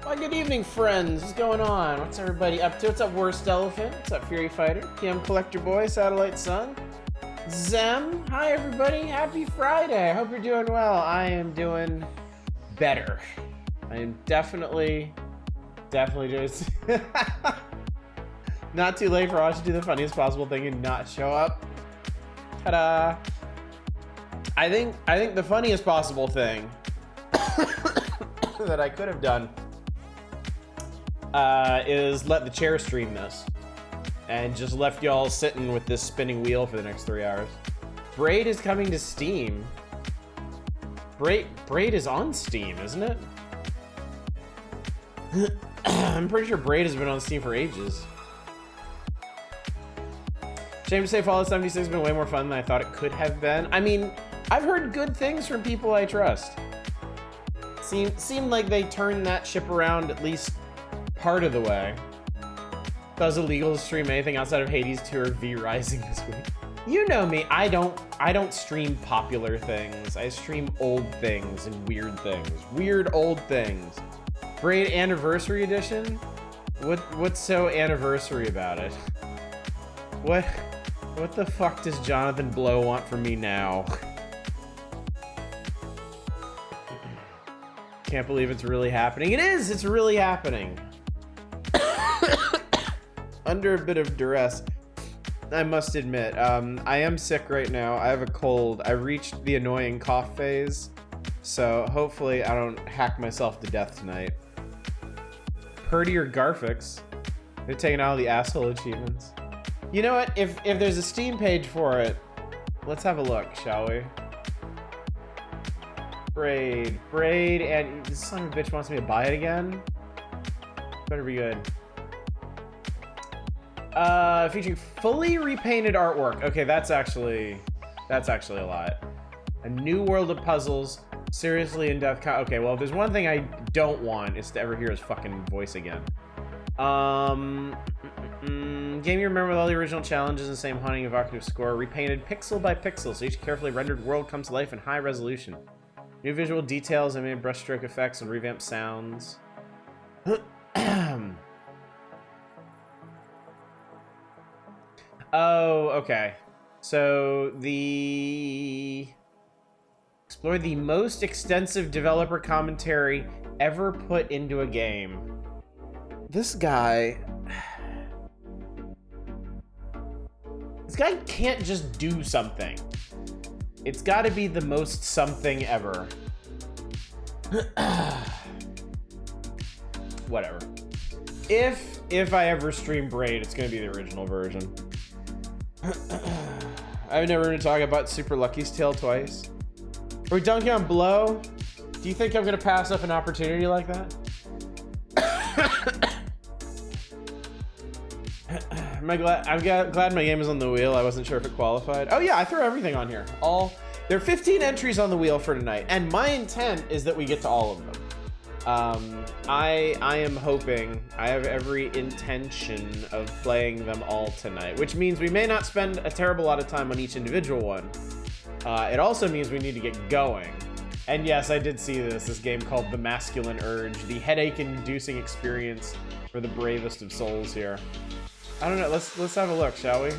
Well, good evening, friends. What's going on? What's everybody up to? What's up, Worst Elephant? What's up, Fury Fighter? PM Collector Boy, Satellite Sun, Zem. Hi, everybody. Happy Friday. I hope you're doing well. I am doing better. I am definitely doing. Not too late for us to do the funniest possible thing and not show up. Ta-da! I think the funniest possible thing that I could have done is let the chair stream this and just left y'all sitting with this spinning wheel for the next 3 hours. Braid is coming to Steam. Braid is on Steam, isn't it? I'm pretty sure Braid has been on Steam for ages. Shame to say Fallout 76 has been way more fun than I thought it could have been. I mean, I've heard good things from people I trust. Seemed like they turned that ship around at least part of the way. Thought it was illegal to stream anything outside of Hades 2 or V Rising this week. You know me, I don't stream popular things. I stream old things and weird things. Weird old things. Braid Anniversary Edition? What's so anniversary about it? What the fuck does Jonathan Blow want from me now? Can't believe it's really happening. It is! It's really happening. Under a bit of duress, I must admit. I am sick right now. I have a cold. I reached the annoying cough phase. So hopefully I don't hack myself to death tonight. Purdy or Garfix. They're taking out all the asshole achievements. You know what? If there's a Steam page for it, let's have a look, shall we? Braid, and this son of a bitch wants me to buy it again. Better be good. Featuring fully repainted artwork. Okay, that's actually a lot. A new world of puzzles, seriously in-depth. Okay, well, if there's one thing I don't want, is to ever hear his fucking voice again. Game you remember with all the original challenges and same haunting evocative score, repainted pixel by pixel, so each carefully rendered world comes to life in high resolution. New visual details, animated brushstroke effects, and revamped sounds. Oh, okay. So explore the most extensive developer commentary ever put into a game. This guy can't just do something. It's got to be the most something ever. Whatever. If I ever stream Braid, it's gonna be the original version. I've never been to talk about Super Lucky's Tale twice. Are we dunking on Blow? Do you think I'm gonna pass up an opportunity like that? I'm glad my game is on the wheel. I wasn't sure if it qualified. Oh yeah, I threw everything on here. There are 15 entries on the wheel for tonight, and my intent is that we get to all of them. I am hoping, I have every intention of playing them all tonight, which means we may not spend a terrible lot of time on each individual one. It also means we need to get going. And yes, I did see this game called The Masculine Urge, the headache-inducing experience for the bravest of souls here. I don't know, let's have a look, shall we?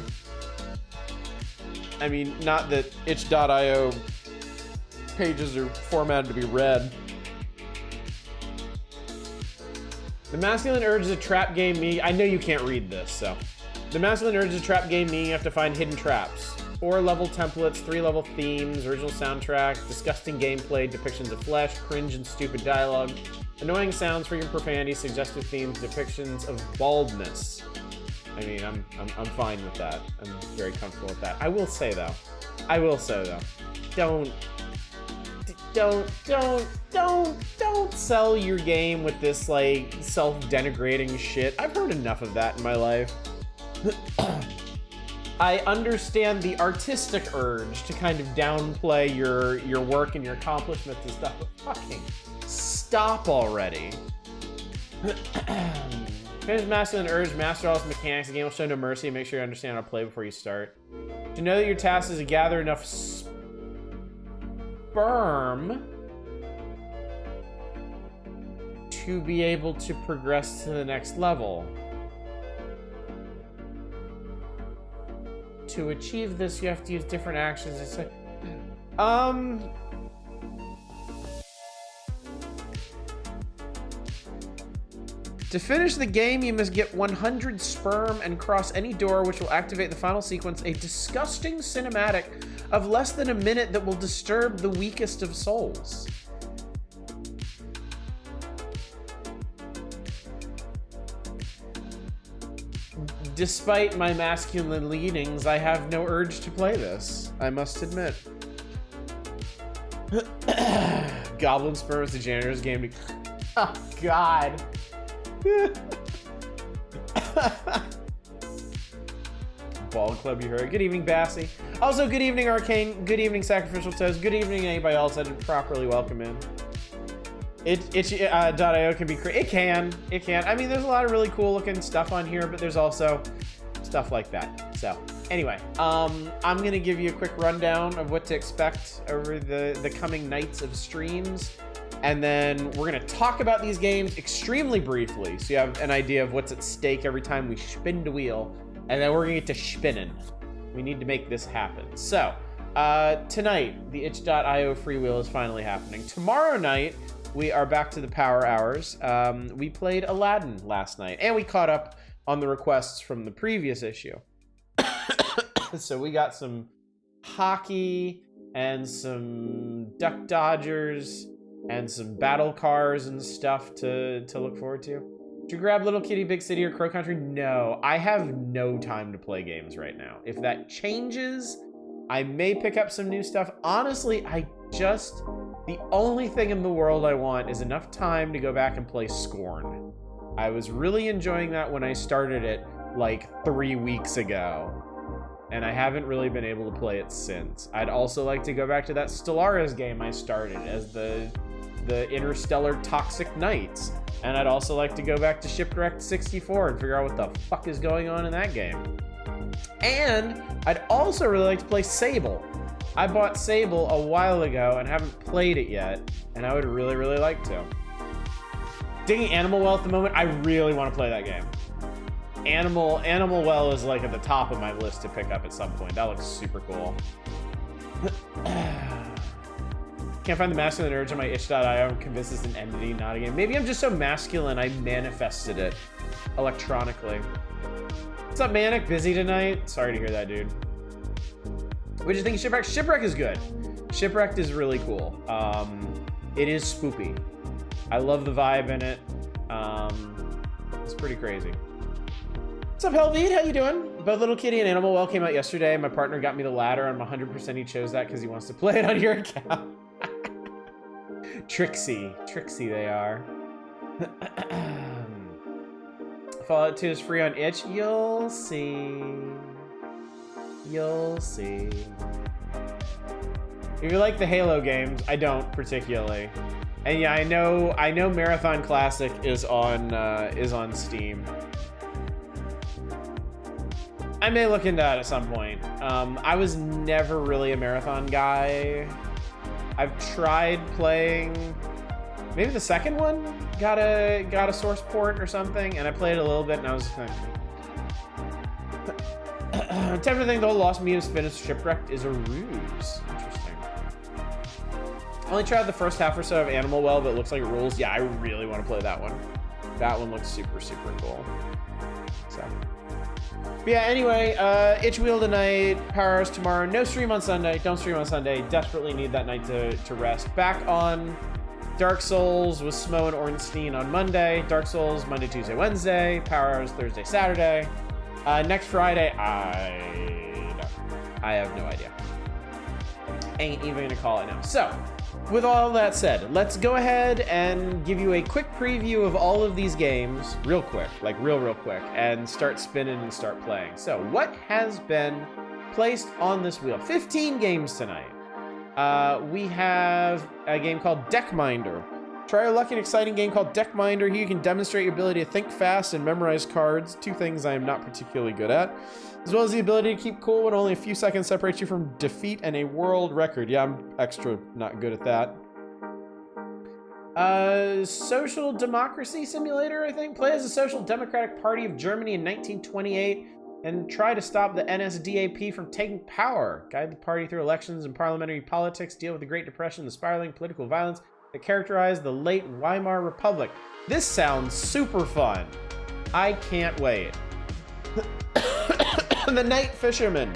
I mean, not that itch.io pages are formatted to be read. The Masculine Urge is a trap game, I know you can't read this, so. The Masculine Urge is a trap game, meaning you have to find hidden traps. 4-level templates, 3-level themes, original soundtrack, disgusting gameplay, depictions of flesh, cringe and stupid dialogue, annoying sounds, freaking profanity, suggestive themes, depictions of baldness. I mean, I'm fine with that. I'm very comfortable with that. I will say though, don't sell your game with this like self-denigrating shit. I've heard enough of that in my life. I understand the artistic urge to kind of downplay your work and your accomplishments and stuff, but fucking stop already. Finish Masculine Urge, master all its mechanics. The game will show no mercy, and make sure you understand how to play before you start. To know that your task is to gather enough sperm to be able to progress to the next level. To achieve this, you have to use different actions. It's like, to finish the game, you must get 100 sperm and cross any door, which will activate the final sequence, a disgusting cinematic of less than a minute that will disturb the weakest of souls. Despite my masculine leanings, I have no urge to play this, I must admit. Goblin Sperm is the janitor's game. Oh, God. Ball Club, you heard. Good evening, Bassy. Also, good evening, Arcane. Good evening, Sacrificial Toes. Good evening, anybody else I didn't properly welcome in. Itch.io can be it can. I mean, there's a lot of really cool looking stuff on here, but there's also stuff like that. So anyway, I'm gonna give you a quick rundown of what to expect over the coming nights of streams. And then we're gonna talk about these games extremely briefly, so you have an idea of what's at stake every time we spin the wheel. And then we're gonna get to spinning. We need to make this happen. So, tonight, the itch.io freewheel is finally happening. Tomorrow night, we are back to the power hours. We played Aladdin last night, and we caught up on the requests from the previous issue. So we got some hockey and some duck dodgers and some battle cars and stuff to look forward to. Did you grab Little Kitty, Big City, or Crow Country? No, I have no time to play games right now. If that changes, I may pick up some new stuff. Honestly, the only thing in the world I want is enough time to go back and play Scorn. I was really enjoying that when I started it like 3 weeks ago, and I haven't really been able to play it since. I'd also like to go back to that Stellaris game I started as the Interstellar Toxic Knights. And I'd also like to go back to Shipwrecked 64 and figure out what the fuck is going on in that game. And I'd also really like to play Sable. I bought Sable a while ago and haven't played it yet, and I would really, really like to. Digging Animal Well at the moment, I really want to play that game. Animal Well is like at the top of my list to pick up at some point. That looks super cool. Can't find the masculine urge on my itch.io. I'm convinced it's an entity, not a game. Maybe I'm just so masculine I manifested it electronically. What's up, Manic? Busy tonight? Sorry to hear that, dude. What did you think of Shipwreck? Shipwreck is good. Shipwrecked is really cool. It is spoopy. I love the vibe in it. It's pretty crazy. What's up, Helveed? How you doing? Both Little Kitty and Animal Well came out yesterday. My partner got me the latter. I'm 100% he chose that because he wants to play it on your account. Tricksy they are. Fallout 2 is free on itch. You'll see. If you like the Halo games, I don't particularly. And yeah, I know Marathon Classic is on Steam. I may look into that at some point. I was never really a Marathon guy. I've tried playing, maybe the second one got a source port or something, and I played it a little bit, and I was kind of tempted to think the whole Lost Medium spin is Shipwrecked is a ruse. Interesting. I only tried the first half or so of Animal Well, but it looks like it rules. Yeah, I really want to play that one. That one looks super, super cool. So. But yeah, anyway, itch wheel tonight, power hours tomorrow. No stream on Sunday. Don't stream on Sunday. Desperately need that night to rest. Back on Dark Souls with Smo and Ornstein on Monday. Dark Souls Monday, Tuesday, Wednesday. Power hours Thursday, Saturday. Next Friday, I have no idea. Ain't even gonna call it now. So, with all that said, let's go ahead and give you a quick preview of all of these games, real quick, like real quick, and start spinning and start playing. So, what has been placed on this wheel? 15 games tonight. We have a game called Deckminder. Try a lucky and exciting game called Deckminder. Here you can demonstrate your ability to think fast and memorize cards, two things I am not particularly good at, as well as the ability to keep cool when only a few seconds separate you from defeat and a world record. Yeah, I'm extra not good at that. Social democracy simulator, I think. Play as the Social Democratic Party of Germany in 1928 and try to stop the NSDAP from taking power. Guide the party through elections and parliamentary politics. Deal with the Great Depression and the spiraling political violence that characterized the late Weimar Republic. This sounds super fun. I can't wait. The Night Fisherman.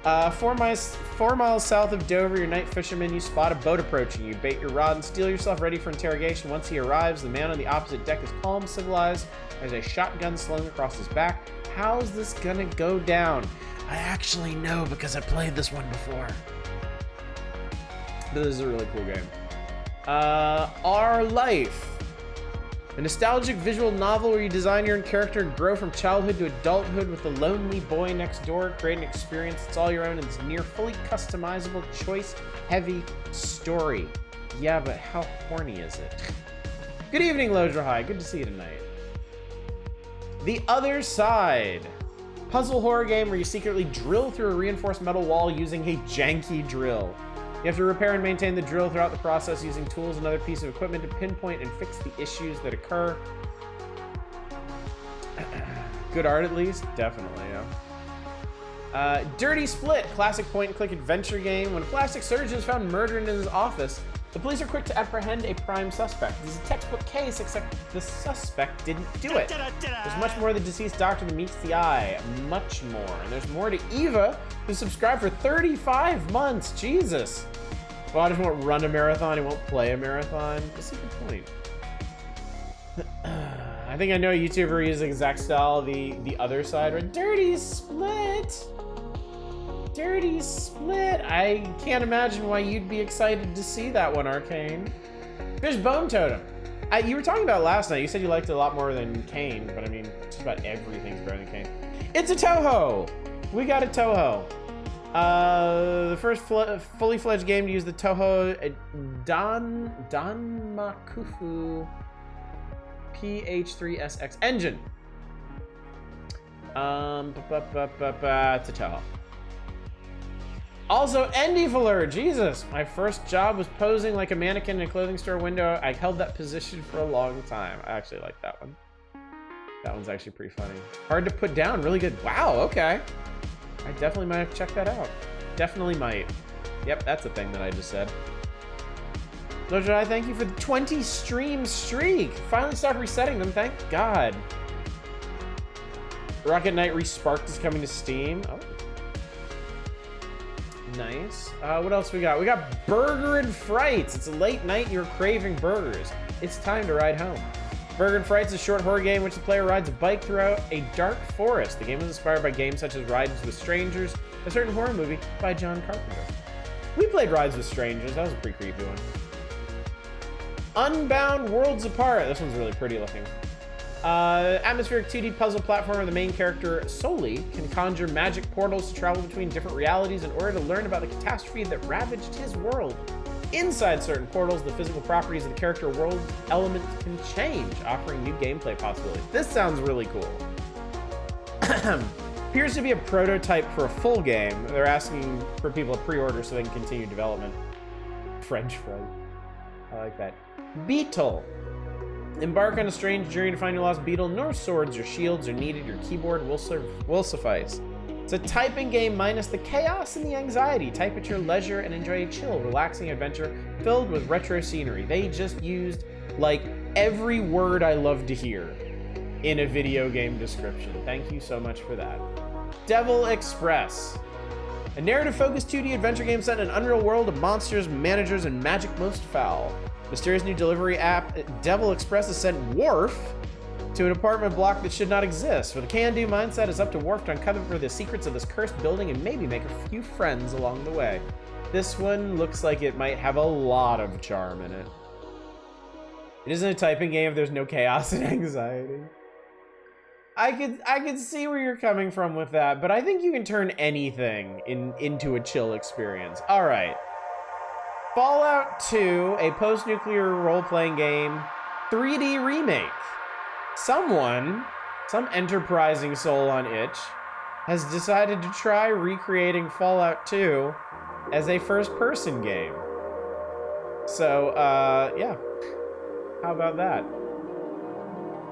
4 miles south of Dover, your night fisherman, you spot a boat approaching. You bait your rod and steel yourself ready for interrogation. Once he arrives, the man on the opposite deck is calm, civilized. There's a shotgun slung across his back. How's this gonna go down? I actually know because I played this one before. This is a really cool game. Our Life. A nostalgic visual novel where you design your own character and grow from childhood to adulthood with the lonely boy next door. Create an experience that's all your own and it's near fully customizable, choice-heavy story. Yeah, but how horny is it? Good evening, Lodra High. Good to see you tonight. The Other Side. Puzzle horror game where you secretly drill through a reinforced metal wall using a janky drill. You have to repair and maintain the drill throughout the process using tools and other pieces of equipment to pinpoint and fix the issues that occur. Good art, at least? Definitely, yeah. Dirty Split, classic point-and-click adventure game. When a plastic surgeon is found murdered in his office, the police are quick to apprehend a prime suspect. This is a textbook case, except the suspect didn't do it. There's much more the deceased doctor than meets the eye. Much more. And there's more to Eva, who subscribed for 35 months. Jesus. Well, I just won't run a marathon. He won't play a marathon. That's a good point. I think I know a YouTuber using exact style, the other side. Right? Dirty Split. Dirty Split. I can't imagine why you'd be excited to see that one, Arcane. Fish Bone Totem. You were talking about last night. You said you liked it a lot more than Kane, but I mean, just about everything's better than Kane. It's a Toho. We got a Toho. The first fully fledged game to use the Toho Danmakufu PH3SX engine. It's a Toho. Also, Endy Fleur, Jesus. My first job was posing like a mannequin in a clothing store window. I held that position for a long time. I actually like that one. That one's actually pretty funny. Hard to put down, really good. Wow, okay. I definitely might have to check that out. Definitely might. Yep, that's a thing that I just said. Lord Jedi, thank you for the 20 stream streak. Finally stopped resetting them, thank God. Rocket Knight Resparked is coming to Steam. Oh. Nice. What else we got? We got Burger and Frights. It's a late night and you're craving burgers. It's time to ride home. Burger and Frights is a short horror game in which the player rides a bike throughout a dark forest. The game was inspired by games such as Rides with Strangers, a certain horror movie by John Carpenter. We played Rides with Strangers. That was a pretty creepy one. Unbound Worlds Apart. This one's really pretty looking. Atmospheric 2D puzzle platformer. The main character, Soli, can conjure magic portals to travel between different realities in order to learn about the catastrophe that ravaged his world. Inside certain portals, the physical properties of the character world elements can change, offering new gameplay possibilities. This sounds really cool. Appears to be a prototype for a full game. They're asking for people to pre-order so they can continue development. French fry. I like that. Beetle. Embark on a strange journey to find your lost beetle. No swords or shields are needed. Your keyboard will suffice. It's a typing game minus the chaos and the anxiety. Type at your leisure and enjoy a chill, relaxing adventure filled with retro scenery. They just used, like, every word I love to hear in a video game description. Thank you so much for that. Devil Express. A narrative-focused 2D adventure game set in an unreal world of monsters, managers, and magic most foul. Mysterious new delivery app, Devil Express, has sent Worf to an apartment block that should not exist. With a can-do mindset, it's up to Worf to uncover the secrets of this cursed building and maybe make a few friends along the way. This one looks like it might have a lot of charm in it. It isn't a typing game if there's no chaos and anxiety. I could see where you're coming from with that, but I think you can turn anything into a chill experience. All right. Fallout 2, a post-nuclear role-playing game, 3D remake. Some enterprising soul on itch has decided to try recreating Fallout 2 as a first-person game. So, yeah. How about that?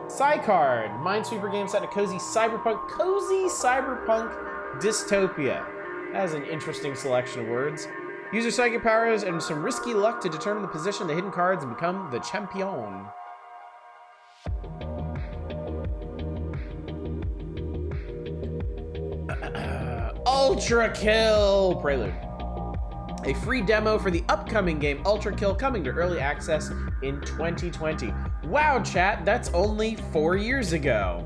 Psycard, Minesweeper game set in a cozy cyberpunk dystopia. That is an interesting selection of words. Use your psychic powers and some risky luck to determine the position of the hidden cards and become the champion. Ultra Kill Prelude. A free demo for the upcoming game Ultra Kill, coming to early access in 2020. Wow, chat, that's only 4 years ago.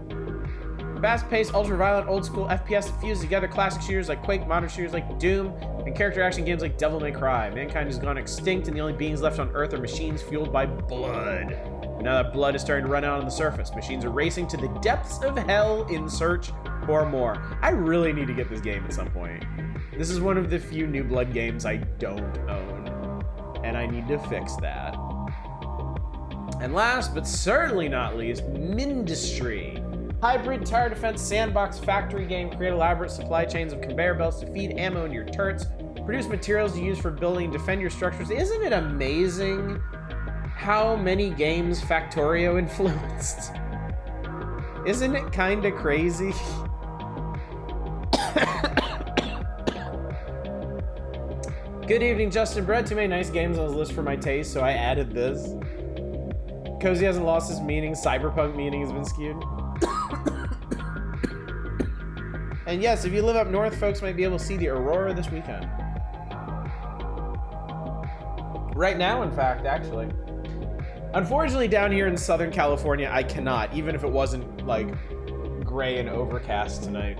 Fast-paced, ultra-violent, old-school FPS that fuse together classic shooters like Quake, modern shooters like Doom, and character action games like Devil May Cry. Mankind has gone extinct, and the only beings left on Earth are machines fueled by blood. And now that blood is starting to run out on the surface. Machines are racing to the depths of hell in search for more. I really need to get this game at some point. This is one of the few New Blood games I don't own, and I need to fix that. And last, but certainly not least, Mindustry. Hybrid tower defense sandbox factory game. Create elaborate supply chains of conveyor belts to feed ammo into your turrets. Produce materials to use for building and defend your structures. Isn't it amazing how many games Factorio influenced? Isn't it kind of crazy? Good evening, Justin Brett. Too many nice games on his list for my taste, so I added this. Cozy hasn't lost his meaning. Cyberpunk meaning has been skewed. And yes, if you live up north, folks might be able to see the aurora this weekend. Right now, in fact, actually. Unfortunately, down here in Southern California, I cannot, even if it wasn't, like, gray and overcast tonight.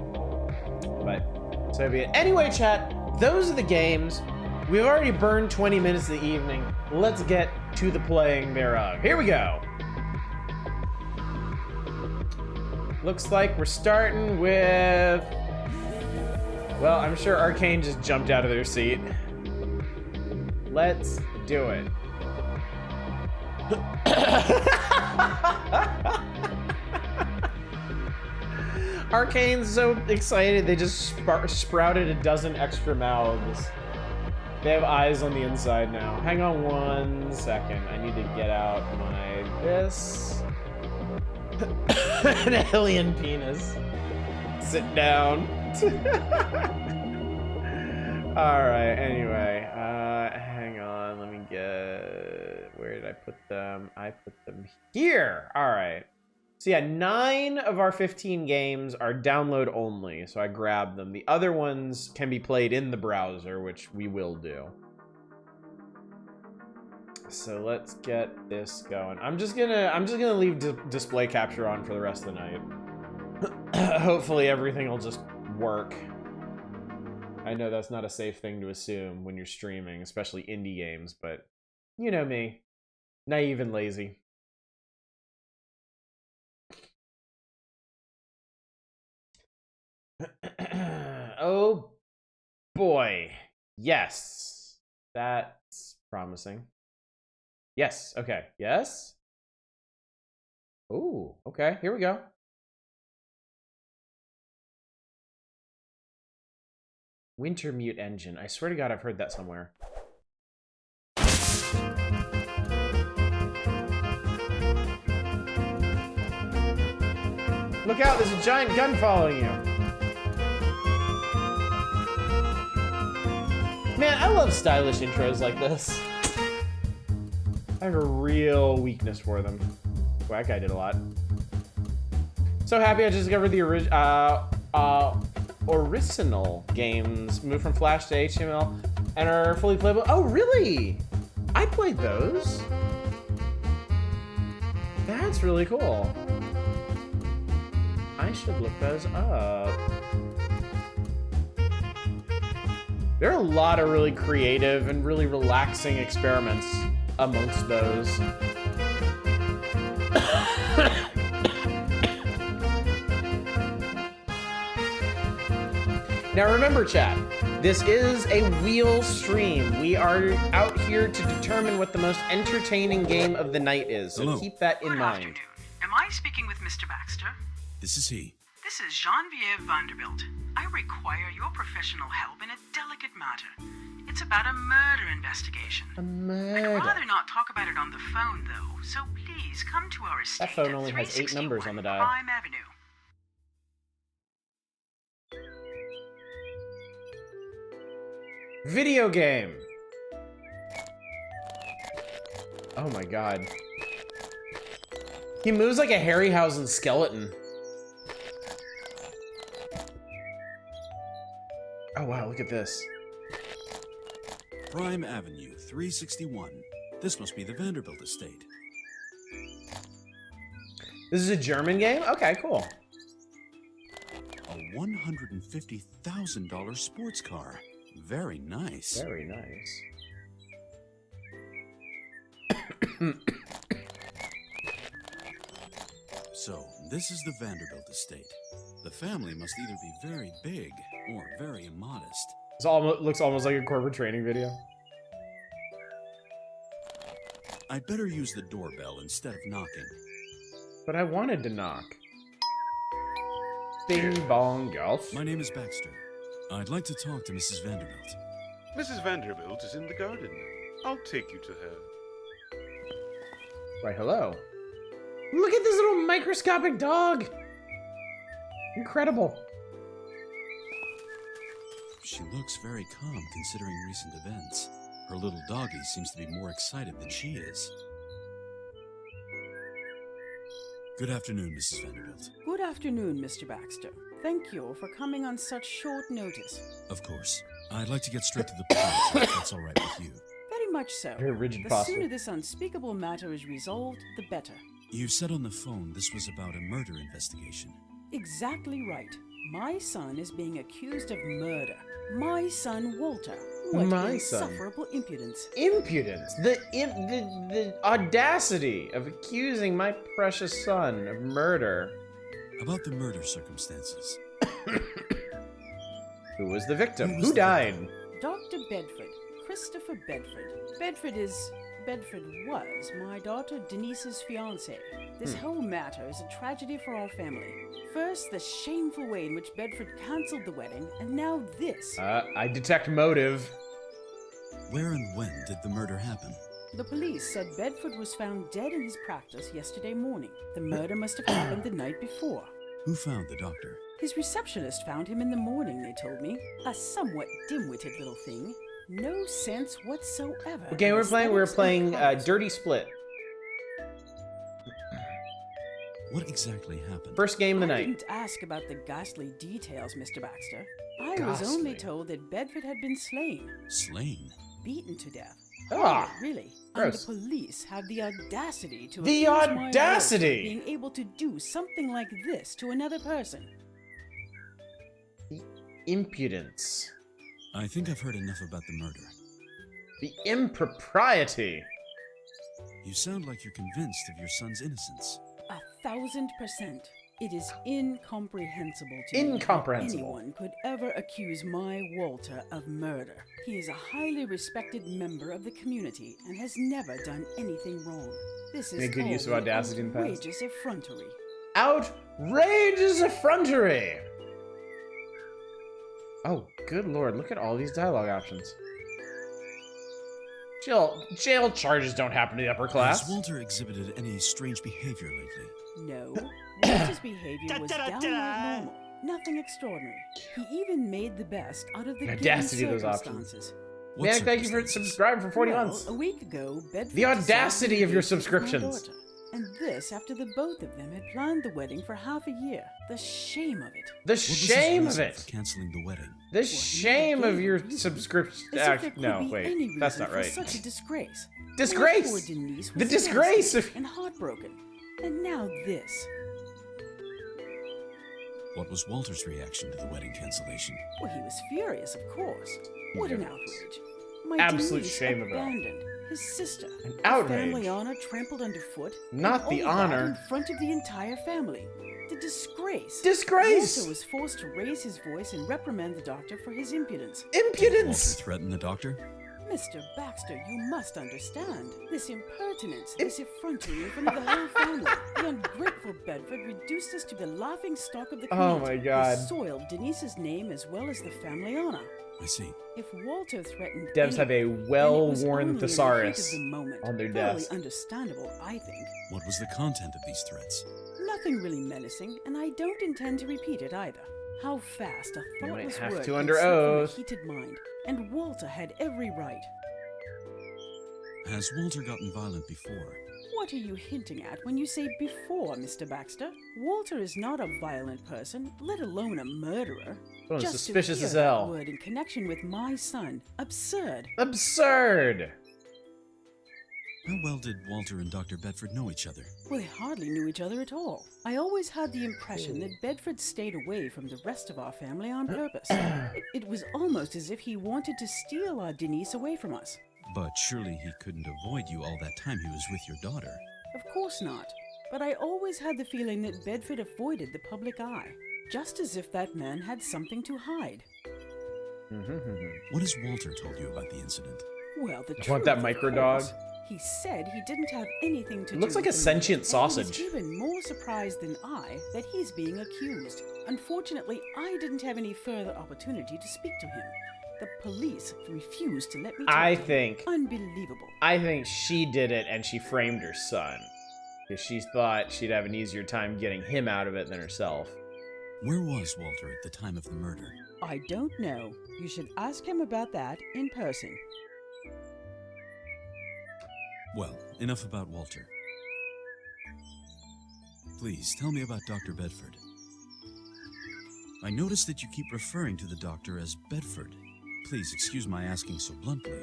But, so be it. Anyway, chat, those are the games. We've already burned 20 minutes of the evening. Let's get to the playing thereof. Here we go. Looks like we're starting with... Well, I'm sure Arcane just jumped out of their seat. Let's do it. Arcane's so excited they just sprouted a dozen extra mouths. They have eyes on the inside now. Hang on 1 second. I need to get out my this. An alien penis. Sit down. Alright, anyway. Hang on, let me get... Where did I put them? I put them here! Alright. So yeah, 9 of our 15 games are download only, so I grabbed them. The other ones can be played in the browser, which we will do. So let's get this going. I'm just gonna leave display capture on for the rest of the night. Hopefully everything will just work. I know that's not a safe thing to assume when you're streaming, especially indie games, but you know me, naive and lazy. Oh boy, yes, that's promising. Yes, okay, yes. Ooh, okay, here we go. Wintermute engine. I swear to God, I've heard that somewhere. Look out, there's a giant gun following you. Man, I love stylish intros like this. I have a real weakness for them. Well, that guy did a lot. So happy I just discovered the original games moved from Flash to HTML and are fully playable. Oh, really? I played those. That's really cool. I should look those up. There are a lot of really creative and really relaxing experiments amongst those. Now remember, chat, this is a wheel stream. We are out here to determine what the most entertaining game of the night is, so hello. Keep that in Good mind. Afternoon. Am I speaking with Mr. Baxter? This is he. This is Genevieve Vanderbilt. I require your professional help in a delicate matter. It's about a murder investigation. A I'd murder. rather not talk about it on the phone, though, so please come to our estate That phone at only has 8 numbers on the dial. Prime Avenue. Video game. Oh my god. He moves like a Harryhausen skeleton. Oh wow, look at this. Prime Avenue, 361. This must be the Vanderbilt estate. This is a German game? Okay, cool. A $150,000 sports car. Very nice. Very nice. So, this is the Vanderbilt estate. The family must either be very big or very immodest. This almost looks almost like a corporate training video. I'd better use the doorbell instead of knocking. But I wanted to knock. Bing bong golf. My name is Baxter. I'd like to talk to Mrs. Vanderbilt. Mrs. Vanderbilt is in the garden. I'll take you to her. Why, hello. Look at this little microscopic dog. Incredible. She looks very calm considering recent events. Her little doggie seems to be more excited than she is. Good afternoon, Mrs. Vanderbilt. Good afternoon, Mr. Baxter. Thank you for coming on such short notice. Of course. I'd like to get straight to the point, if that's all right with you. Very much so. Very rigid The posture. sooner this unspeakable matter is resolved, the better. You said on the phone this was about a murder investigation. Exactly right. My son is being accused of murder. My son, Walter. What My son. insufferable impudence. Impudence. The audacity of accusing my precious son of murder. About the murder circumstances. Who was the victim? Who was Who the died? victim? Dr. Bedford. Christopher Bedford. Bedford was my daughter Denise's fiancé. This whole matter is a tragedy for our family. First, the shameful way in which Bedford cancelled the wedding, and now this. I detect motive. Where and when did the murder happen? The police said Bedford was found dead in his practice yesterday morning. The murder must have happened the night before. Who found the doctor? His receptionist found him in the morning, they told me. A somewhat dim-witted little thing. No sense whatsoever. What game in we're playing? We're aesthetics or playing colours. Dirty Split. What exactly happened? First game of the I night. didn't ask about the ghastly details, Mr. Baxter. I was only Ghastly. told that Bedford had been slain, Slain? beaten to death. Ah, Really? gross. And the police have the audacity to The accuse my audacity! wife of being able to do something like this to another person. The impudence. I think I've heard enough about the murder. The impropriety. You sound like you're convinced of your son's innocence. 1,000%. It is incomprehensible to me how Incomprehensible. anyone could ever accuse my Walter of murder. He is a highly respected member of the community and has never done anything wrong. This is Made good use of only audacity in the past. outrageous effrontery. Outrageous effrontery! Oh, good lord, look at all these dialogue options. Jail charges don't happen to the upper class. Has Walter exhibited any strange behavior lately? No, Walter's behavior was downright normal. Nothing extraordinary. He even made the best out of the The given audacity of those options. circumstances. What Man, thank you for circumstances? subscribing for 40 Well, months. a week ago, Bedford The audacity decided of your to engage with my subscriptions. daughter. And this after the both of them had planned the wedding for half a year. The shame of it. The What was his shame of reason it. for canceling the wedding? The shame of your As subscription. if there could No, be any wait, that's reason not for right. such a disgrace. Disgrace! My poor Denise The was disgrace of- devastated and heartbroken. And now this. What was Walter's reaction to the wedding cancellation? Well, he was furious, of course. What an outrage. My Absolute Denise shame of it all. abandoned. His sister. An Her outrage. family honor trampled underfoot. Not and the all that honor. in front of the entire family. The disgrace. Disgrace! Walter was forced to raise his voice and reprimand the doctor for his impudence. Walter Impudence! threatened the doctor? Mr. Baxter, you must understand. This impertinence, this effrontery in front of the whole family. The ungrateful Bedford reduced us to the laughing stock of the Oh community. my God. He soiled Denise's name as well as the family honor. I see. If Walter threatened Devs have a anyone, then it was well-worn only in the heat thesaurus of the moment. on their Fairly desk. understandable, I think. What was the content of these threats? Nothing really menacing, and I don't intend to repeat it either. How fast a might thoughtless have word to can under slip from a oath. heated mind. And Walter had every right. Has Walter gotten violent before? What are you hinting at when you say before, Mr. Baxter? Walter is not a violent person, let alone a murderer. Oh, Just suspicious to hear as that hell. word in connection with my son. Absurd. Absurd! How well did Walter and Dr. Bedford know each other? Well, they hardly knew each other at all. I always had the impression that Bedford stayed away from the rest of our family on purpose. It was almost as if he wanted to steal our Denise away from us. But surely he couldn't avoid you all that time he was with your daughter. Of course not. But I always had the feeling that Bedford avoided the public eye. Just as if that man had something to hide. What has Walter told you about the incident? Well, the truth, want that of micro course. dog? He said he didn't have anything to do Looks like with a the sentient murder, sausage. And he was even more surprised than I that he's being accused. Unfortunately, I didn't have any further opportunity to speak to him. The police refused to let me talk I to him. think Unbelievable. she did it and she framed her son. Because she thought she'd have an easier time getting him out of it than herself. Where was Walter at the time of the murder? I don't know. You should ask him about that in person. Well, enough about Walter. Please, tell me about Dr. Bedford. I notice that you keep referring to the doctor as Bedford. Please excuse my asking so bluntly,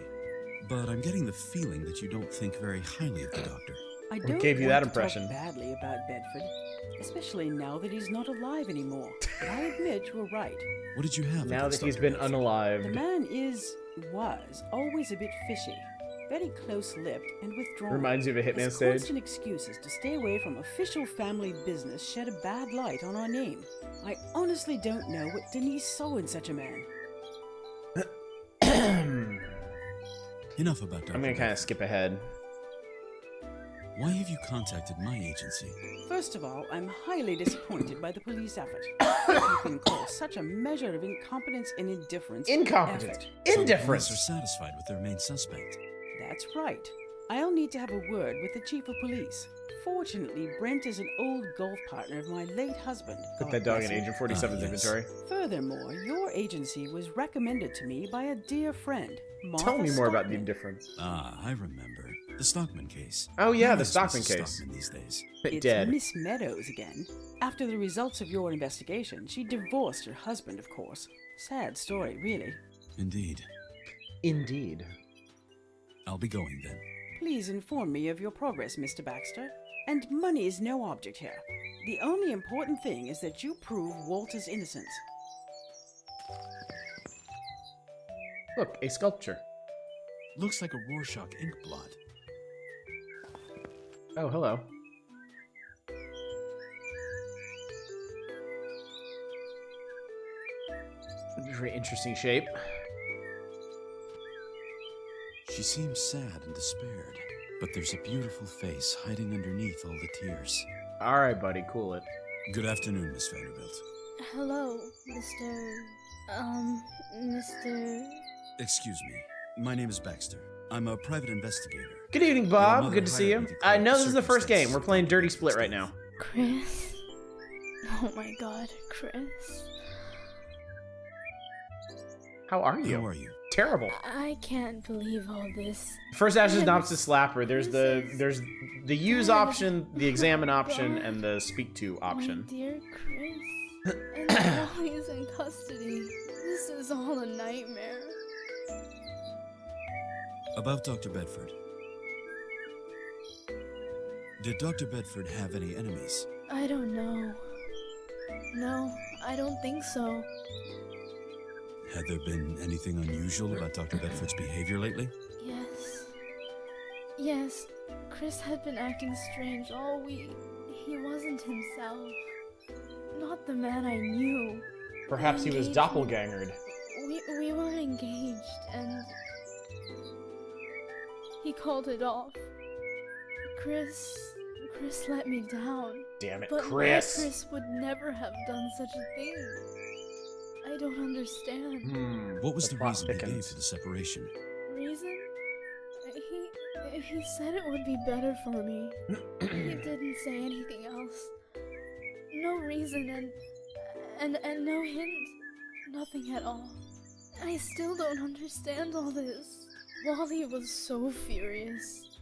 but I'm getting the feeling that you don't think very highly of the doctor. I don't gave you want that to impression? talk badly about Bedford, especially now that he's not alive anymore. But I admit you're right. What did you have Now against that he's Dr. been Bedford? The unalived. man was always a bit fishy, very close-lipped and withdrawn. Reminds you of a Hitman His stage. constant excuses to stay away from official family business shed a bad light on our name. I honestly don't know what Denise saw in such a man. Enough about Dr. I'm gonna kind Bedford. of skip ahead. Why have you contacted my agency? First of all, I'm highly disappointed by the police effort. If you can call such a measure of incompetence and indifference Incompetent. effort. So the Indifference. police are satisfied with their main suspect. That's right. I'll need to have a word with the chief of police. Fortunately, Brent is an old golf partner of my late husband. Put God that dog bless in him. Agent 47's Yes. inventory. Furthermore, your agency was recommended to me by a dear friend, Martha Tell me more about the Stockman. indifference. Ah, I remember. The Stockman case. Oh yeah, Who the is Stockman Mrs. case. Stockman these days. It's Dead. Miss Meadows again. After the results of your investigation, she divorced her husband, of course. Sad story, really. Indeed. Indeed. I'll be going then. Please inform me of your progress, Mr. Baxter. And money is no object here. The only important thing is that you prove Walter's innocence. Look, a sculpture. Looks like a Rorschach ink blot. Oh, hello. Very interesting shape. She seems sad and despaired, but there's a beautiful face hiding underneath all the tears. All right, buddy, cool it. Good afternoon, Miss Vanderbilt. Hello, Mr. Excuse me. My name is Baxter. I'm a private investigator. Good evening, Your Bob. mother Good to see you. hired me to clear No, up this is the first game. We're circumstances playing of Dirty Bedford's Split right death. now. Chris. Oh my god, Chris. How are you? How are you? Terrible. I can't believe all this. First Ashes Yes. knobs to slapper. There's This is the use bad. option, the examine option, God. and the speak to option. My dear Chris. And now he's in custody. This is all a nightmare. About Dr. Bedford. Did Dr. Bedford have any enemies? I don't know. No, I don't think so. Had there been anything unusual about Dr. Bedford's behavior lately? Yes. Yes, Chris had been acting strange all week. He wasn't himself. Not the man I knew. Perhaps he was Engagement. doppelgangered. We were engaged and he called it off. Chris let me down. Damn it, But Chris. Chris would never have done such a thing. I I don't understand. What was The the plot reason he gave thickens. for the separation? Reason? He said it would be better for me. He didn't say anything else. No reason and no hint. Nothing at all. I still don't understand all this. Wally was so furious.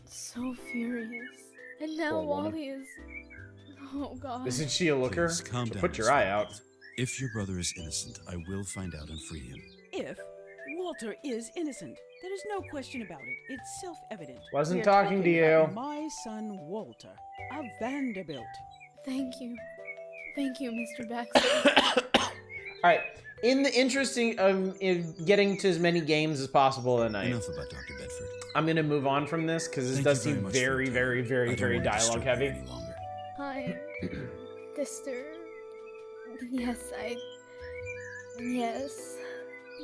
So furious. And now Poor woman. Wally is... Oh god. Isn't she a looker? Please calm So down. put your Miss eye Wentworth. out. If your brother is innocent, I will find out and free him. If Walter is innocent, there is no question about it. It's self-evident. Wasn't We're talking to about you. My son Walter, a Vanderbilt. Thank you. Thank you, Mr. Baxter. All right. In the interest in getting to as many games as possible tonight, Enough about Dr. Bedford. I'm gonna move on from this because this Thank does you seem much for your very, time. very, I very, don't very want to dialogue disturb you heavy. any longer. Hi, sister. Yes, Yes.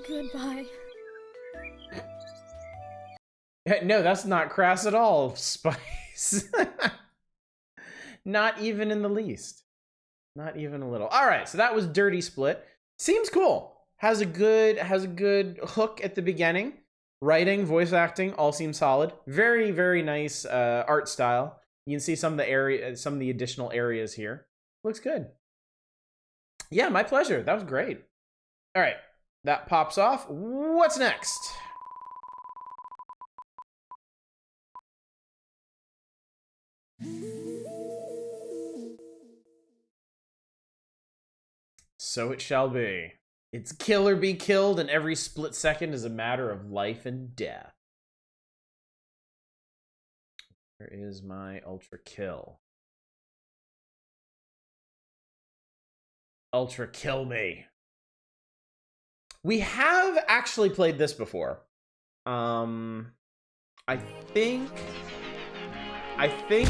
Goodbye. No, that's not crass at all, Spice. Not even in the least. Not even a little. All right, so that was Dirty Split. Seems cool. Has a good hook at the beginning. Writing, voice acting, all seem solid. Very, very nice art style. You can see some of the additional areas here. Looks good. Yeah, my pleasure. That was great. All right, that pops off. What's next? So it shall be. It's kill or be killed, and every split second is a matter of life and death. Where is my ultra kill? Ultra kill me. We have actually played this before. I think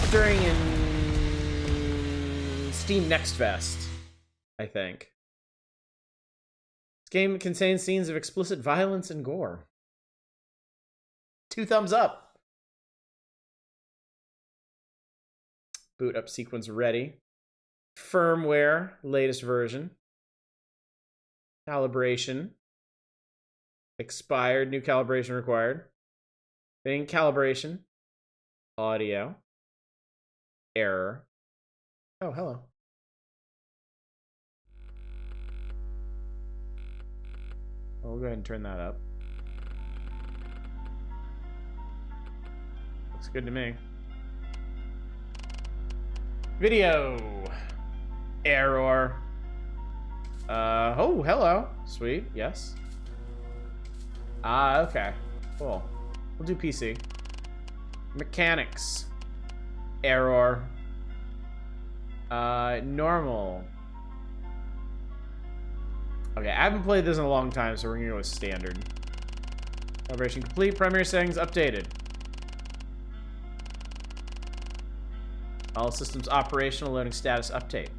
during Steam Next Fest. I think. This game contains scenes of explicit violence and gore. 2 thumbs up. Boot up sequence ready. Firmware, latest version. Calibration. Expired, new calibration required. Fitting calibration. Audio. Error. Oh, hello. We'll go ahead and turn that up. Looks good to me. Video. Error. Oh, hello. Sweet. Yes. Okay. Cool. We'll do PC. Mechanics. Error. Normal. Okay, I haven't played this in a long time, so we're gonna go with standard. Calibration complete. Primary settings updated. All systems operational. Loading status update.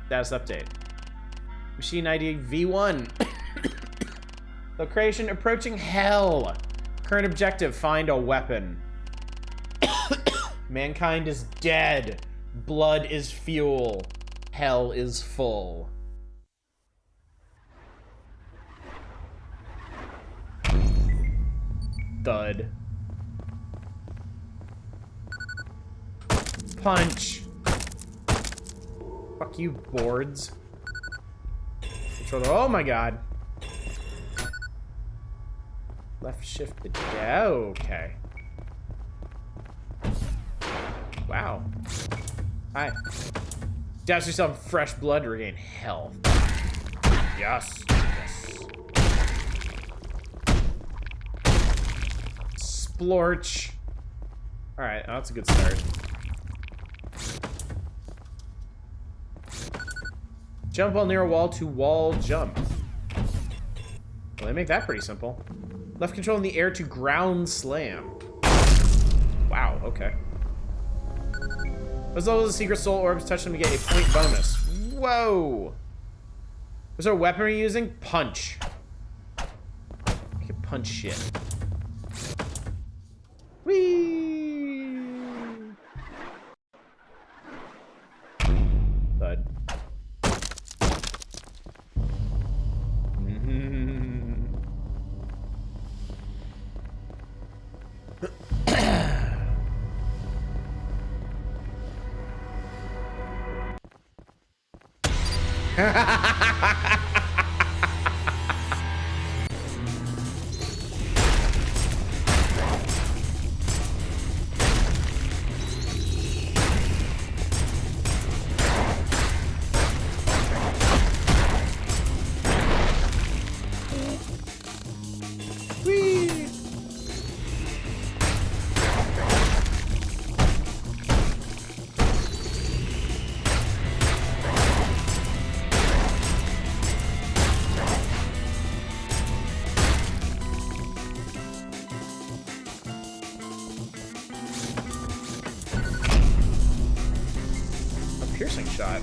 Status update. Machine ID V1. Location approaching hell. Current objective, find a weapon. Mankind is dead. Blood is fuel. Hell is full. Thud. Punch. Fuck you, boards. Controller. Oh my god. Left shift to okay. Wow. Hi. Douse yourself fresh blood to regain health. Yes. Yes. Splorch. Alright, oh, that's a good start. Jump while near a wall to wall jump. Well, they make that pretty simple. Left control in the air to ground slam. Wow, okay. As long as the secret soul orbs touch them to get a point bonus. Whoa! What's our weapon we're using? Punch. I can punch shit. Whee! Thud. Whee! A piercing shot.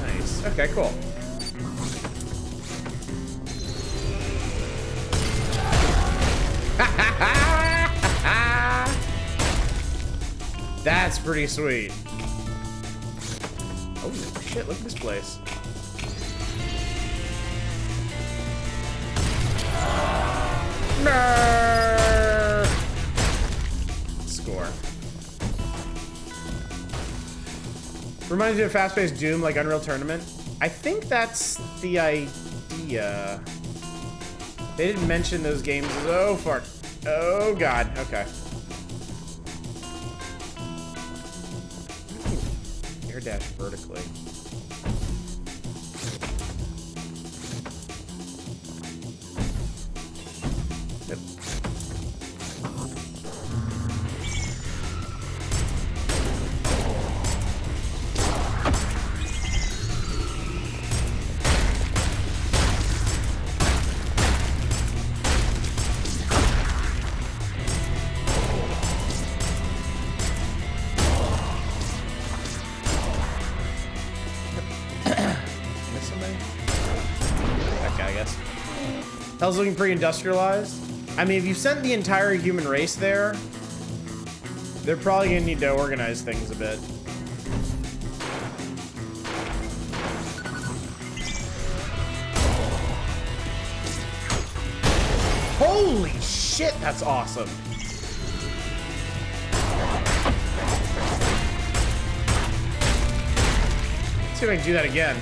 Nice. Okay, cool. That's pretty sweet. Oh shit, look at this place. No! Score. Reminds me of fast-paced Doom like Unreal Tournament. I think that's the idea. They didn't mention those games. Oh, fuck. Oh, God. Okay. Air dash vertically. Yep. Miss somebody? That guy, I guess. Hell's looking pretty industrialized. I mean, if you sent the entire human race there, they're probably gonna need to organize things a bit. Holy shit, that's awesome. Let's see if I can do that again.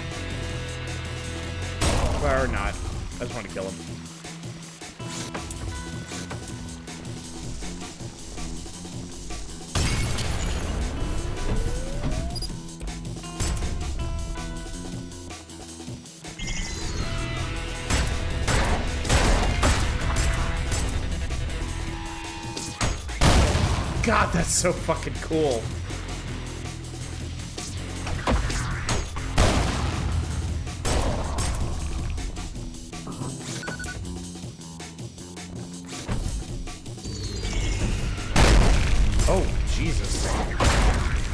Or not. I just want to kill him. God, that's so fucking cool. Oh, Jesus.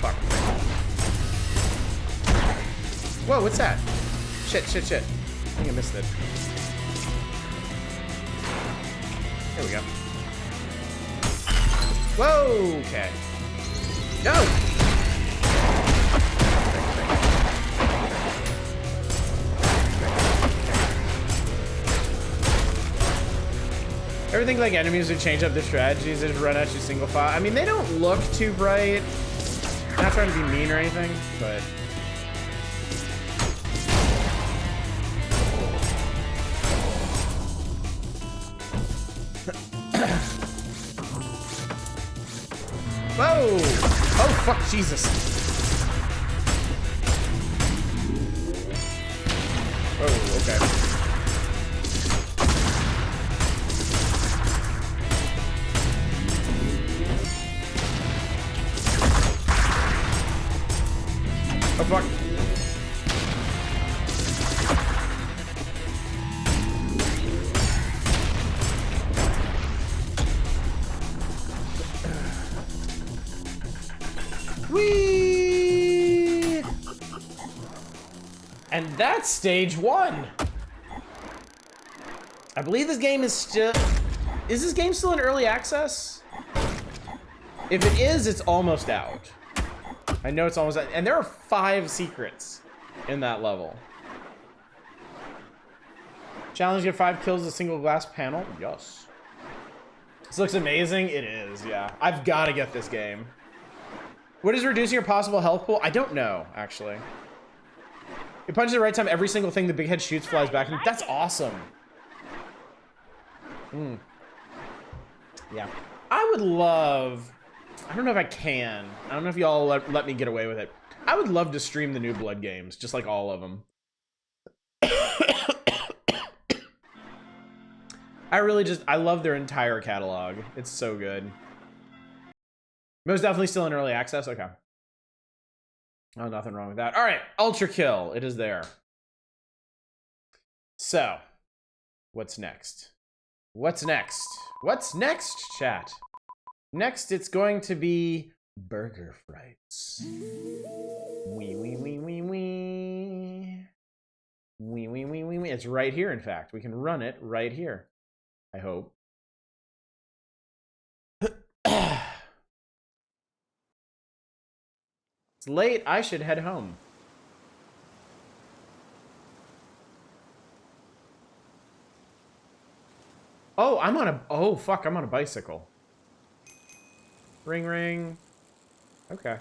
Fuck. Whoa, what's that? Shit. I think I missed it. There we go. Whoa, okay. No! Ever think like enemies would change up their strategies, they just run at you single file? I mean, they don't look too bright. I'm not trying to be mean or anything, but... Whoa! Oh, fuck, Jesus. Oh, okay. Oh, fuck. Whee! And that's stage 1. I believe this game is still... Is this game still in early access? If it is, it's almost out. I know it's almost out. And there are 5 secrets in that level. Challenge, get 5 kills with a single glass panel. Yes. This looks amazing. It is, yeah. I've got to get this game. What is reducing your possible health pool? I don't know, actually. It punches at the right time. Every single thing the big head shoots flies back. That's awesome. Yeah. I would love... I don't know if I can. I don't know if y'all let me get away with it. I would love to stream the New Blood games. Just like all of them. I love their entire catalog. It's so good. Most definitely still in early access? Okay. Oh, nothing wrong with that. All right, Ultra Kill. It is there. So, what's next? What's next? What's next, chat? Next, it's going to be Burger Frights. Wee, wee, wee, wee, wee. Wee, wee, wee, wee, wee. It's right here, in fact. We can run it right here. I hope. It's late. I should head home. Oh, I'm on a... Oh, fuck. I'm on a bicycle. Ring, ring. Okay.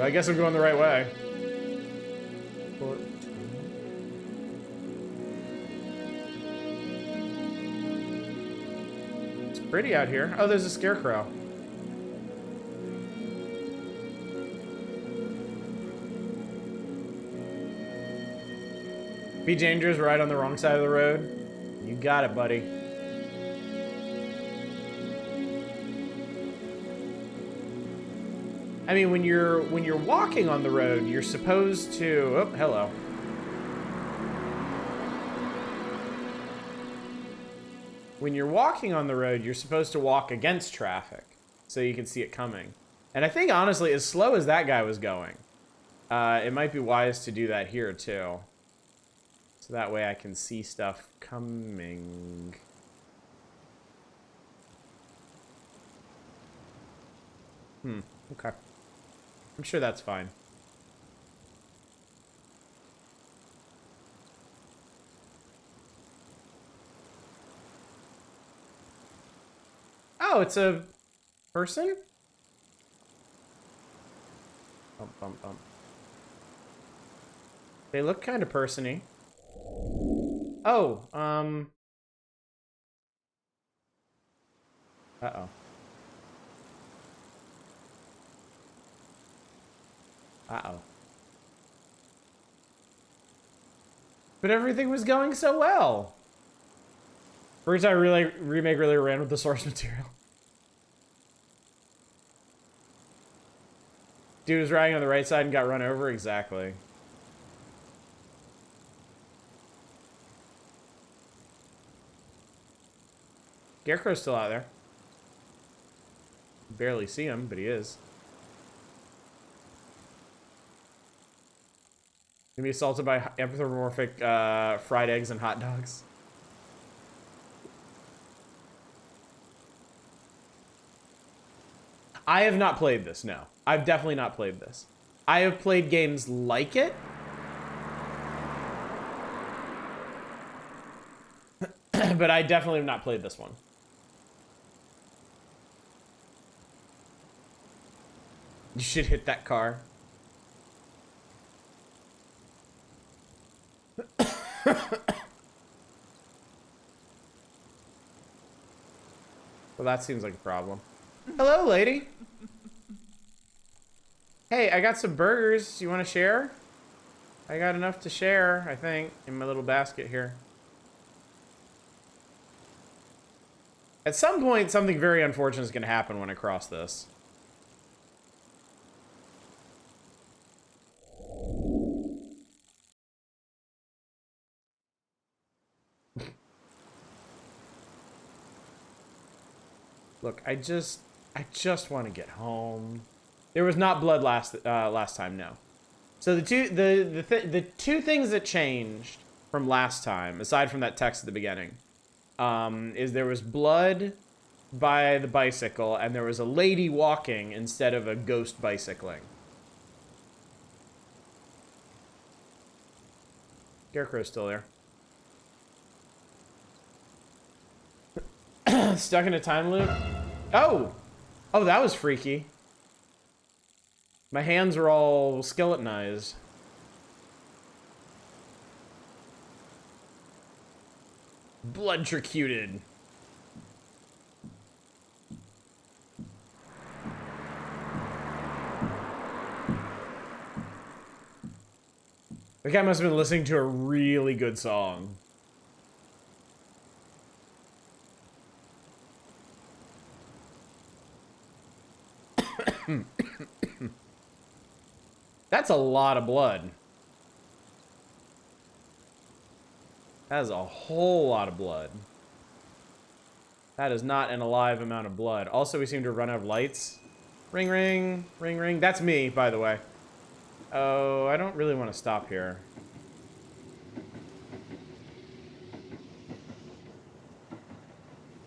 I guess I'm going the right way. It's pretty out here. Oh, there's a scarecrow. Be dangerous, right on the wrong side of the road. You got it, buddy. I mean, when you're walking on the road, you're supposed to... Oh, hello. When you're walking on the road, you're supposed to walk against traffic so you can see it coming. And I think, honestly, as slow as that guy was going, it might be wise to do that here, too. So that way I can see stuff coming. Okay. I'm sure that's fine. Oh, it's a person? Bump, bump, bump. They look kind of person-y. Oh, uh-oh. Uh-oh. But everything was going so well. First time remake really ran with the source material. Dude was riding on the right side and got run over? Exactly. Scarecrow's still out there. Barely see him, but he is. Gonna be assaulted by anthropomorphic fried eggs and hot dogs. I have not played this, no. I've definitely not played this. I have played games like it. But I definitely have not played this one. You should hit that car. Well, that seems like a problem. Hello, lady. Hey, I got some burgers. You want to share? I got enough to share, I think, in my little basket here. At some point, something very unfortunate is going to happen when I cross this. Look, I just want to get home. There was not blood last time, no. So the two things that changed from last time, aside from that text at the beginning, is there was blood by the bicycle and there was a lady walking instead of a ghost bicycling. Scarecrow's still there. Stuck in a time loop. Oh! Oh, that was freaky. My hands are all skeletonized. Blood-tricuted. The guy must have been listening to a really good song. That's a lot of blood. That is a whole lot of blood. That is not an alive amount of blood. Also, we seem to run out of lights. Ring, ring, ring, ring. That's me, by the way. Oh, I don't really want to stop here.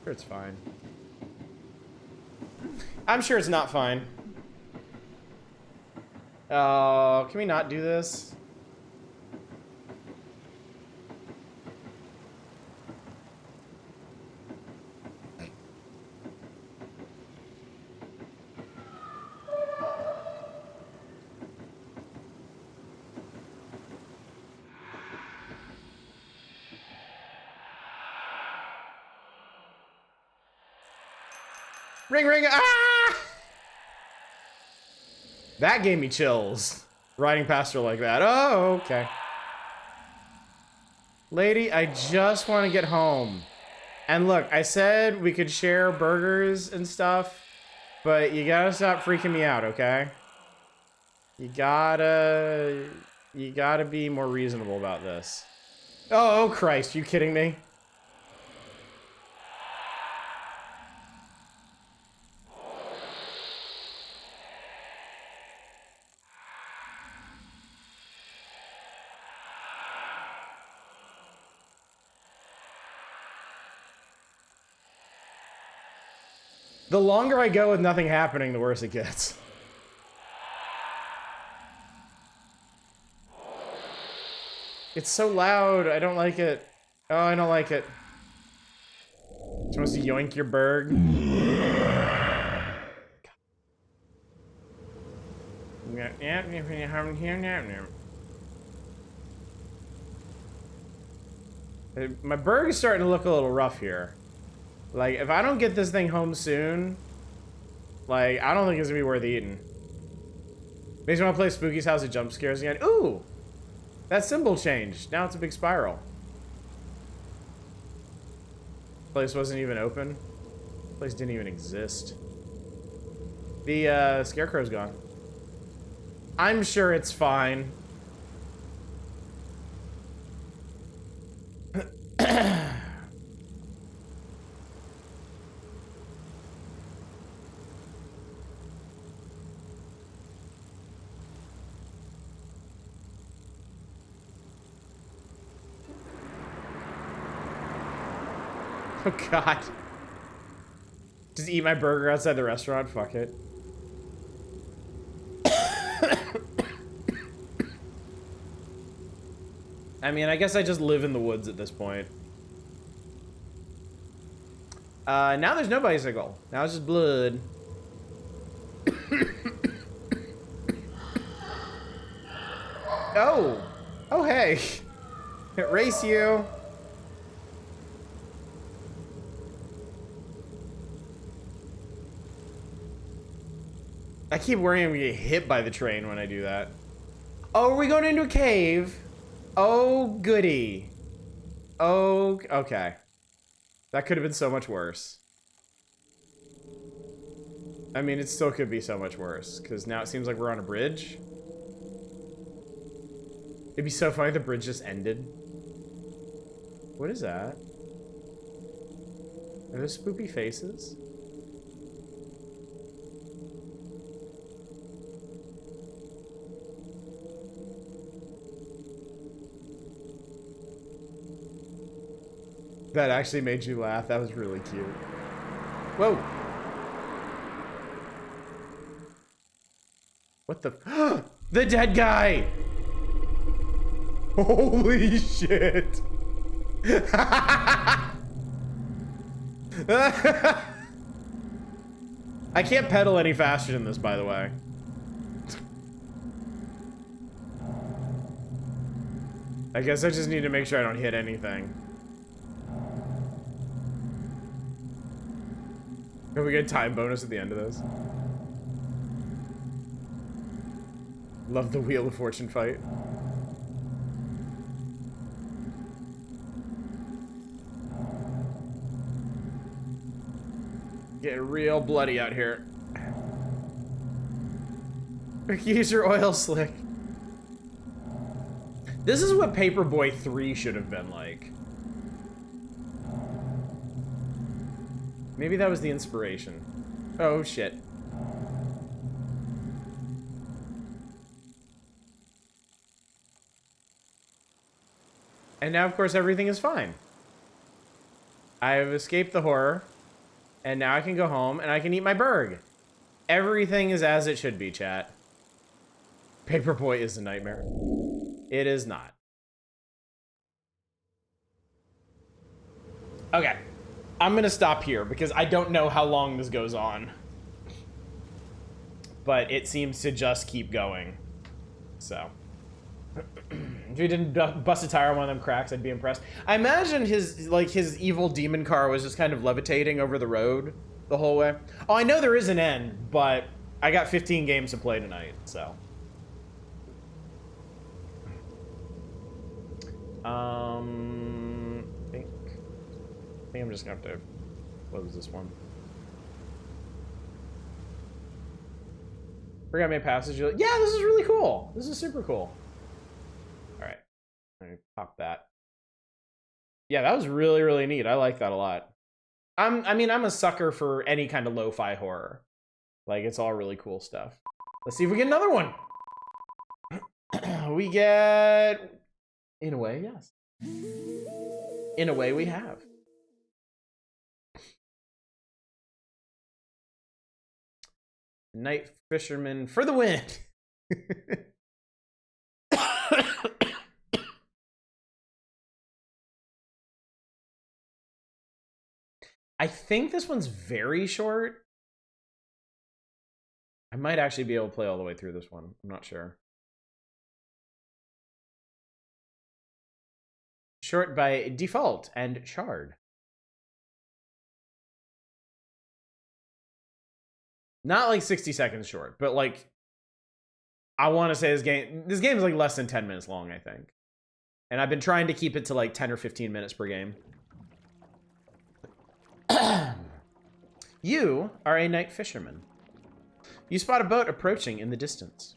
Sure, it's fine. I'm sure it's not fine. Oh, can we not do this? Ring, ring, ah! That gave me chills. Riding past her like that. Oh, okay. Lady, I just want to get home. And look, I said we could share burgers and stuff, but you gotta stop freaking me out, okay? You gotta be more reasonable about this. Oh, Christ, you kidding me? The longer I go with nothing happening, the worse it gets. It's so loud. I don't like it. Oh, I don't like it. Supposed to yoink your burg. My burg is starting to look a little rough here. Like, if I don't get this thing home soon, like, I don't think it's gonna be worth eating. Makes me want to play Spooky's House of Jump Scares again. Ooh! That symbol changed. Now it's a big spiral. Place wasn't even open. Place didn't even exist. The, scarecrow's gone. I'm sure it's fine. Oh god. Just eat my burger outside the restaurant? Fuck it. I mean, I guess I just live in the woods at this point. Now there's no bicycle. Now it's just blood. Oh! Oh, hey! Race you! I keep worrying I'm gonna get hit by the train when I do that. Oh, are we going into a cave? Oh, goody. Oh, okay. That could have been so much worse. I mean, it still could be so much worse, because now it seems like we're on a bridge. It'd be so funny if the bridge just ended. What is that? Are those spoopy faces? That actually made you laugh. That was really cute. Whoa. What the? The dead guy! Holy shit. I can't pedal any faster than this, by the way. I guess I just need to make sure I don't hit anything. Can we get a time bonus at the end of this? Love the Wheel of Fortune fight. Getting real bloody out here. Use your oil slick. This is what Paperboy 3 should have been like. Maybe that was the inspiration. Oh, shit. And now, of course, everything is fine. I have escaped the horror. And now I can go home and I can eat my burg. Everything is as it should be, chat. Paperboy is a nightmare. It is not. Okay. I'm gonna stop here because I don't know how long this goes on. But it seems to just keep going. So. If he didn't bust a tire on one of them cracks, I'd be impressed. I imagine his evil demon car was just kind of levitating over the road the whole way. Oh, I know there is an end, but I got 15 games to play tonight, so. I think I'm just gonna have to close this one. Forgot my passage. Yeah, this is really cool. This is super cool. All right, let me pop that. Yeah, that was really, really neat. I like that a lot. I mean, I'm a sucker for any kind of lo-fi horror. Like, it's all really cool stuff. Let's see if we get another one. We get... In a way, yes. In a way, we have. Night Fisherman for the win. I think this one's very short. I might actually be able to play all the way through this one. I'm not sure. Short by default and shard. Not like 60 seconds short, but like, I want to say this game is like less than 10 minutes long, I think. And I've been trying to keep it to like 10 or 15 minutes per game. You are a night fisherman. You spot a boat approaching in the distance.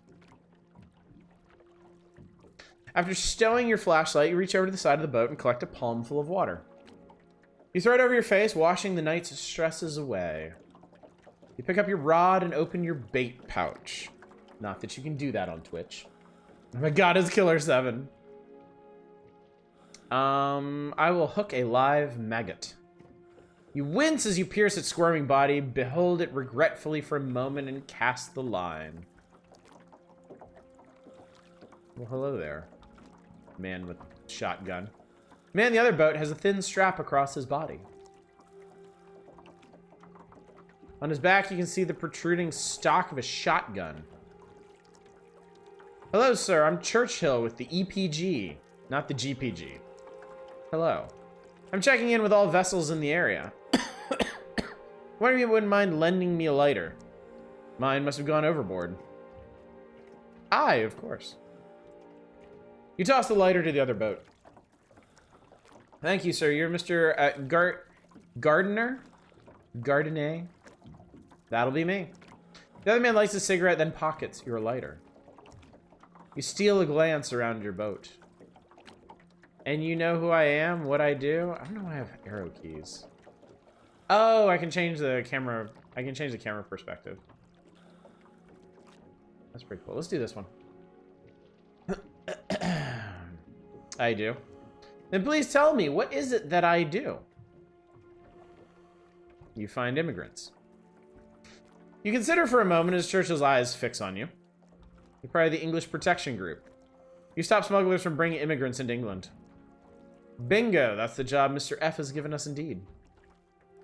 After stowing your flashlight, you reach over to the side of the boat and collect a palm full of water. You throw it over your face, washing the night's stresses away. You pick up your rod and open your bait pouch. Not that you can do that on Twitch. Oh my god, it's Killer 7. I will hook a live maggot. You wince as you pierce its squirming body, behold it regretfully for a moment, and cast the line. Well, hello there. Man with shotgun. Man in the other boat has a thin strap across his body. On his back, you can see the protruding stock of a shotgun. Hello, sir. I'm Churchill with the EPG, not the GPG. Hello. I'm checking in with all vessels in the area. One of you wouldn't mind lending me a lighter. Mine must have gone overboard. Aye, of course. You toss the lighter to the other boat. Thank you, sir. You're Mr. Gardener? Gardener? That'll be me. The other man lights a cigarette, then pockets your lighter. You steal a glance around your boat. And you know who I am, what I do? I don't know why I have arrow keys. Oh, I can change the camera. I can change the camera perspective. That's pretty cool. Let's do this one. I do. Then please tell me, what is it that I do? You find immigrants. You consider for a moment as Churchill's eyes fix on you. You're probably the English Protection Group. You stop smugglers from bringing immigrants into England. Bingo, that's the job Mr. F has given us indeed.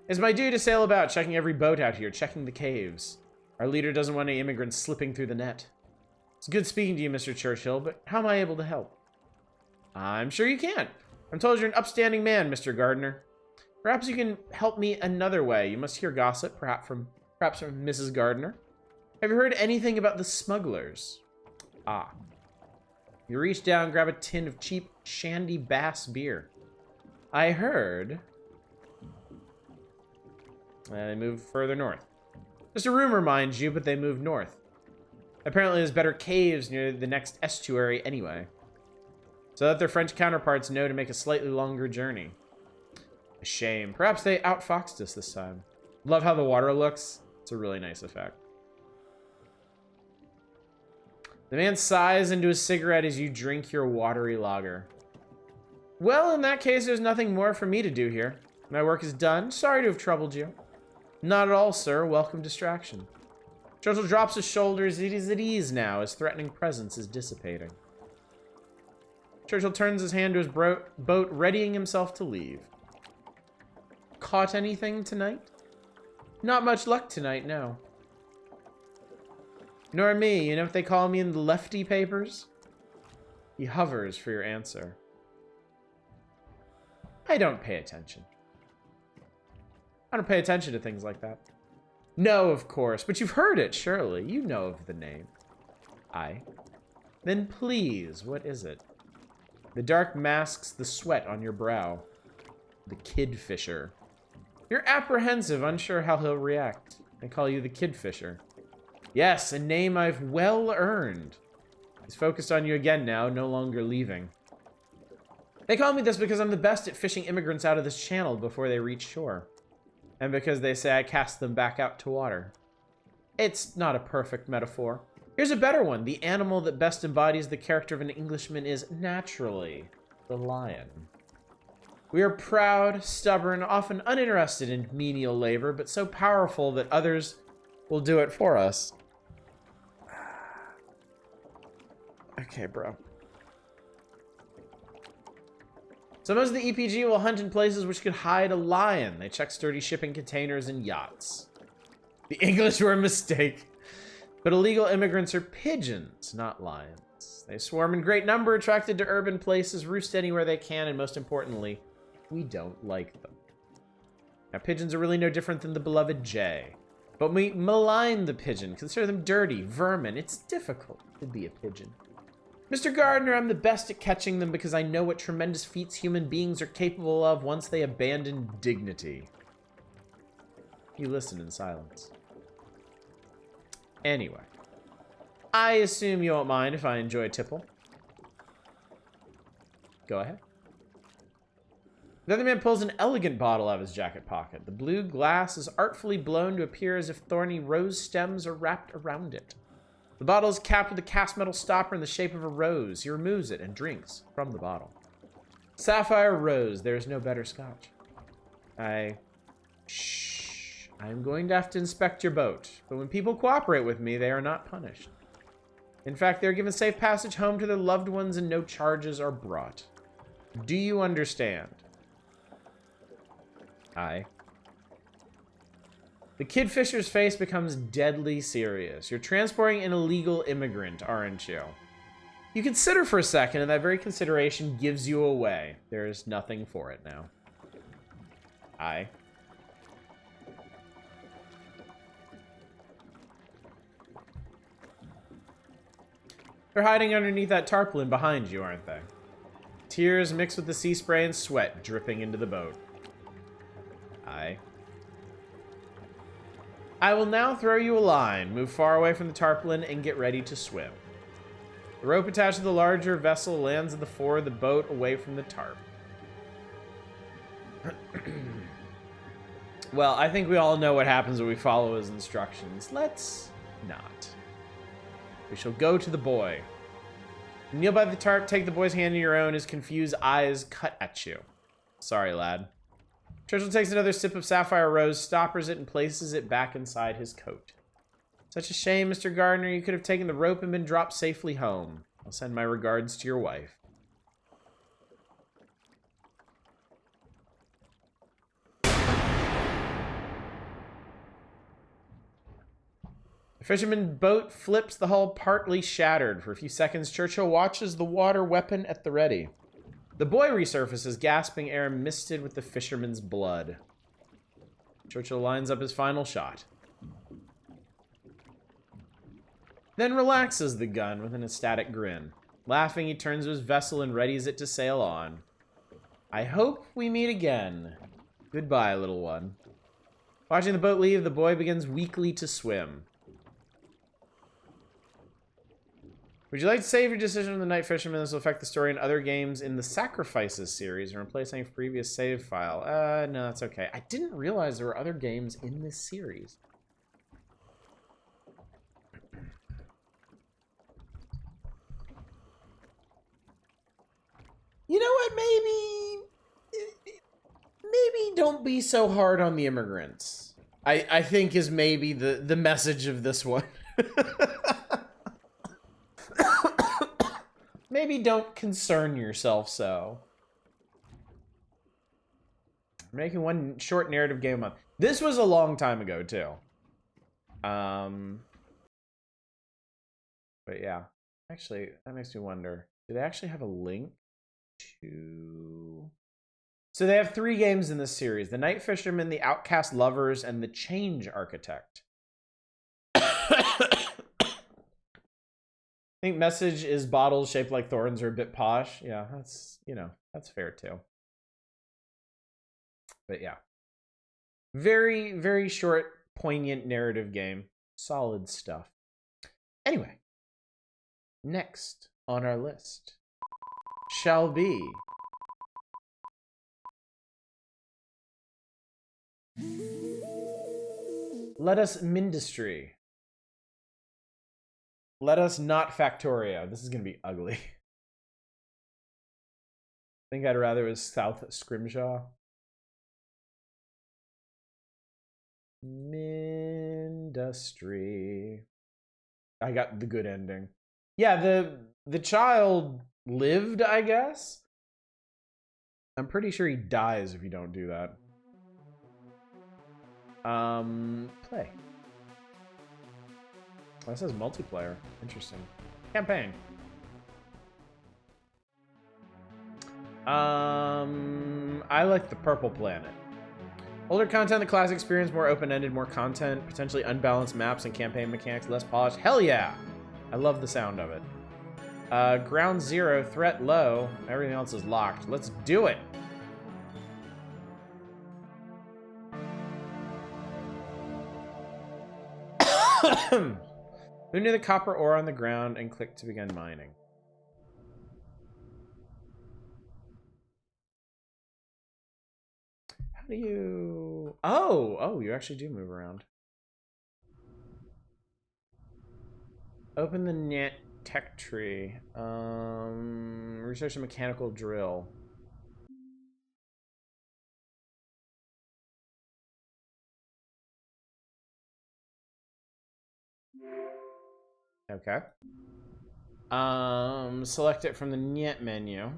It's my duty to sail about, checking every boat out here, checking the caves. Our leader doesn't want any immigrants slipping through the net. It's good speaking to you, Mr. Churchill, but how am I able to help? I'm sure you can. I'm told you're an upstanding man, Mr. Gardner. Perhaps you can help me another way. You must hear gossip, perhaps from Mrs. Gardner. Have you heard anything about the smugglers? Ah. You reach down, grab a tin of cheap Shandy Bass beer. I heard... they move further north. Just a rumor, mind you, but they move north. Apparently there's better caves near the next estuary anyway. So that their French counterparts know to make a slightly longer journey. A shame. Perhaps they outfoxed us this time. Love how the water looks. It's a really nice effect. The man sighs into his cigarette as you drink your watery lager. Well, in that case, there's nothing more for me to do here. My work is done. Sorry to have troubled you. Not at all, sir. Welcome distraction. Churchill drops his shoulders. He is at ease now. His threatening presence is dissipating. Churchill turns his hand to his boat, readying himself to leave. Caught anything tonight? Not much luck tonight, no. Nor me. You know what they call me in the lefty papers? He hovers for your answer. I don't pay attention. I don't pay attention to things like that. No, of course, but you've heard it, surely. You know of the name. Aye. Then please, what is it? The dark masks the sweat on your brow. The Kid Fisher. You're apprehensive, unsure how he'll react. I call you the Kid Fisher. Yes, a name I've well earned. He's focused on you again now, no longer leaving. They call me this because I'm the best at fishing immigrants out of this channel before they reach shore. And because they say I cast them back out to water. It's not a perfect metaphor. Here's a better one. The animal that best embodies the character of an Englishman is naturally the lion. We are proud, stubborn, often uninterested in menial labor, but so powerful that others will do it for us. Okay, bro. So most of the EPG will hunt in places which could hide a lion. They check sturdy shipping containers and yachts. The English were a mistake. But illegal immigrants are pigeons, not lions. They swarm in great number, attracted to urban places, roost anywhere they can, and most importantly, we don't like them. Now, pigeons are really no different than the beloved jay. But we malign the pigeon, consider them dirty, vermin. It's difficult to be a pigeon. Mr. Gardner, I'm the best at catching them because I know what tremendous feats human beings are capable of once they abandon dignity. You listen in silence. Anyway, I assume you won't mind if I enjoy a tipple. Go ahead. The other man pulls an elegant bottle out of his jacket pocket. The blue glass is artfully blown to appear as if thorny rose stems are wrapped around it. The bottle is capped with a cast metal stopper in the shape of a rose. He removes it and drinks from the bottle. Sapphire rose. There is no better scotch. Shh. I'm going to have to inspect your boat. But when people cooperate with me, they are not punished. In fact, they are given safe passage home to their loved ones and no charges are brought. Do you understand? Aye. The Kid Fisher's face becomes deadly serious. You're transporting an illegal immigrant, aren't you? You consider for a second, and that very consideration gives you away. There is nothing for it now. Aye. They're hiding underneath that tarpaulin behind you, aren't they? Tears mixed with the sea spray and sweat dripping into the boat. Aye. I will now throw you a line, move far away from the tarpaulin, and get ready to swim. The rope attached to the larger vessel lands at the fore of the boat away from the tarp. Well, I think we all know what happens when we follow his instructions. Let's not. We shall go to the boy. Kneel by the tarp, take the boy's hand in your own, his confused eyes cut at you. Sorry, lad. Churchill takes another sip of sapphire rose, stoppers it, and places it back inside his coat. Such a shame, Mr. Gardner. You could have taken the rope and been dropped safely home. I'll send my regards to your wife. Fisherman boat flips, the hull partly shattered. For a few seconds, Churchill watches the water weapon at the ready. The boy resurfaces, gasping air misted with the fisherman's blood. Churchill lines up his final shot. Then relaxes the gun with an ecstatic grin. Laughing, he turns to his vessel and readies it to sail on. I hope we meet again. Goodbye, little one. Watching the boat leave, the boy begins weakly to swim. Would you like to save your decision on the Night Fisherman? This will affect the story in other games in the Sacrifices series and replace any previous save file. No, that's okay. I didn't realize there were other games in this series. You know what? Maybe don't be so hard on the immigrants. I think is maybe the message of this one. Maybe don't concern yourself so. I'm making one short narrative game a month. This was a long time ago too. But yeah. Actually, that makes me wonder. Do they actually have a link to... So they have 3 games in this series. The Night Fisherman, The Outcast Lovers, and The Change Architect. I think message is bottles shaped like thorns are a bit posh. Yeah, that's, you know, that's fair too. But yeah. Very, very short, poignant narrative game. Solid stuff. Anyway. Next on our list shall be Let Us Mindustry. Let Us Not Factorio. This is going to be ugly. I think I'd rather it was South Scrimshaw. Mindustry. I got the good ending. Yeah, the child lived, I guess. I'm pretty sure he dies if you don't do that. Play. Oh, that says multiplayer. Interesting. Campaign. I like the Purple Planet. Older content, the classic experience, more open-ended, more content, potentially unbalanced maps and campaign mechanics, less polished. Hell yeah! I love the sound of it. Ground zero, threat low. Everything else is locked. Let's do it! Who knew the copper ore on the ground and clicked to begin mining? How do you... Oh, you actually do move around. Open the net tech tree. Research a mechanical drill. Okay. Select it from the net menu.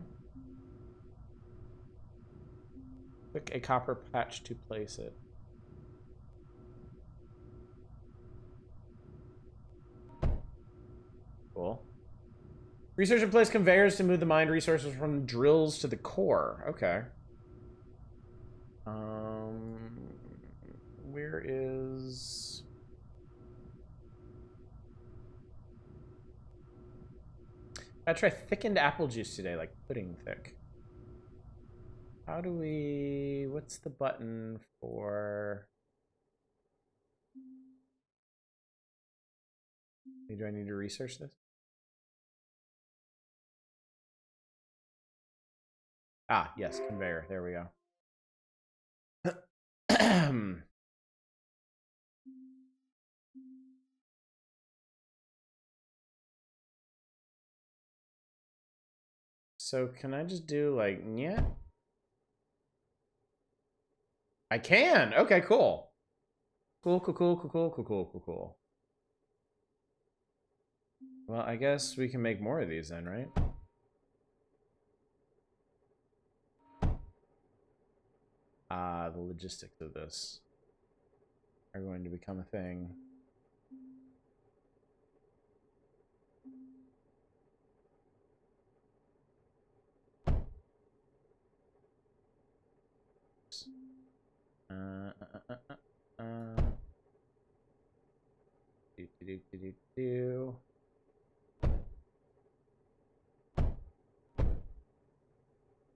Click a copper patch to place it. Cool. Research and place conveyors to move the mined resources from drills to the core. Okay. Where is... I try thickened apple juice today, like pudding thick. How do we... What's the button for... Do I need to research this? Ah, yes, conveyor. There we go. So can I just do like, yeah? I can. Okay, cool. Cool. Well, I guess we can make more of these then, right? The logistics of this are going to become a thing. Do.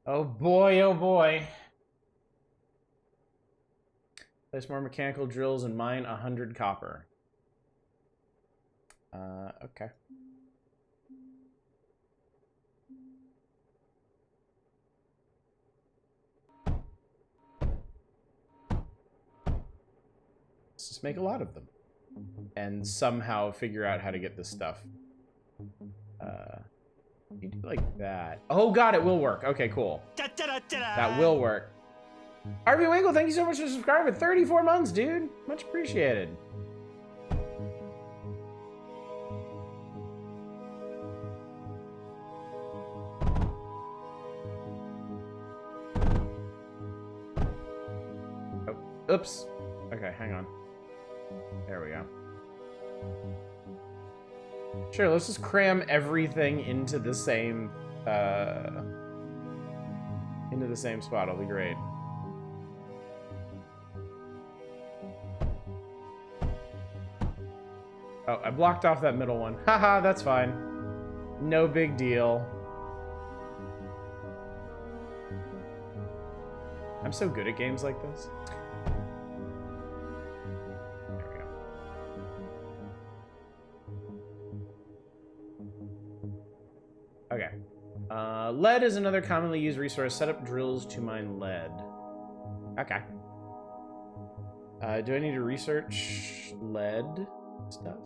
Oh boy, oh boy. Place more mechanical drills and mine 100 copper. Okay. Let's just make a lot of them. And somehow figure out how to get this stuff. You do like that. Oh god, it will work. Okay, cool. That will work. RV Winkle, thank you so much for subscribing. 34 months, dude. Much appreciated. Oh, oops. Okay, hang on. There we go. Sure, let's just cram everything into the same spot. It'll be great. Oh, I blocked off that middle one. Haha, that's fine. No big deal. I'm so good at games like this. There we go. Okay. Lead is another commonly used resource. Set up drills to mine lead. Okay. Do I need to research lead stuff?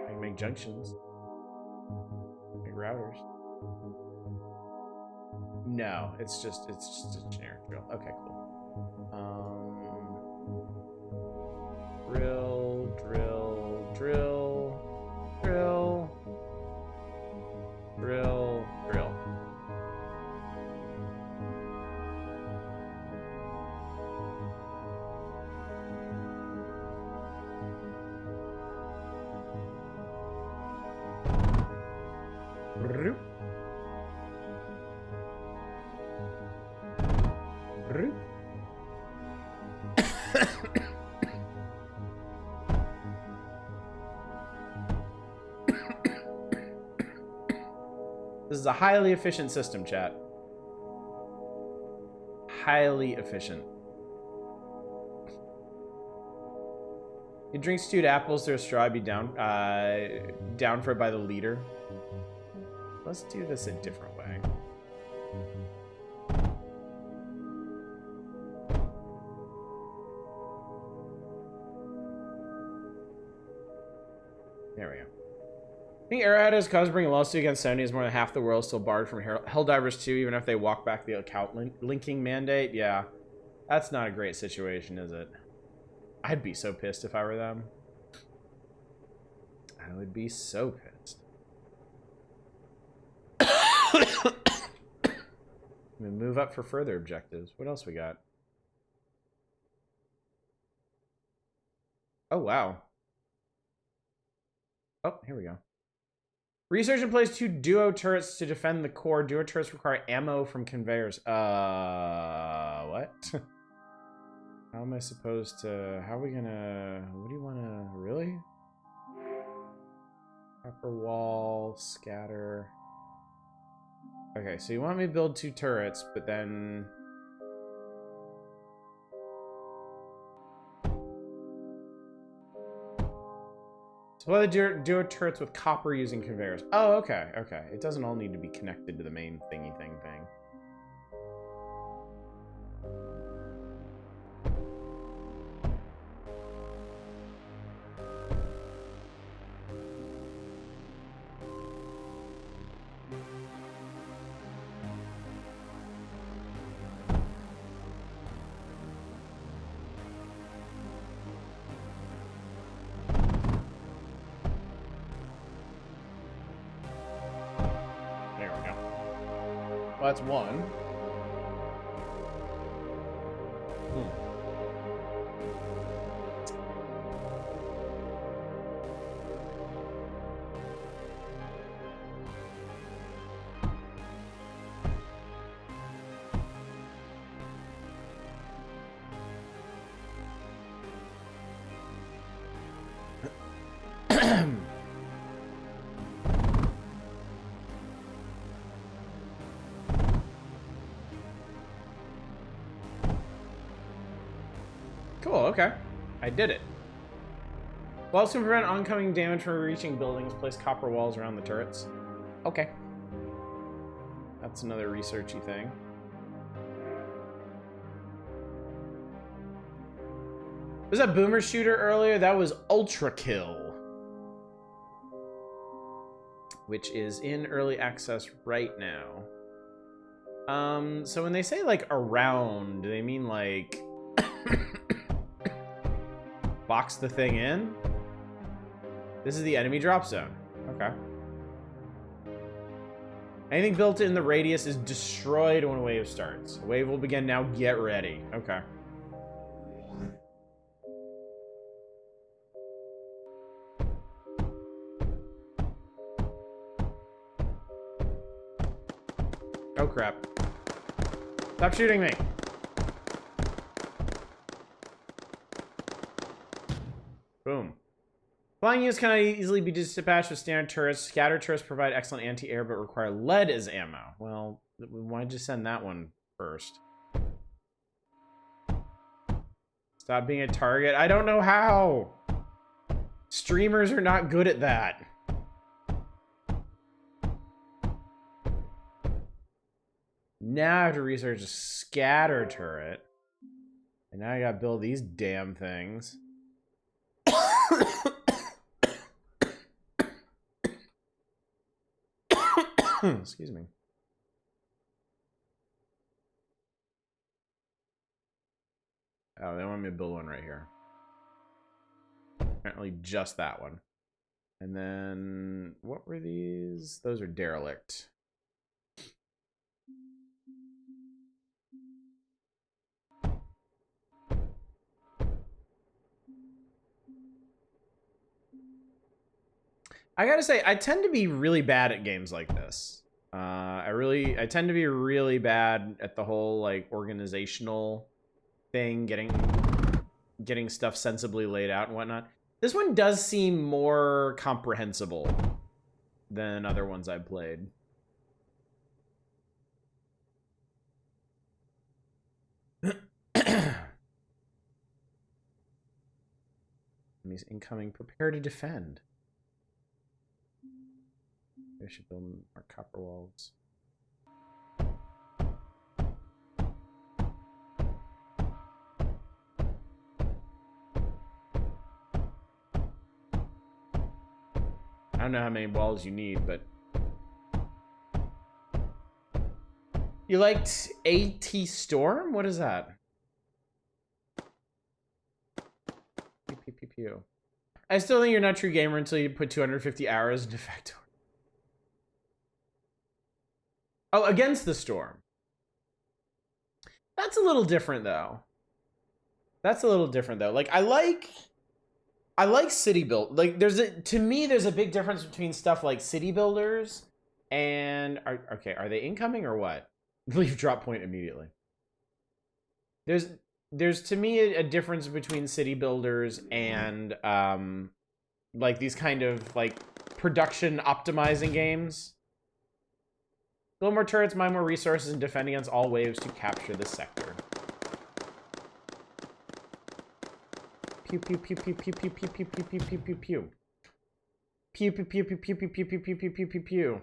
I can make junctions. Make routers. No, it's just a generic drill. Okay, cool. Drill, drill, drill, drill, drill, drill. This is a highly efficient system, chat. Highly efficient. You drink stewed apples through a straw, I'd be down for it by the liter. Let's do this a different way. There we go. I think Arrowhead has cause to bring a lawsuit against Sony as more than half the world is still barred from Helldivers 2, even if they walk back the account linking mandate. Yeah, that's not a great situation, is it? I'd be so pissed if I were them. I would be so pissed. I'm gonna move up for further objectives. What else we got? Oh, wow. Oh, here we go. Research and place 2 duo turrets to defend the core. Duo turrets require ammo from conveyors. What? How am I supposed to... How are we gonna... What do you wanna... Really? Upper wall, scatter... Okay, so you want me to build 2 turrets, but then... So what are the duo turrets with copper using conveyors? Oh, okay, okay. It doesn't all need to be connected to the main thingy thing. Well, that's one. okay. I did it. Walls can prevent oncoming damage from reaching buildings. Place copper walls around the turrets. Okay. That's another researchy thing. Was that Boomer Shooter earlier? That was Ultra Kill, which is in early access right now. So when they say like around, do they mean like box the thing in? This is the enemy drop zone. Okay. Anything built in the radius is destroyed when a wave starts. A wave will begin now. Get ready. Okay. Oh crap. Stop shooting me. Boom. Flying units can easily be dispatched with standard turrets. Scatter turrets provide excellent anti-air but require lead as ammo. Well, why'd you send that one first? Stop being a target. I don't know how. Streamers are not good at that. Now I have to research a scatter turret. And now I gotta build these damn things. Excuse me. Oh, they want me to build one right here. Apparently just that one. And then, what were these? Those are derelict. I gotta say, I tend to be really bad at games like this. I tend to be really bad at the whole like organizational thing, getting stuff sensibly laid out and whatnot. This one does seem more comprehensible than other ones I've played. Enemies incoming. Prepare to defend. I should build our copper walls. I don't know how many walls you need, but you liked AT Storm? What is that? Pew, pew, pew, pew. I still think you're not a true gamer until you put 250 arrows into Factor. Oh, Against the Storm. That's a little different though. That's a little different though. Like I like city build. Like to me there's a big difference between stuff like city builders and are they incoming or what? Leave drop point immediately. There's to me a difference between city builders and like these kind of like production optimizing games. Build more turrets, mine more resources, and defend against all waves to capture the sector. Pew pew pew pew pew pew pew pew pew pew pew pew pew. Pew pew pew pew pew pew pew pew pew pew pew pew pew.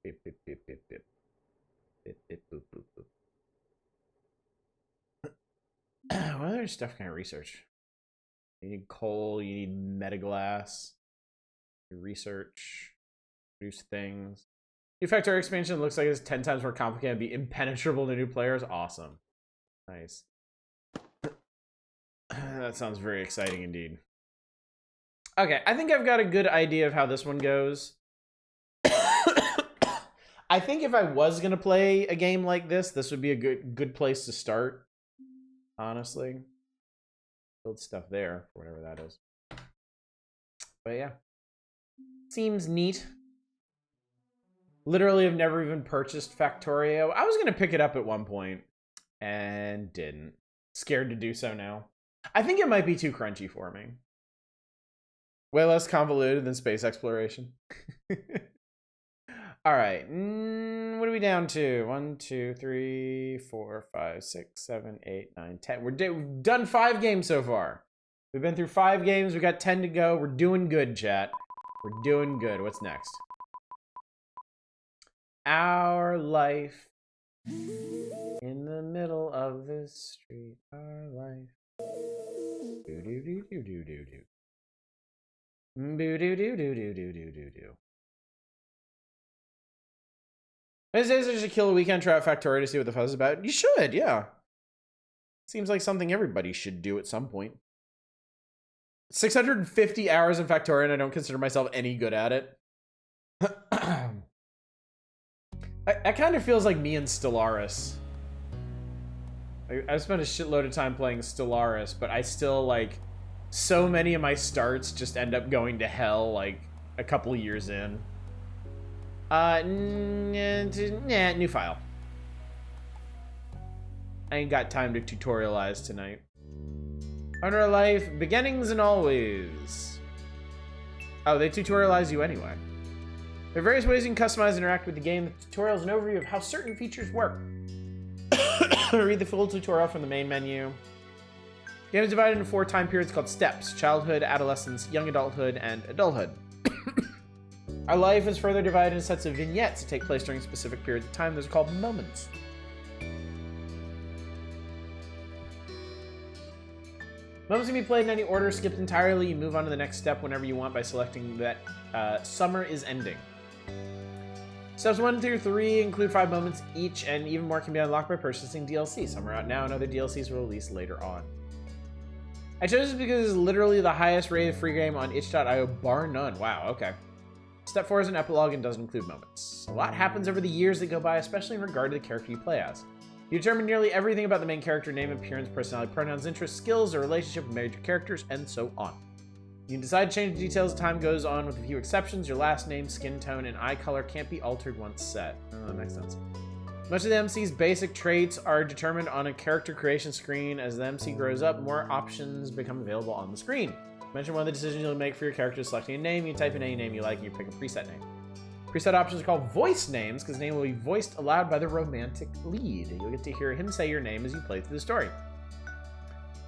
Beep beep beep beep beep. Beep beep boop boop boop. What other stuff can I research? You need coal, you need metaglass. Research, produce things. New Factory expansion looks like it's 10 times more complicated and be impenetrable to new players. Awesome. Nice. That sounds very exciting indeed. Okay, I think I've got a good idea of how this one goes. I think if I was going to play a game like this would be a good place to start. Honestly. Build stuff there, whatever that is. But yeah. Seems neat. Literally, I've never even purchased Factorio. I was going to pick it up at one point and didn't. Scared to do so now. I think it might be too crunchy for me. Way less convoluted than space exploration. All right. What are we down to? 1, 2, 3, 4, 5, 6, 7, 8, 9, 10. We've done 5 games so far. We've been through 5 games. We got 10 to go. We're doing good, chat. We're doing good. What's next? Our life in the middle of the street. Our life. Do do do do do do do. Do do do do do do do do do. Wednesdays I should kill a weekend, try out Factorio to see what the fuss is about. You should, yeah. Seems like something everybody should do at some point. 650 hours in Factorio, and I don't consider myself any good at it. It kind of feels like me and Stellaris. I've spent a shitload of time playing Stellaris, but I still, like, so many of my starts just end up going to hell, like, a couple years in. New file. I ain't got time to tutorialize tonight. Under life, beginnings and always. Oh, they tutorialize you anyway. There are various ways you can customize and interact with the game. The tutorial is an overview of how certain features work. Read the full tutorial from the main menu. The game is divided into 4 time periods called steps: childhood, adolescence, young adulthood, and adulthood. Our life is further divided into sets of vignettes that take place during specific periods of time. Those are called moments. Moments can be played in any order, skipped entirely. You move on to the next step whenever you want by selecting that summer is ending. Steps 1 through 3 include 5 moments each, and even more can be unlocked by purchasing DLC. Some are out now, and other DLCs will release later on. I chose this because it's literally the highest rated free game on itch.io, bar none. Wow, okay. Step 4 is an epilogue and doesn't include moments. A lot happens over the years that go by, especially in regard to the character you play as. You determine nearly everything about the main character: name, appearance, personality, pronouns, interests, skills, their relationship with major characters, and so on. You can decide to change the details as time goes on, with a few exceptions. Your last name, skin tone, and eye color can't be altered once set. Oh, that makes sense. Much of the MC's basic traits are determined on a character creation screen. As the MC grows up, more options become available on the screen. Mention one of the decisions you'll make for your character: selecting a name. You type in any name you like, and you pick a preset name. Preset options are called voice names, because the name will be voiced aloud by the romantic lead. You'll get to hear him say your name as you play through the story.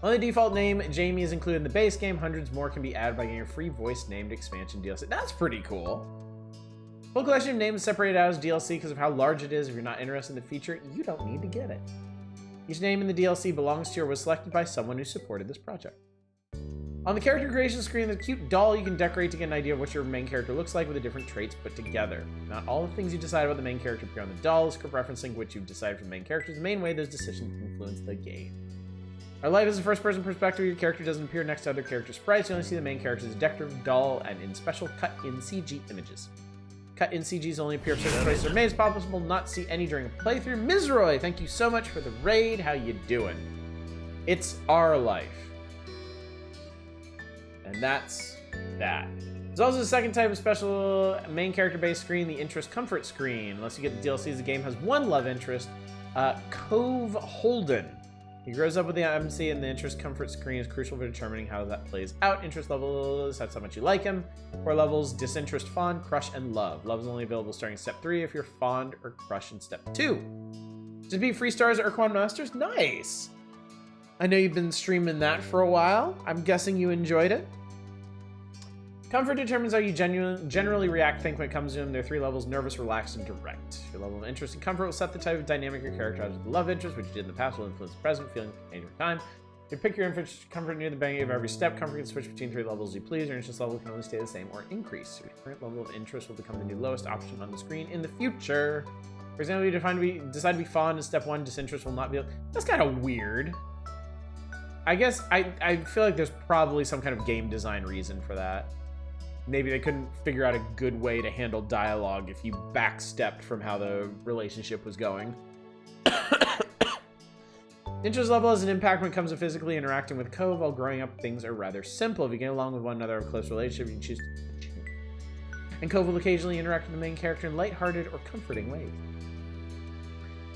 While the default name, Jamie, is included in the base game, hundreds more can be added by getting a free voice named expansion DLC. That's pretty cool. Full collection of names separated out as DLC because of how large it is. If you're not interested in the feature, you don't need to get it. Each name in the DLC belongs to or was selected by someone who supported this project. On the character creation screen, there's a cute doll you can decorate to get an idea of what your main character looks like with the different traits put together. Not all the things you decide about the main character appear on the doll. Script referencing which you've decided for the main character is the main way those decisions influence the game. Our life is a first-person perspective. Your character doesn't appear next to other character sprites. You only see the main character's decorative doll and in special cut-in CG images. Cut-in CGs only appear if certain choices are made. It's possible not see any during a playthrough. Mizroy, thank you so much for the raid. How you doing? It's our life. And that's that. There's also a second type of special main character-based screen, the interest comfort screen. Unless you get the DLCs, the game has one love interest, Cove Holden. He grows up with the MC, and the interest comfort screen is crucial for determining how that plays out. Interest levels, that's how much you like him. 4 levels: disinterest, fond, crush, and love. Love is only available starting step 3 if you're fond or crush in step 2. Just beat free stars at Urquan Masters? Nice! I know you've been streaming that for a while. I'm guessing you enjoyed it. Comfort determines how you generally react, think when it comes to them. There are 3 levels: nervous, relaxed, and direct. Your level of interest and comfort will set the type of dynamic your character has with the love interest, which you did in the past will influence the present feeling over time. You pick your interest comfort near the beginning of every step. Comfort can switch between 3 levels as you please. Your interest level can only stay the same or increase. Your current level of interest will become the new lowest option on the screen in the future. For example, you decide to be fond in step 1, disinterest will not be... That's kind of weird. I guess I feel like there's probably some kind of game design reason for that. Maybe they couldn't figure out a good way to handle dialogue if you backstepped from how the relationship was going. Interest level has an impact when it comes to physically interacting with Cove. While growing up, things are rather simple. If you get along with one another in a close relationship, you can choose to... And Cove will occasionally interact with the main character in lighthearted or comforting ways.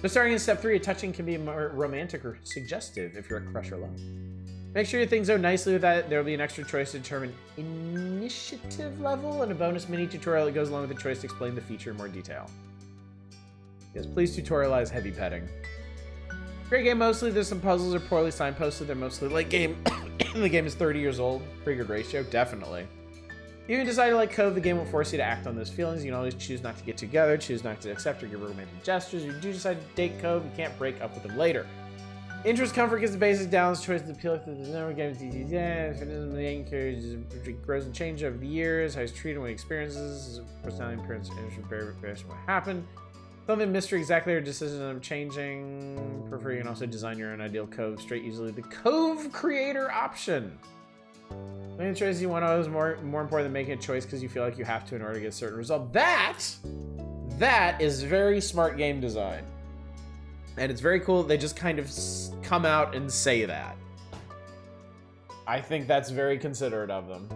But starting in step 3, touching can be more romantic or suggestive if you're a crush or love. Make sure your things go nicely with that. There will be an extra choice to determine initiative level and a bonus mini tutorial that goes along with the choice to explain the feature in more detail. Yes, please tutorialize heavy petting. Great game mostly. There's some puzzles are poorly signposted. They're mostly late game. The game is 30 years old. Pretty good ratio, definitely. You can decide to like Cove, the game will force you to act on those feelings. You can always choose not to get together, choose not to accept or give romantic gestures. If you do decide to date Cove, you can't break up with him later. Interest comfort gives the basic balance choice to appeal to the number games. It grows and changes over the years. How he's treated when he experiences his personality, appearance, interest, what happened. Something mystery exactly or decisions I'm changing. Prefer you can also design your own ideal Cove straight easily. The Cove creator option. Making the choice you want is more important than making a choice because you feel like you have to in order to get a certain result. That is very smart game design. And it's very cool that they just kind of come out and say that. I think that's very considerate of them.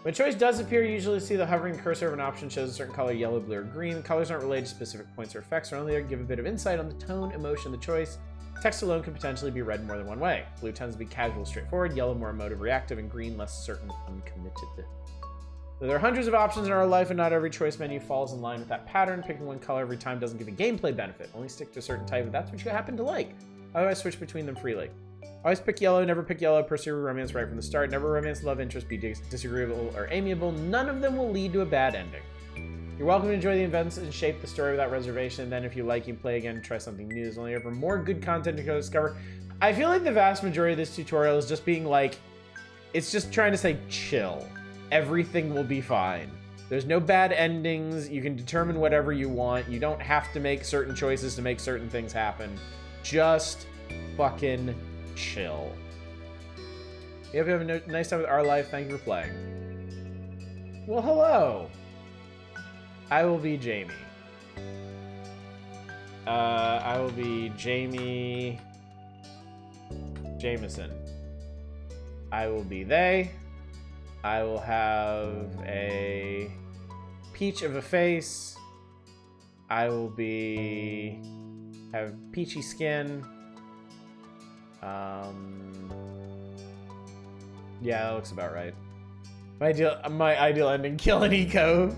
When a choice does appear, you usually see the hovering cursor of an option shows a certain color, yellow, blue, or green. The colors aren't related to specific points or effects, or only there to give a bit of insight on the tone, emotion, of the choice. Text alone can potentially be read more than one way. Blue tends to be casual, straightforward, yellow more emotive, reactive, and green less certain, uncommitted. There are hundreds of options in our life, and not every choice menu falls in line with that pattern. Picking one color every time doesn't give a gameplay benefit. Only stick to a certain type if that's what you happen to like. Otherwise, switch between them freely. Always pick yellow, never pick yellow. Pursue romance right from the start. Never romance love interest, be disagreeable or amiable. None of them will lead to a bad ending. You're welcome to enjoy the events and shape the story without reservation. And then if you like, you play again and try something new. There's only ever more good content to go discover. I feel like the vast majority of this tutorial is just being like, it's just trying to say chill. Everything will be fine. There's no bad endings. You can determine whatever you want. You don't have to make certain choices to make certain things happen. Just fucking chill. You have a nice time with our life. Thank you for playing. Well, hello. I will be Jamie. I will be Jamie Jameson. I will be they. I will have a peach of a face. I will have peachy skin. Yeah, that looks about right. My ideal ending, kill an eco.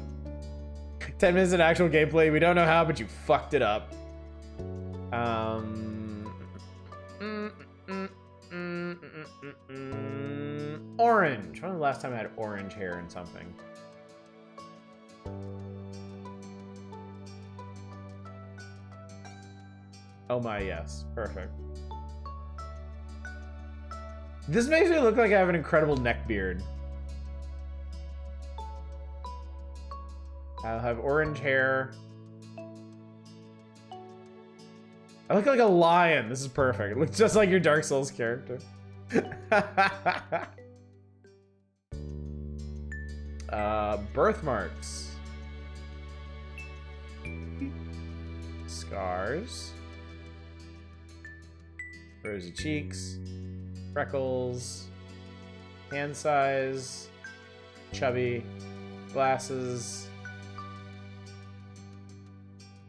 10 minutes of actual gameplay. We don't know how, but you fucked it up. Orange. When was the last time I had orange hair in something? Oh my, yes. Perfect. This makes me look like I have an incredible neck beard. I'll have orange hair. I look like a lion. This is perfect. It looks just like your Dark Souls character. Birthmarks. Scars. Rosy cheeks. Freckles. Hand size. Chubby. Glasses.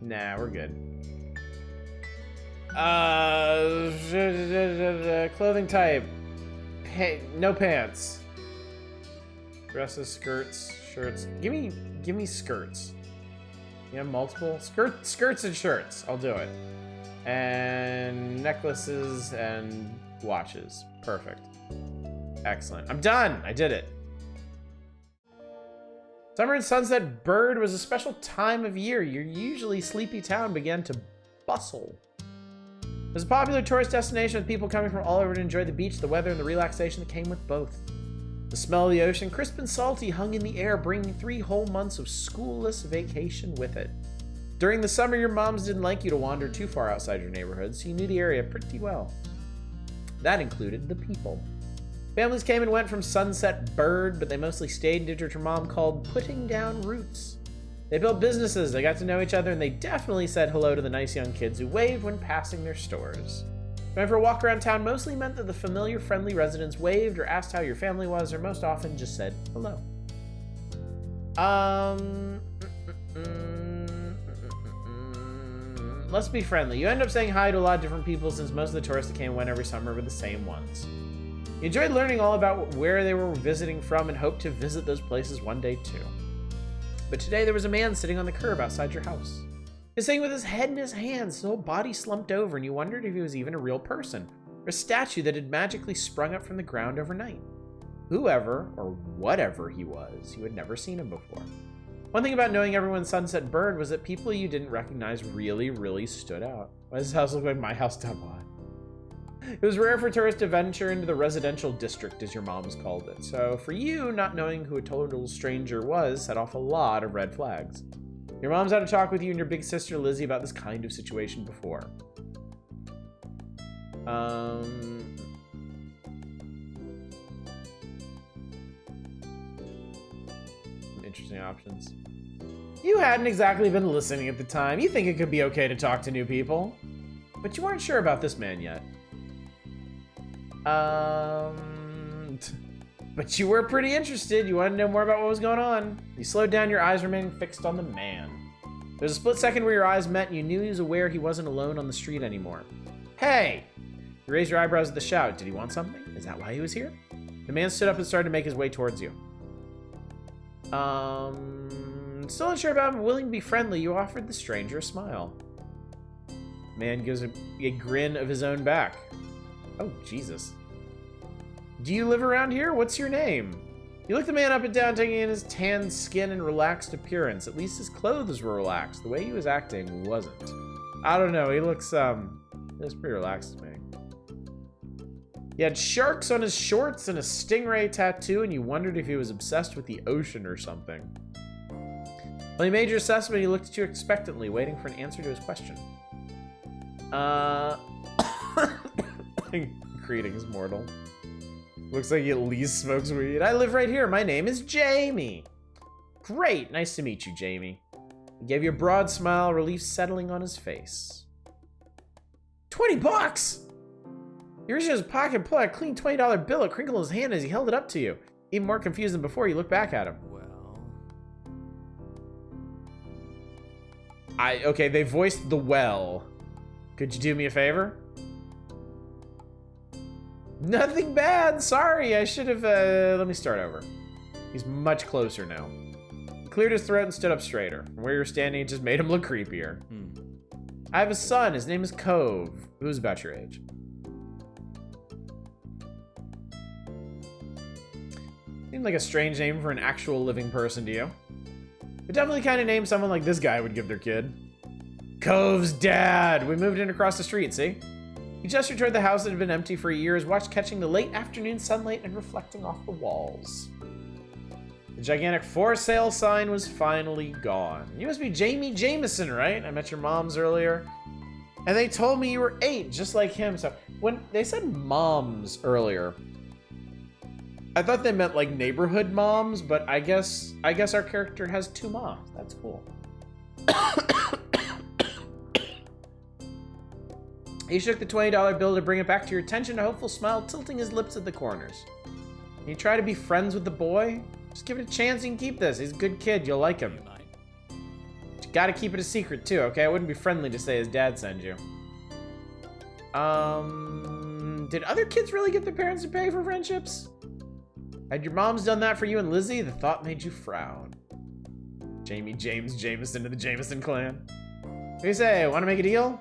Nah, we're good. Clothing type. No pants. Dresses, skirts, shirts. Give me skirts. You have multiple skirts and shirts. I'll do it. And necklaces and watches. Perfect. Excellent. I'm done. I did it. Summer in Sunset Bird was a special time of year. Your usually sleepy town began to bustle. It was a popular tourist destination with people coming from all over to enjoy the beach, the weather, and the relaxation that came with both. The smell of the ocean, crisp and salty, hung in the air, bringing 3 whole months of schoolless vacation with it. During the summer, your moms didn't like you to wander too far outside your neighborhood, so you knew the area pretty well. That included the people. Families came and went from Sunset Bird, but they mostly stayed and did what your mom called putting down roots. They built businesses, they got to know each other, and they definitely said hello to the nice young kids who waved when passing their stores. Going for a walk around town mostly meant that the familiar, friendly residents waved or asked how your family was, or most often just said hello. Let's be friendly. You end up saying hi to a lot of different people since most of the tourists that came and went every summer were the same ones. He enjoyed learning all about where they were visiting from and hoped to visit those places one day too. But today there was a man sitting on the curb outside your house. He was sitting with his head in his hands, his whole body slumped over, and you wondered if he was even a real person, or a statue that had magically sprung up from the ground overnight. Whoever, or whatever he was, you had never seen him before. One thing about knowing everyone's Sunset Bird was that people you didn't recognize really, really stood out. Why does this house look like my house down below? It was rare for tourists to venture into the residential district, as your moms called it. So for you, not knowing who a total stranger was set off a lot of red flags. Your mom's had a talk with you and your big sister Lizzie about this kind of situation before. Interesting options. You hadn't exactly been listening at the time. You think it could be okay to talk to new people. But you weren't sure about this man yet. But you were pretty interested. You wanted to know more about what was going on. You slowed down, your eyes remaining fixed on the man. There was a split second where your eyes met and you knew he was aware he wasn't alone on the street anymore. Hey! You raised your eyebrows at the shout. Did he want something? Is that why he was here? The man stood up and started to make his way towards you. Still unsure about him, willing to be friendly, you offered the stranger a smile. Man gives a grin of his own back. Oh, Jesus. Do you live around here? What's your name? You looked the man up and down, taking in his tanned skin and relaxed appearance. At least his clothes were relaxed. The way he was acting wasn't. I don't know, he looks pretty relaxed to me. He had sharks on his shorts and a stingray tattoo, and you wondered if he was obsessed with the ocean or something. When he made your assessment, he looked at you expectantly, waiting for an answer to his question. Greetings, mortal. Looks like he at least smokes weed. I live right here. My name is Jamie. Great. Nice to meet you, Jamie. He gave you a broad smile, relief settling on his face. $20! He reached in his pocket and pulled out a clean $20 bill. It crinkled in his hand as he held it up to you. Even more confused than before, you looked back at him. Okay, they voiced the well. Could you do me a favor? Nothing bad. Sorry, I should have, let me start over. He's much closer now. He cleared his throat and stood up straighter. From where you're standing, it just made him look creepier. I have a son. His name is Cove. Who's about your age? Seemed like a strange name for an actual living person to you. But definitely the kind of name someone like this guy would give their kid. Cove's dad. We moved in across the street, see? He gestured toward the house that had been empty for years, watched catching the late afternoon sunlight and reflecting off the walls. The gigantic for sale sign was finally gone. You must be Jamie Jameson, right? I met your moms earlier. And they told me you were 8, just like him. So when they said moms earlier, I thought they meant like neighborhood moms, but I guess our character has 2 moms. That's cool. He shook the $20 bill to bring it back to your attention, a hopeful smile tilting his lips at the corners. Can you try to be friends with the boy? Just give it a chance, you can keep this. He's a good kid, you'll like him. But you gotta keep it a secret too, okay? I wouldn't be friendly to say his dad sent you. Did other kids really get their parents to pay for friendships? Had your moms done that for you and Lizzie? The thought made you frown. Jamie James Jameson to the Jameson clan. What do you say, wanna make a deal?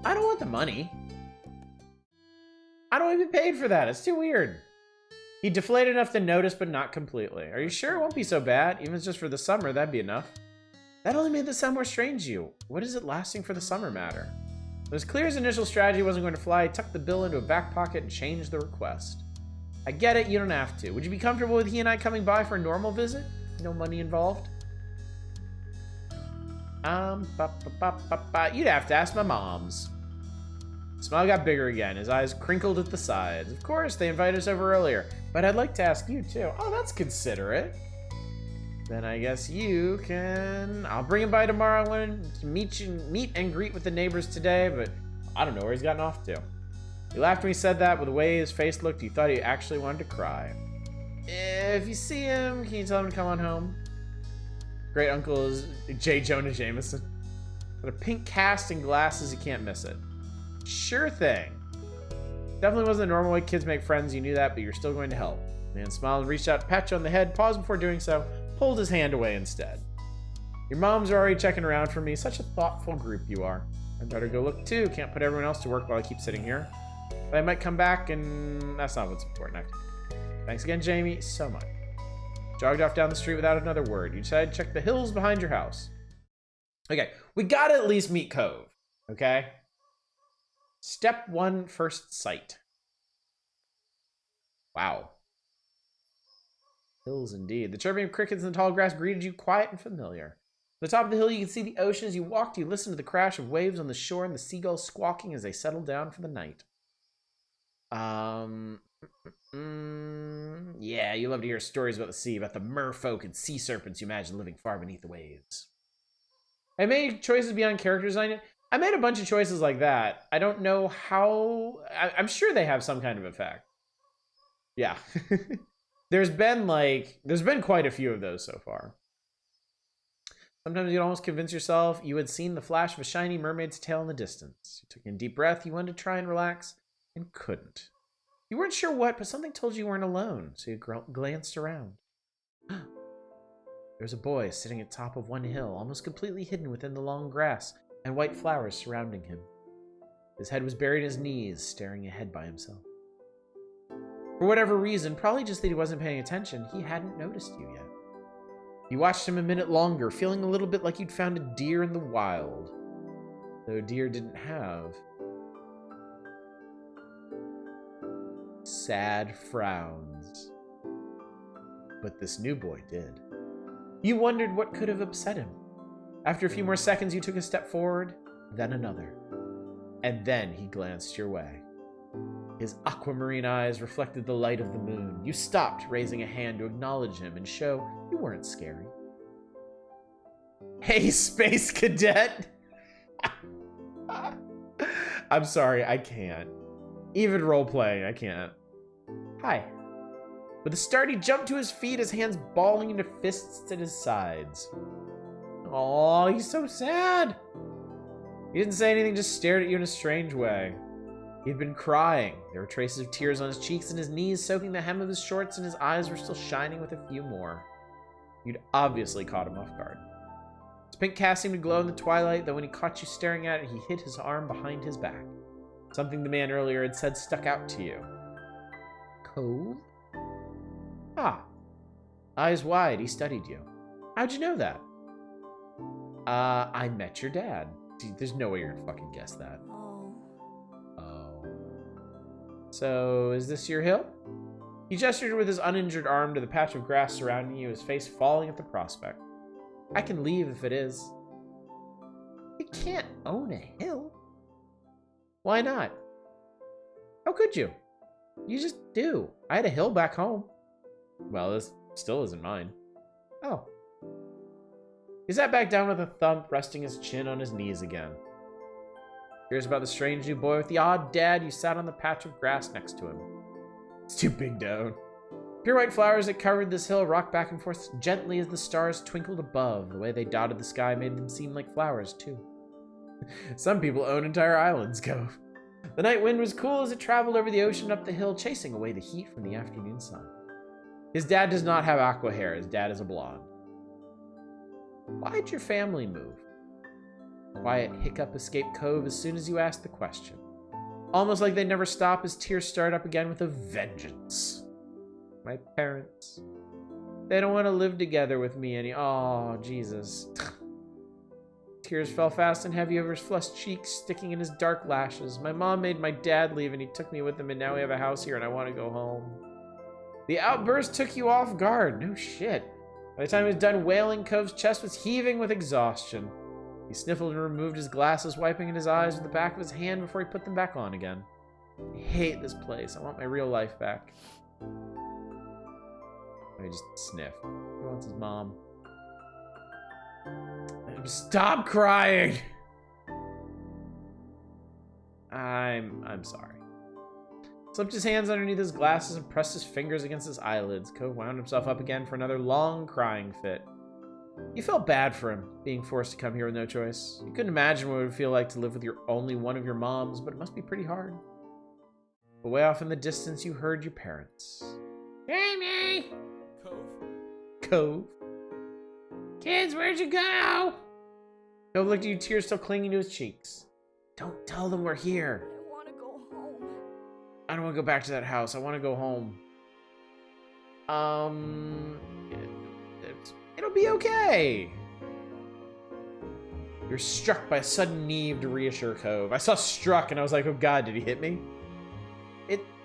I don't want the money. I don't want to be paid for that. It's too weird. He deflated enough to notice, but not completely. Are you sure it won't be so bad? Even if it's just for the summer, that'd be enough. That only made this sound more strange to you. What does it lasting for the summer matter? It was clear his initial strategy wasn't going to fly. He tucked the bill into a back pocket and changed the request. I get it, you don't have to. Would you be comfortable with he and I coming by for a normal visit? No money involved? You'd have to ask my moms. The smile got bigger again. His eyes crinkled at the sides. Of course, they invited us over earlier, but I'd like to ask you too. Oh, that's considerate. Then I guess you can... I'll bring him by tomorrow. I wanted to meet and greet with the neighbors today, but I don't know where he's gotten off to. He laughed when he said that. With the way his face looked, you thought he actually wanted to cry. If you see him, can you tell him to come on home? Great uncle is J. Jonah Jameson. With a pink cast and glasses, you can't miss it. Sure thing. Definitely wasn't the normal way kids make friends, you knew that, but you're still going to help. The man smiled and reached out to pat you on the head, paused before doing so, pulled his hand away instead. Your moms are already checking around for me. Such a thoughtful group you are. I better go look too. Can't put everyone else to work while I keep sitting here. But I might come back, and that's not what's important. Thanks again, Jamie, so much. Jogged off down the street without another word. You decided to check the hills behind your house. Okay, we gotta at least meet Cove, okay? Step 1, first sight. Wow. Hills indeed. The chirping of crickets in the tall grass greeted you quiet and familiar. At the top of the hill, you could see the ocean. As you walked, you listened to the crash of waves on the shore and the seagulls squawking as they settled down for the night. Yeah, you love to hear stories about the sea, about the merfolk and sea serpents you imagine living far beneath the waves. I made choices beyond character design. I made a bunch of choices like that. I don't know how... I'm sure they have some kind of effect. Yeah. There's been quite a few of those so far. Sometimes you'd almost convince yourself you had seen the flash of a shiny mermaid's tail in the distance. You took in a deep breath, you wanted to try and relax, and couldn't. You weren't sure what, but something told you weren't alone, so you glanced around. There was a boy sitting at the top of one hill, almost completely hidden within the long grass, and white flowers surrounding him. His head was buried in his knees, staring ahead by himself. For whatever reason, probably just that he wasn't paying attention, he hadn't noticed you yet. You watched him a minute longer, feeling a little bit like you'd found a deer in the wild, though deer didn't have sad frowns. But this new boy did. You wondered what could have upset him. After a few more seconds, you took a step forward, then another. And then he glanced your way. His aquamarine eyes reflected the light of the moon. You stopped, raising a hand to acknowledge him and show you weren't scary. Hey, Space Cadet! I'm sorry, I can't. Even role-playing, I can't. Hi. With a start, he jumped to his feet, his hands balling into fists at his sides. Aw, he's so sad. He didn't say anything, just stared at you in a strange way. He'd been crying. There were traces of tears on his cheeks and his knees, soaking the hem of his shorts, and his eyes were still shining with a few more. You'd obviously caught him off guard. His pink cast seemed to glow in the twilight, though when he caught you staring at it, he hid his arm behind his back. Something the man earlier had said stuck out to you. Cove? Ah. Eyes wide, he studied you. How'd you know that? I met your dad. There's no way you're gonna fucking guess that. So, is this your hill? He gestured with his uninjured arm to the patch of grass surrounding you, his face falling at the prospect. I can leave if it is. You can't own a hill. Why not? How could you? You just do. I had a hill back home. Well, this still isn't mine. Oh. He sat back down with a thump, resting his chin on his knees again. Curious about the strange new boy with the odd dad, you sat on the patch of grass next to him. It's too big to own. Pure white flowers that covered this hill rocked back and forth gently as the stars twinkled above. The way they dotted the sky made them seem like flowers, too. Some people own entire islands, Cove. The night wind was cool as it traveled over the ocean up the hill, chasing away the heat from the afternoon sun. His dad does not have aqua hair. His dad is a blonde. Why'd your family move? Quiet hiccup escaped Cove as soon as you asked the question. Almost like they never stop as tears start up again with a vengeance. My parents. They don't want to live together with me any... Oh, Jesus. Tears fell fast and heavy over his flushed cheeks, sticking in his dark lashes. My mom made my dad leave and he took me with him, and now we have a house here and I want to go home. The outburst took you off guard. No shit. By the time he was done wailing, Cove's chest was heaving with exhaustion. He sniffled and removed his glasses, wiping at his eyes with the back of his hand before he put them back on again. I hate this place. I want my real life back. I just sniff. He wants his mom. Stop crying! I'm sorry. Slipped his hands underneath his glasses and pressed his fingers against his eyelids. Cove wound himself up again for another long crying fit. You felt bad for him, being forced to come here with no choice. You couldn't imagine what it would feel like to live with only one of your moms, but it must be pretty hard. But way off in the distance, you heard your parents. Jamie! Cove. Kids, where'd you go? Cove looked at you, tears still clinging to his cheeks. Don't tell them we're here. I want to go home. I don't want to go back to that house. I want to go home. It'll be okay. You're struck by a sudden need to reassure Cove. I saw struck and I was like, oh God, did he hit me?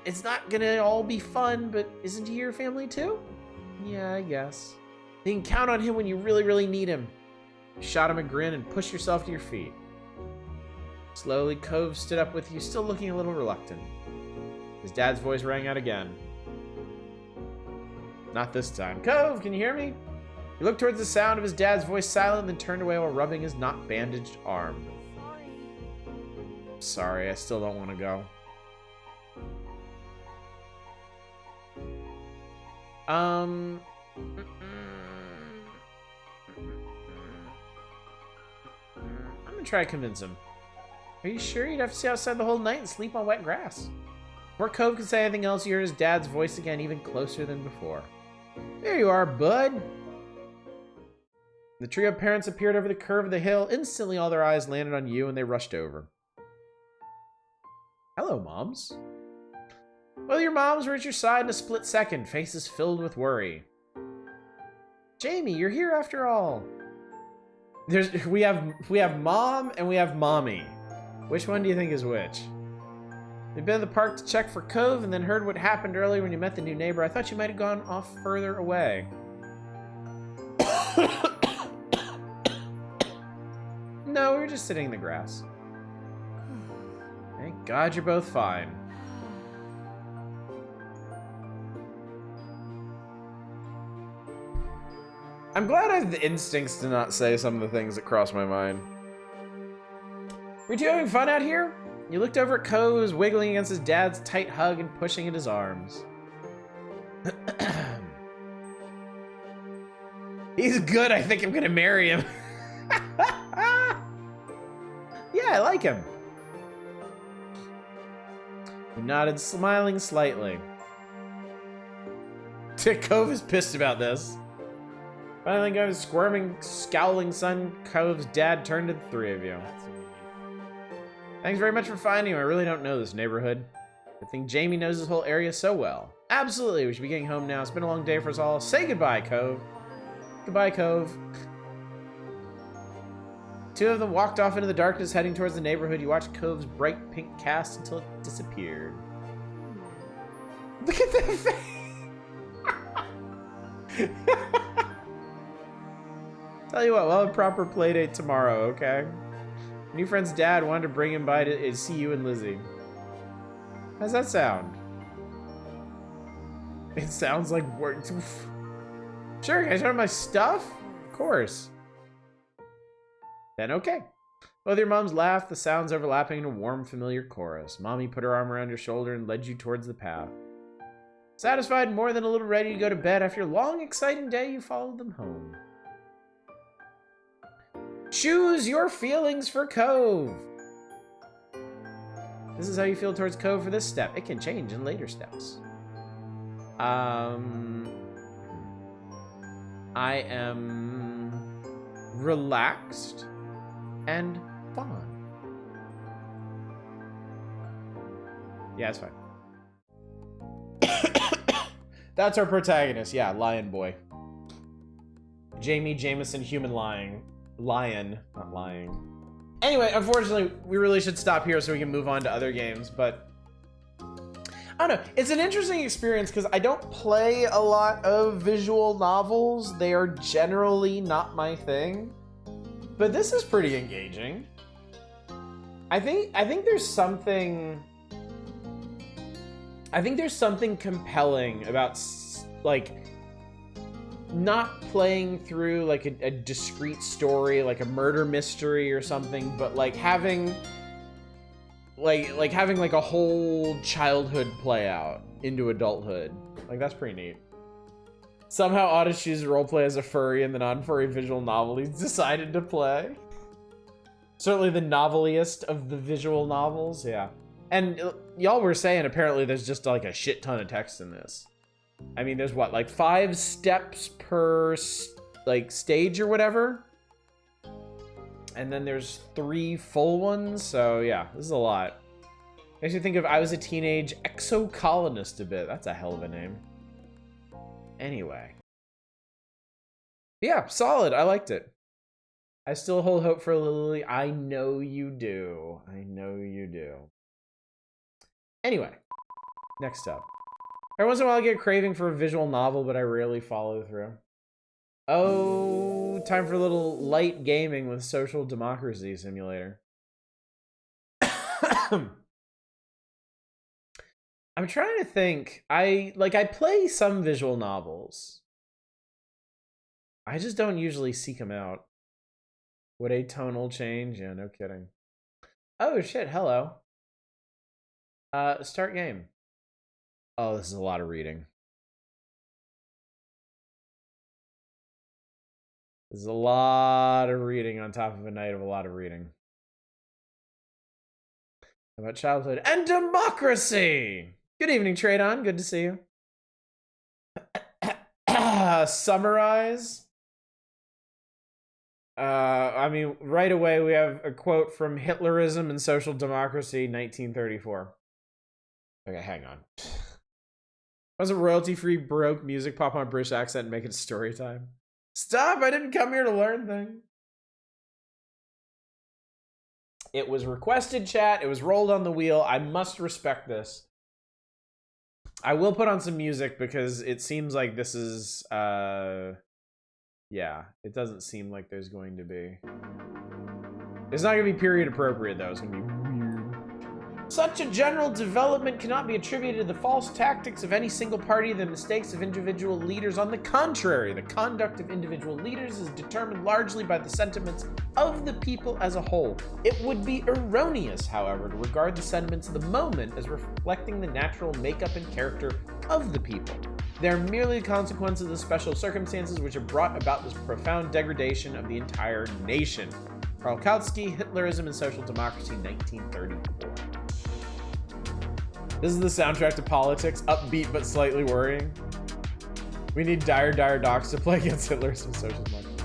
It's not gonna all be fun, but isn't he your family too? Yeah, I guess. You can count on him when you really, really need him. You shot him a grin and pushed yourself to your feet. Slowly, Cove stood up with you, still looking a little reluctant. His dad's voice rang out again. Not this time. Cove, can you hear me? He looked towards the sound of his dad's voice silent, then turned away while rubbing his not bandaged arm. Sorry, I still don't want to go. I'm gonna try to convince him. Are you sure you'd have to stay outside the whole night and sleep on wet grass? Before Cove could say anything else, you heard his dad's voice again, even closer than before. There you are, bud. The trio of parents appeared over the curve of the hill. Instantly, all their eyes landed on you, and they rushed over. Hello, moms. Both your moms were at your side in a split second, faces filled with worry. Jamie, you're here after all. We have mom and we have mommy. Which one do you think is which? We've been at the park to check for Cove and then heard what happened earlier when you met the new neighbor. I thought you might have gone off further away. No, we were just sitting in the grass. Thank God you're both fine. I'm glad I have the instincts to not say some of the things that cross my mind. Were you having fun out here? You looked over at Cove, who was wiggling against his dad's tight hug and pushing at his arms. He's good. I think I'm gonna marry him. Yeah, I like him. You nodded, smiling slightly. Cove is pissed about this. Finally, Cove's squirming, scowling son, Cove's dad turned to the three of you. Thanks very much for finding him. I really don't know this neighborhood. I think Jamie knows this whole area so well. Absolutely, we should be getting home now. It's been a long day for us all. Say goodbye, Cove. Goodbye, Cove. Two of them walked off into the darkness, heading towards the neighborhood. You watched Cove's bright pink cast until it disappeared. Look at that face! Tell you what, we'll have a proper playdate tomorrow, okay? New friend's dad wanted to bring him by to see you and Lizzie. How's that sound? It sounds like words. Sure, can I show my stuff? Of course. Then okay. Both your moms laughed, the sounds overlapping in a warm, familiar chorus. Mommy put her arm around your shoulder and led you towards the path. Satisfied, more than a little ready to go to bed, after a long, exciting day, you followed them home. Choose your feelings for Cove. This is how you feel towards Cove for this step. It can change in later steps. I am relaxed and fun. Yeah, it's fine. That's our protagonist. Yeah, Lion Boy. Jamie Jameson, human lying. Lion, not lying. Anyway, unfortunately, we really should stop here so we can move on to other games, but I don't know. It's an interesting experience because I don't play a lot of visual novels. They are generally not my thing, but this is pretty engaging. I think there's something compelling about like not playing through like a discrete story, like a murder mystery or something, but like having like a whole childhood play out into adulthood. Like, that's pretty neat. Somehow Otis chooses roleplay as a furry in the non-furry visual novel he's decided to play. Certainly the noveliest of the visual novels, yeah. And y'all were saying apparently there's just like a shit ton of text in this. I mean, there's what, like 5 steps per like stage or whatever? And then there's 3 full ones, so yeah, this is a lot. Makes me think of I Was a Teenage Exocolonist a bit. That's a hell of a name. Anyway. Yeah, solid. I liked it. I still hold hope for Lily. I know you do. I know you do. Anyway, next up. Every once in a while I get a craving for a visual novel, but I rarely follow through. Oh, time for a little light gaming with Social Democracy Simulator. I'm trying to think. I play some visual novels. I just don't usually seek them out. Would a tonal change? Yeah, no kidding. Oh shit, hello. Start game. Oh, this is a lot of reading. This is a lot of reading on top of a night of a lot of reading. About childhood and democracy! Good evening, Tradon. Good to see you. Summarize. I mean, right away we have a quote from Hitlerism and Social Democracy, 1934. Okay, hang on. Was a royalty-free Baroque music pop on a British accent and make it story time? Stop! I didn't come here to learn things. It was requested, chat. It was rolled on the wheel. I must respect this. I will put on some music because it seems like this is, yeah, it doesn't seem like there's going to be. It's not going to be period appropriate, though. It's going to be weird. Such a general development cannot be attributed to the false tactics of any single party, the mistakes of individual leaders. On the contrary, the conduct of individual leaders is determined largely by the sentiments of the people as a whole. It would be erroneous, however, to regard the sentiments of the moment as reflecting the natural makeup and character of the people. They are merely consequences of the special circumstances which have brought about this profound degradation of the entire nation. Karl Kautsky, Hitlerism and Social Democracy, 1934. This is the soundtrack to politics, upbeat but slightly worrying. We need dire docs to play against Hitlerism and Social Democracy.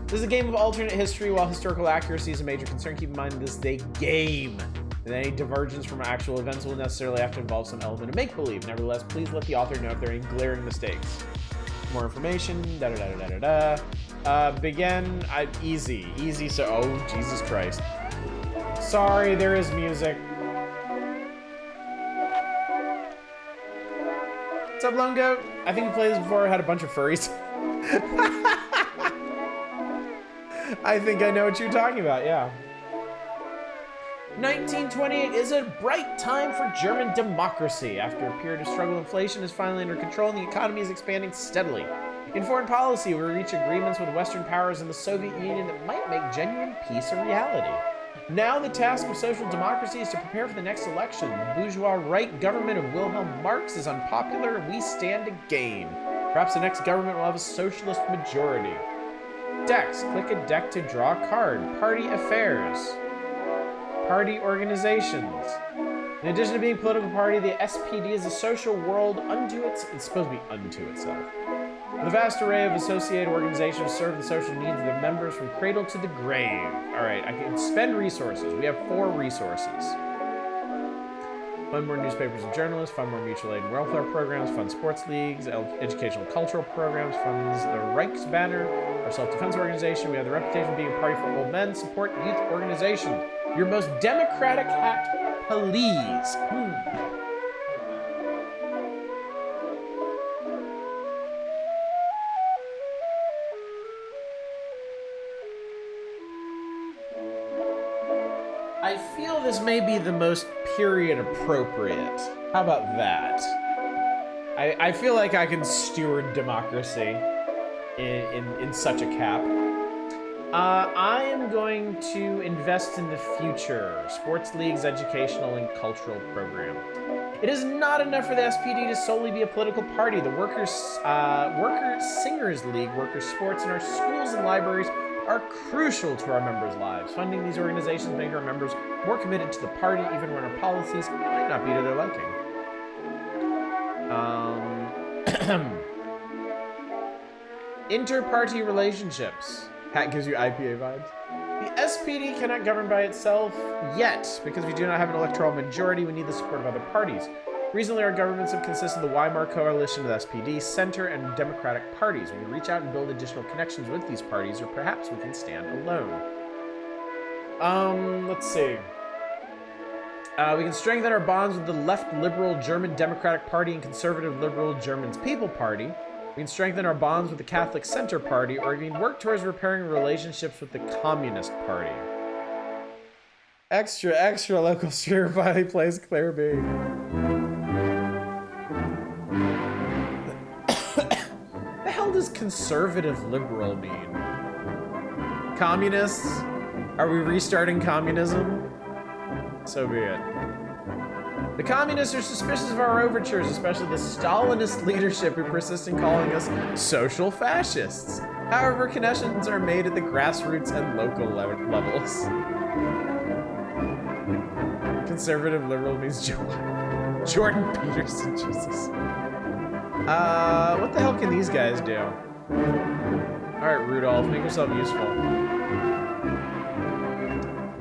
This is a game of alternate history. While historical accuracy is a major concern, keep in mind this is a game. And any divergence from actual events will necessarily have to involve some element of make-believe. Nevertheless, please let the author know if there are any glaring mistakes. More information, begin, easy, so, oh, Jesus Christ. Sorry, there is music. What's up, Lone Goat? I think we played this before, had a bunch of furries. I think I know what you're talking about, yeah. 1928 is a bright time for German democracy. After a period of struggle, inflation is finally under control and the economy is expanding steadily. In foreign policy, we reach agreements with Western powers and the Soviet Union that might make genuine peace a reality. Now the task of social democracy is to prepare for the next election. The bourgeois right government of Wilhelm Marx is unpopular and we stand to gain. Perhaps the next government will have a socialist majority. Decks. Click a deck to draw a card. Party affairs. Party organizations. In addition to being a political party, the SPD is a social world unto it's supposed to be unto itself. With a vast array of associated organizations serve the social needs of the members from cradle to the grave. All right, I can spend resources. We have 4 resources. Fund more newspapers and journalists, fund more mutual aid and welfare programs, fund sports leagues, educational cultural programs, funds the Reichsbanner, our self-defense organization. We have the reputation of being a party for old men, support youth organizations. Your most democratic hat, please. I feel this may be the most period appropriate. How about that? I feel like I can steward democracy in such a cap. I am going to invest in the future. Sports leagues, educational, and cultural programs. It is not enough for the SPD to solely be a political party. The Workers' Singers League, Workers' Sports, and our schools and libraries are crucial to our members' lives. Funding these organizations make our members more committed to the party, even when our policies might not be to their liking. Inter-party relationships. That gives you IPA vibes. The SPD cannot govern by itself yet, because we do not have an electoral majority. We need the support of other parties. Recently, our governments have consisted of the Weimar Coalition with SPD, Center, and Democratic parties. We can reach out and build additional connections with these parties, or perhaps we can stand alone. Let's see. We can strengthen our bonds with the left liberal German Democratic Party and conservative liberal German's People Party. We can strengthen our bonds with the Catholic Center Party, or we can work towards repairing relationships with the Communist Party. Extra local streamer finally plays Claire B. The hell does conservative liberal mean? Communists? Are we restarting communism? So be it. The communists are suspicious of our overtures, especially the Stalinist leadership who persist in calling us social fascists. However, connections are made at the grassroots and local levels. Conservative liberal means Jordan Peterson, Jesus. What the hell can these guys do? Alright, Rudolph, make yourself useful.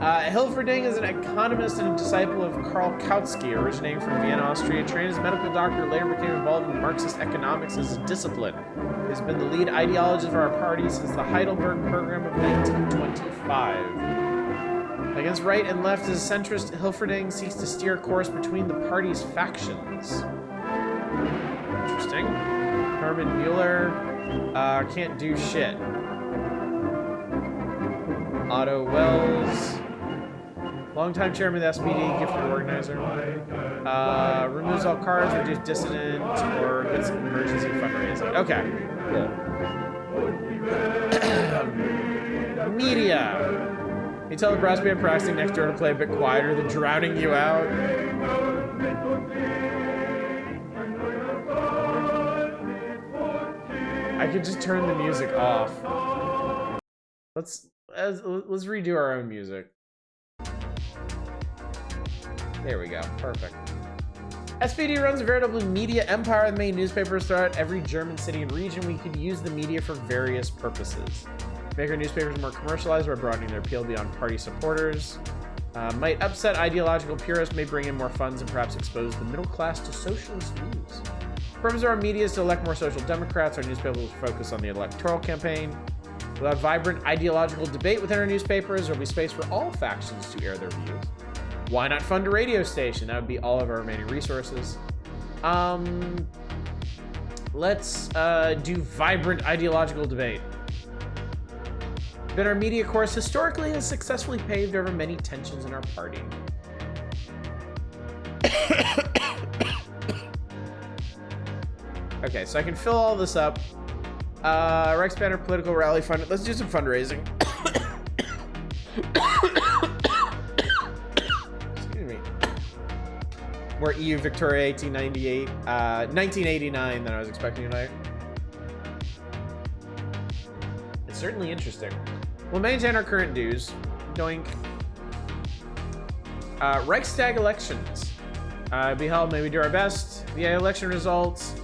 Hilferding is an economist and a disciple of Karl Kautsky, originating from Vienna, Austria. Trained as a medical doctor, later became involved in Marxist economics as a discipline. He has been the lead ideologist of our party since the Heidelberg Program of 1925. Against right and left as a centrist, Hilferding seeks to steer a course between the party's factions. Interesting. Herman Mueller can't do shit. Otto Wells, longtime chairman of the SPD, gifted organizer. Removes all cards, reduce dissident, or gets emergency fundraising. Okay, cool. Media. You tell the brass band practicing next door to play a bit quieter than drowning you out. I could just turn the music off. Let's redo our own music. There we go. Perfect. SPD runs a veritable media empire. The main newspapers throughout every German city and region. We could use the media for various purposes. Make our newspapers more commercialized by broadening their appeal beyond party supporters. Might upset ideological purists, may bring in more funds, and perhaps expose the middle class to socialist views. The purpose of our media is to elect more social democrats. Our newspapers will focus on the electoral campaign. Without vibrant ideological debate within our newspapers, there will be space for all factions to air their views. Why not fund a radio station? That would be all of our remaining resources. Let's do vibrant ideological debate. But our media course historically has successfully paved over many tensions in our party. Okay, so I can fill all this up. Reichsbanner political rally fund. Let's do some fundraising. Excuse me. More EU Victoria 1989 than I was expecting tonight. It's certainly interesting. We'll maintain our current dues. Doink. Reichstag elections. Be held. Maybe do our best. The election results.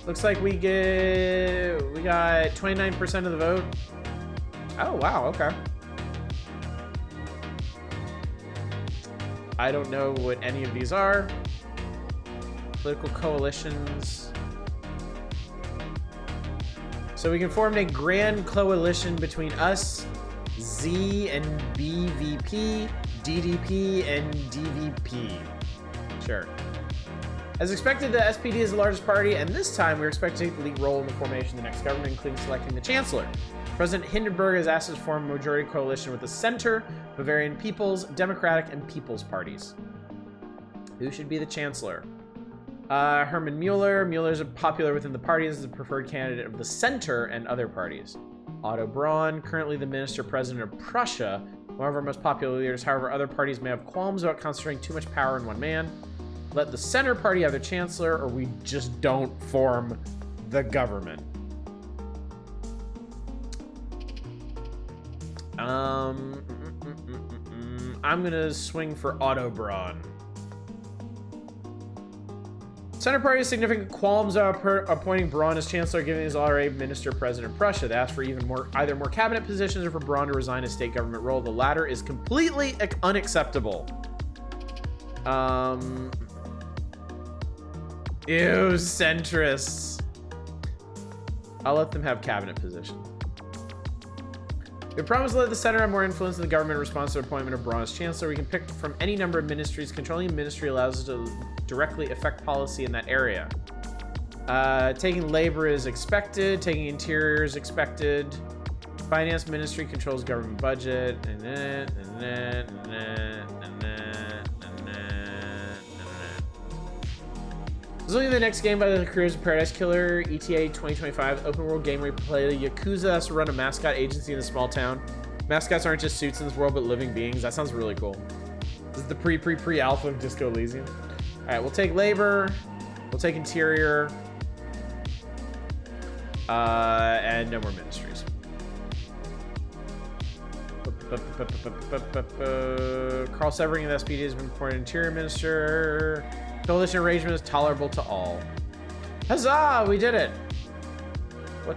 Looks like we got 29% of the vote. Oh, wow, okay. I don't know what any of these are. Political coalitions. So we can form a grand coalition between us, Z and BVP, DDP, and DVP. Sure. As expected, the SPD is the largest party, and this time we're expected to take the lead role in the formation of the next government, including selecting the chancellor. President Hindenburg has asked us to form a majority coalition with the Center, Bavarian People's, Democratic, and People's parties. Who should be the chancellor? Herman Mueller. Mueller is popular within the party as the preferred candidate of the Center and other parties. Otto Braun, currently the minister-president of Prussia, one of our most popular leaders. However, other parties may have qualms about concentrating too much power in one man. Let the Center Party have their chancellor, or we just don't form the government. I'm gonna swing for Autobron. Center Party has significant qualms about appointing Braun as Chancellor, given his already Minister President of Prussia. They asked for either more cabinet positions or for Braun to resign his state government role. The latter is completely unacceptable. Ew, centrists. I'll let them have cabinet positions. We promise to let the center have more influence in the government in response to the appointment of Braun as Chancellor. We can pick from any number of ministries. Controlling a ministry allows us to directly affect policy in that area. Taking labor is expected. Taking interior is expected. Finance ministry controls government budget. This will be the next game by the creators of Paradise Killer, ETA 2025, open world game where you play the Yakuza that has to run a mascot agency in a small town. Mascots aren't just suits in this world, but living beings. That sounds really cool. This is the pre-alpha of Disco Elysium. All right, we'll take labor. We'll take interior. And no more ministries. Carl Severing of the SPD has been appointed Interior Minister. Coalition arrangement is tolerable to all. Huzzah! We did it.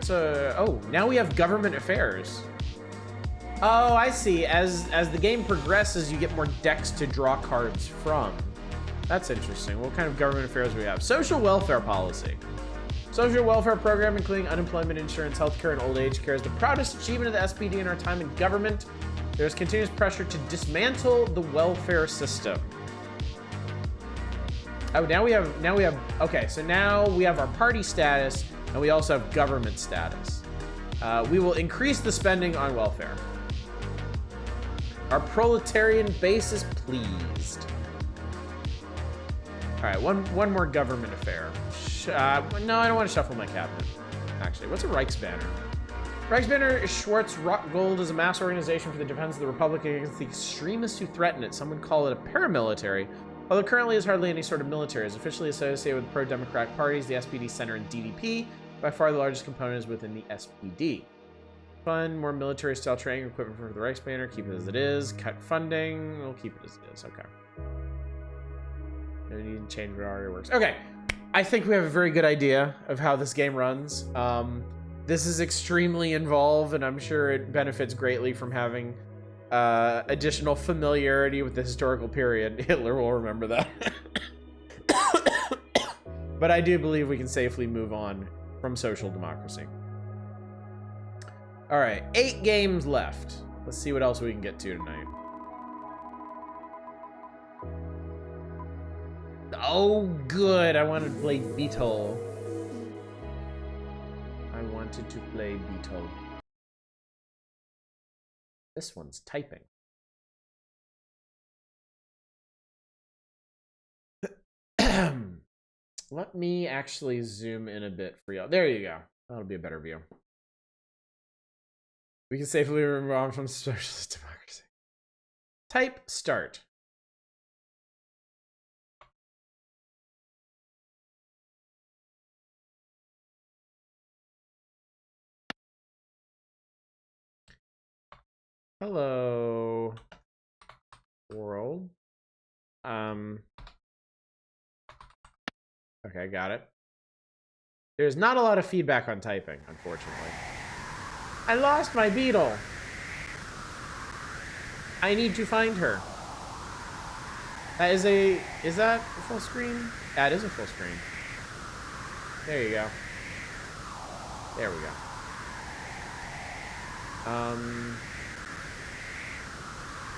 Oh, now we have government affairs. Oh, I see. As the game progresses, you get more decks to draw cards from. That's interesting. What kind of government affairs do we have? Social welfare policy. Social welfare program, including unemployment insurance, healthcare, and old age care, is the proudest achievement of the SPD in our time in government. There's continuous pressure to dismantle the welfare system. Oh, now we have, okay, so now we have our party status, and we also have government status. We will increase the spending on welfare. Our proletarian base is pleased. All right, one more government affair. No, I don't want to shuffle my cabinet. Actually, what's a Reichsbanner? Reichsbanner Schwarz Rock Gold is a mass organization for the defense of the Republic against the extremists who threaten it. Some would call it a paramilitary. Although currently is hardly any sort of military, is officially associated with pro-democratic parties, the SPD Center and DDP. By far the largest component is within the SPD. Fund more military-style training equipment for the Reichsbanner. Keep it as it is. Cut funding. We'll keep it as it is. Okay. No need to change what already works. Okay. I think we have a very good idea of how this game runs. This is extremely involved, and I'm sure it benefits greatly from having additional familiarity with the historical period. Hitler will remember that. But I do believe we can safely move on from social democracy. All right, 8 games left. Let's see what else we can get to tonight. Oh, good. I wanted to play Beetle. I wanted to play Beetle. This one's typing. Let me actually zoom in a bit for you. There you go. That'll be a better view. We can safely move on from socialist democracy. Type start. Hello, world. Okay, got it. There's not a lot of feedback on typing, unfortunately. I lost my beetle. I need to find her. Is that a full screen? That is a full screen. There you go. There we go.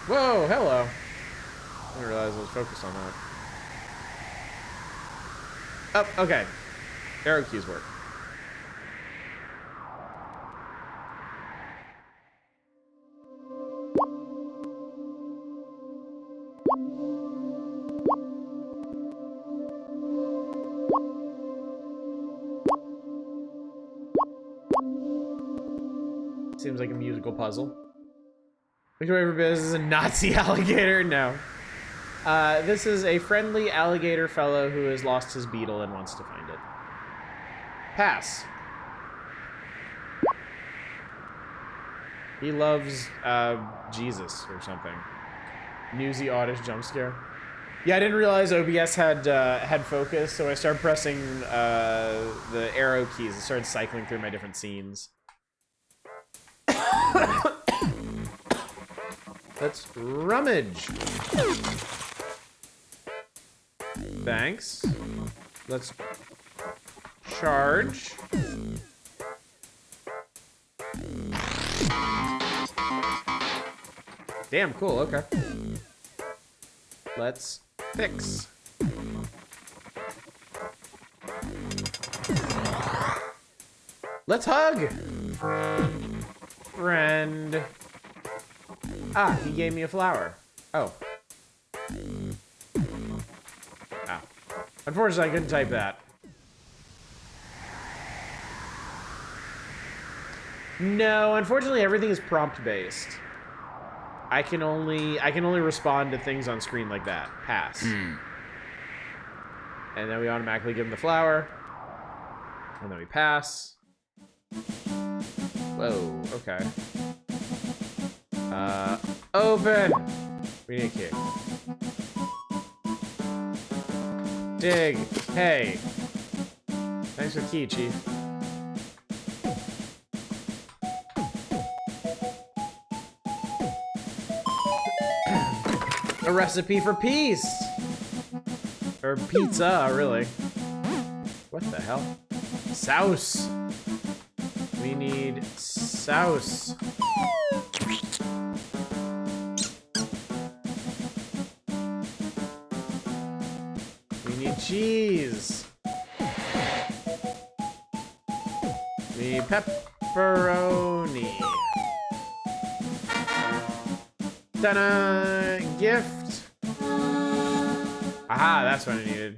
Whoa, hello. I didn't realize I was focused on that. Oh, okay. Arrow keys work. Seems like a musical puzzle. Victoria for Biz is a Nazi alligator? No. This is a friendly alligator fellow who has lost his beetle and wants to find it. Pass. He loves Jesus or something. Newsy oddish jump scare. Yeah, I didn't realize OBS had focus, so I started pressing the arrow keys and started cycling through my different scenes. Let's rummage. Thanks. Let's charge. Damn, cool, okay. Let's fix. Let's hug. Friend. Ah, he gave me a flower. Oh. Ow. Unfortunately, I couldn't type that. No, unfortunately, everything is prompt-based. I can only respond to things on screen like that. Pass. And then we automatically give him the flower. And then we pass. Whoa, okay. Open! We need a key. Dig. Hey. Thanks for the key, Chief. A recipe for peace! Or pizza, really. What the hell? Sauce! We need sauce. We need cheese. We need pepperoni. Ta-da! Gift! Aha, that's what I needed.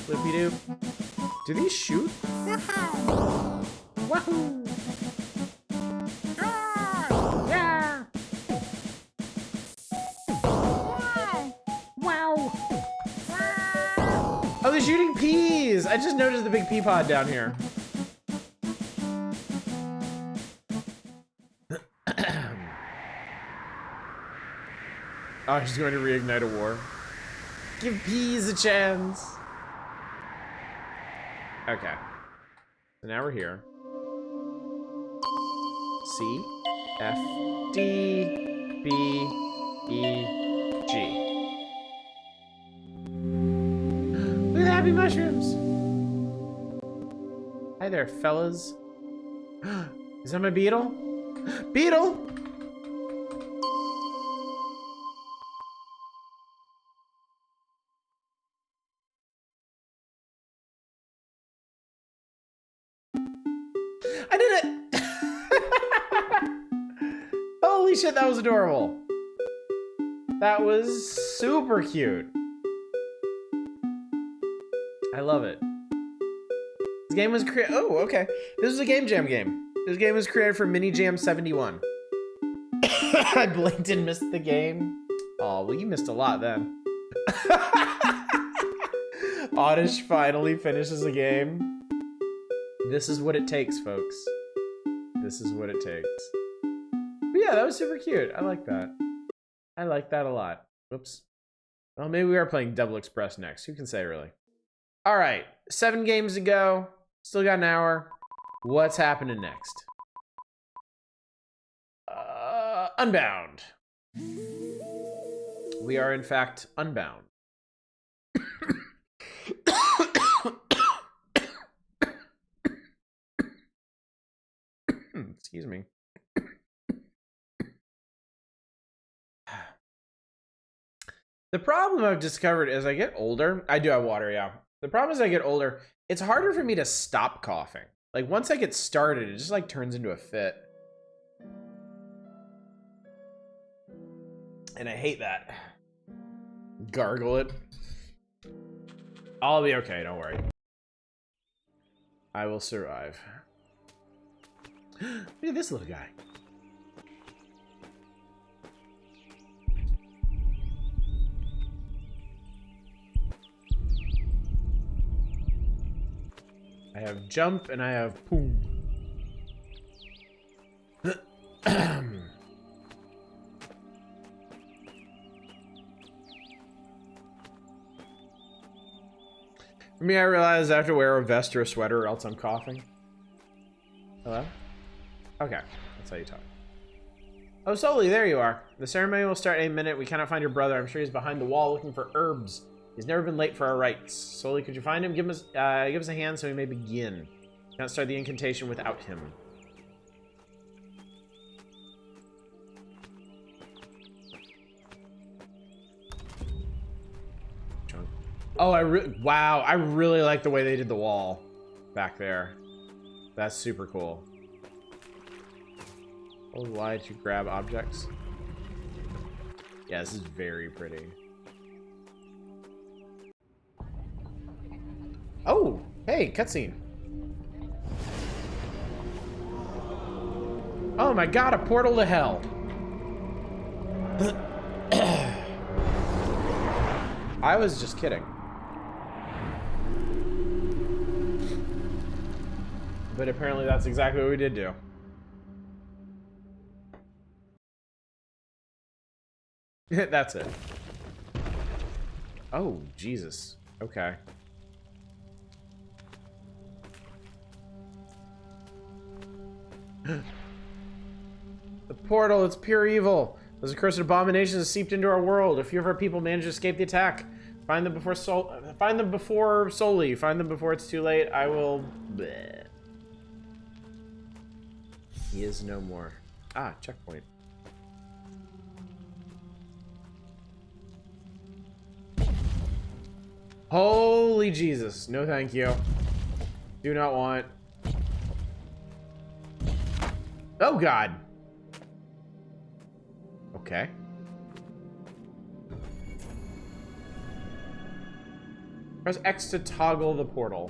Flippy-doop. Do these shoot? Wahoo! Yeah! Wow! Oh, they're shooting peas! I just noticed the big pea pod down here. Oh, she's going to reignite a war. Give peas a chance. Okay. So now we're here. C, F, D, B, E, G. Look at the happy mushrooms. Hi there, fellas. Is that my beetle? Beetle! I did it! Holy shit, that was adorable. That was super cute. I love it. This game was created. Oh, okay. This is a Game Jam game. This game was created for Mini Jam 71. I blinked and missed the game. Oh, well, you missed a lot then. Oddish finally finishes a game. This is what it takes, folks. This is what it takes. But yeah, that was super cute. I like that. I like that a lot. Whoops. Well, maybe we are playing Double Express next. Who can say, really? All right. 7 games to go. Still got an hour. What's happening next? Unbound. We are, in fact, unbound. Excuse me. The problem I've discovered as I get older, I do have water, yeah. The problem is I get older, it's harder for me to stop coughing. Like once I get started, it just like turns into a fit. And I hate that. Gargle it. I'll be okay, don't worry. I will survive. Look at this little guy. I have jump and I have boom. For me, I realized I have to wear a vest or a sweater or else I'm coughing. Hello? Okay, that's how you talk. Oh, Sully, there you are. The ceremony will start in a minute. We cannot find your brother. I'm sure he's behind the wall looking for herbs. He's never been late for our rites. Sully, could you find him? Give us a hand so we may begin. We can't start the incantation without him. Oh, wow, I really like the way they did the wall back there. That's super cool. Oh, why did you grab objects? Yeah, this is very pretty. Oh, hey, cutscene. Oh my god, a portal to hell. I was just kidding. But apparently that's exactly what we did do. That's it. Oh, Jesus. Okay. The portal, it's pure evil. Those accursed abominations have seeped into our world. A few of our people managed to escape the attack. Find them before Soli. Find them before it's too late. I will... Bleh. He is no more. Ah, checkpoint. Holy Jesus. No thank you. Do not want. Oh God. Okay. Press X to toggle the portal.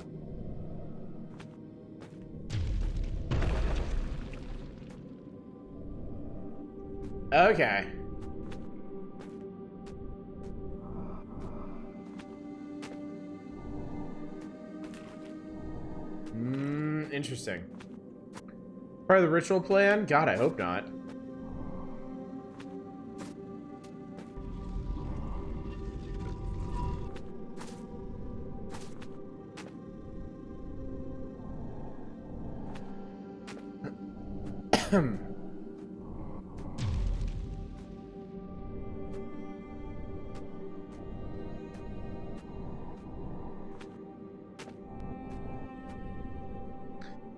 Okay. Interesting. Part of the ritual plan? God, I hope not.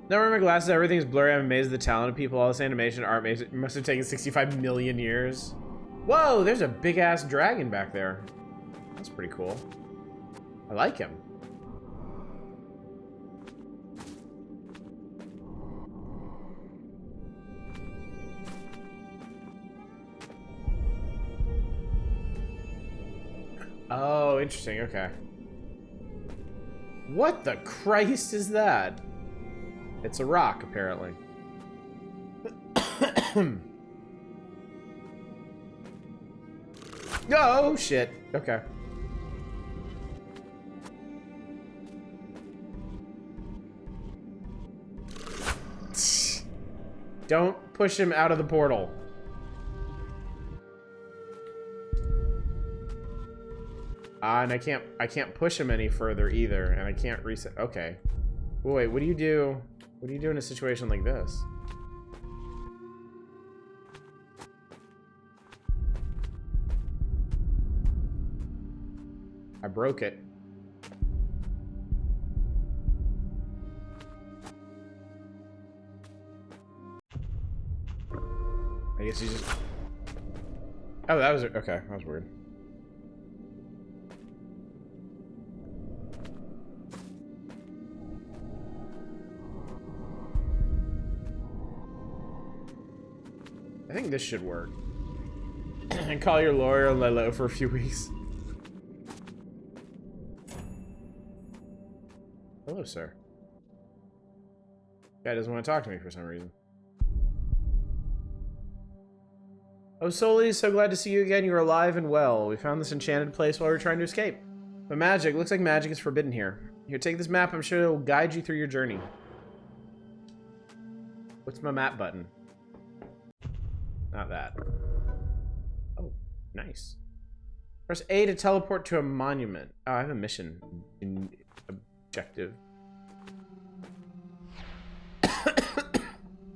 Now wearing my glasses, everything's blurry. I'm amazed at the talent of people. All this animation art must have taken 65 million years. Whoa, there's a big ass dragon back there. That's pretty cool. I like him. Oh, interesting. Okay. What the Christ is that? It's a rock, apparently. Oh, shit. Okay. Don't push him out of the portal. And I can't push him any further either, and I can't reset. Okay. Wait, what do you do? What do you do in a situation like this? I broke it. I guess you just... Oh, that was... Okay, that was weird. I think this should work. And call your lawyer and lay low for a few weeks. Hello, sir. Guy doesn't want to talk to me for some reason. Oh, Soli, so glad to see you again. You are alive and well. We found this enchanted place while we were trying to escape. But magic, looks like magic is forbidden here. Here, take this map. I'm sure it will guide you through your journey. What's my map button? not that. Oh, nice. Press A to teleport to a monument. Oh, I have a mission objective.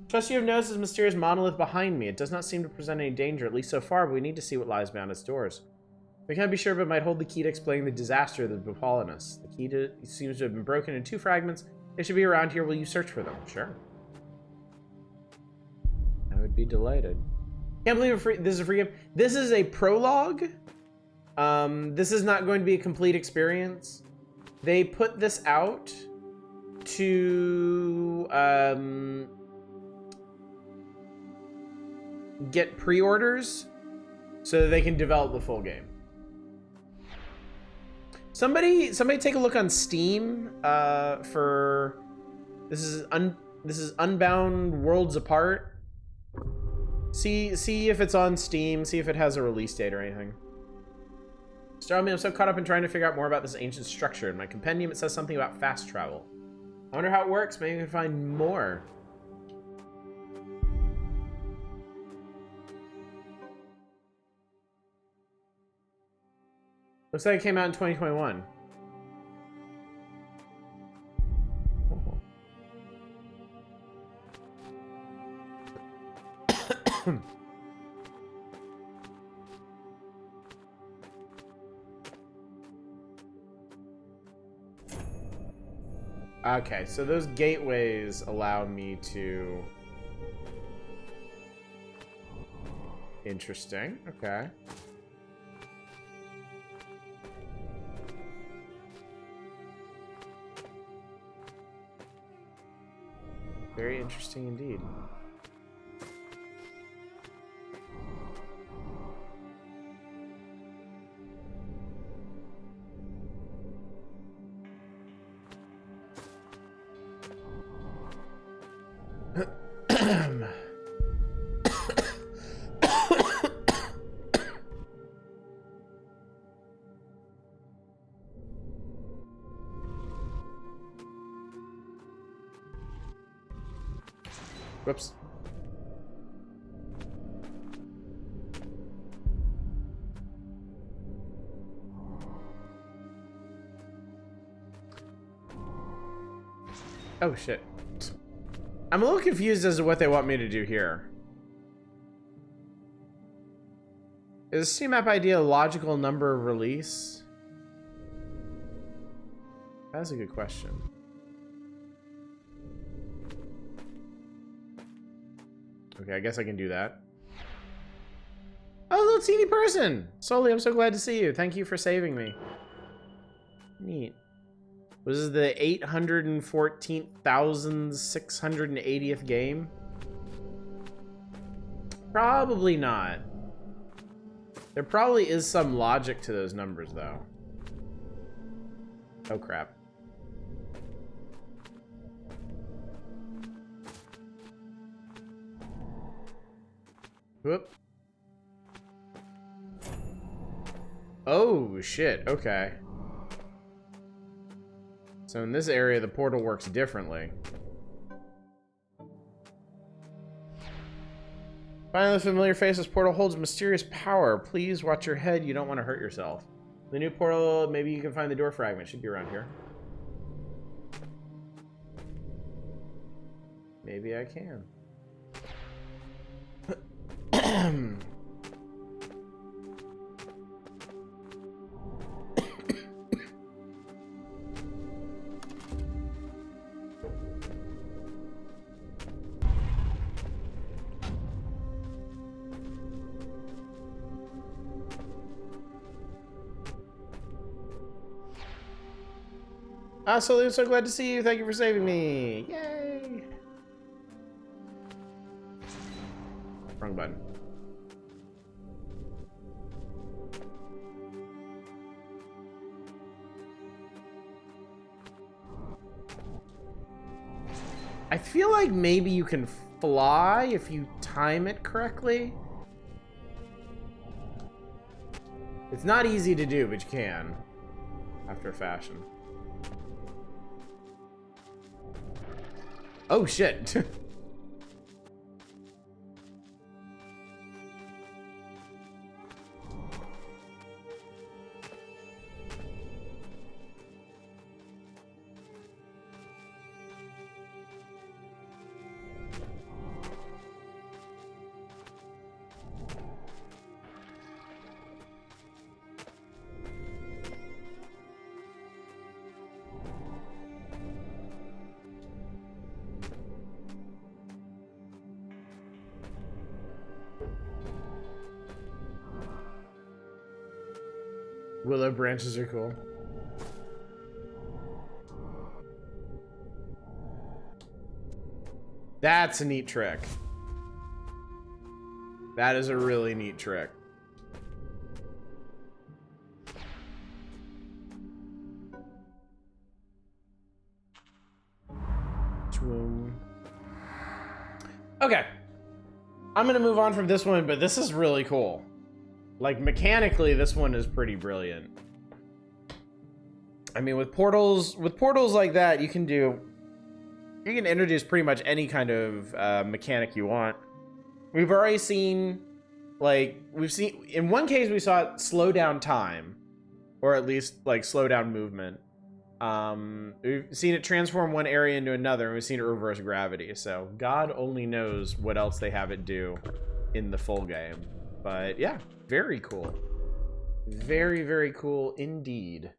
Trust you have noticed this mysterious monolith behind me. It does not seem to present any danger, at least so far, but we need to see what lies beyond its doors. We can't be sure, but it might hold the key to explaining the disaster that has befallen us. The key seems to have been broken in 2 fragments. They should be around here. Will you search for them? Sure. I would be delighted. Can't believe this is a free game. This is a prologue. This is not going to be a complete experience. They put this out to get pre-orders so that they can develop the full game. Somebody take a look on Steam for this is Unbound Worlds Apart. See if it's on Steam, see if it has a release date or anything. Starman, I'm so caught up in trying to figure out more about this ancient structure. In my compendium, it says something about fast travel. I wonder how it works. Maybe we can find more. Looks like it came out in 2021. Oh. Okay, so those gateways allow me to... Interesting, okay. Very interesting indeed. Whoops. Oh shit. I'm a little confused as to what they want me to do here. Is CMAP ID a logical number of release? That's a good question. Okay, I guess I can do that. Oh, little teeny person! Sully, I'm so glad to see you. Thank you for saving me. Neat. Was this the 814,680th game? Probably not. There probably is some logic to those numbers, though. Oh, crap. Whoop. Oh, shit. Okay. So in this area, the portal works differently. Finally, the familiar face. This portal holds mysterious power. Please watch your head. You don't want to hurt yourself. The new portal, maybe you can find the door fragment. Should be around here. Maybe I can. Sully, I'm so glad to see you. Thank you for saving me. Yay! Wrong button. I feel like maybe you can fly if you time it correctly. It's not easy to do, but you can. After a fashion. Oh shit. Willow branches are cool. That's a neat trick. That is a really neat trick. Okay. I'm gonna move on from this one, but this is really cool. Like, mechanically, this one is pretty brilliant. I mean, with portals like that, you can introduce pretty much any kind of mechanic you want. We've already seen, like, in one case we saw it slow down time, or at least like slow down movement. We've seen it transform one area into another, and we've seen it reverse gravity. So God only knows what else they have it do in the full game. But yeah, very cool. Very, very cool indeed.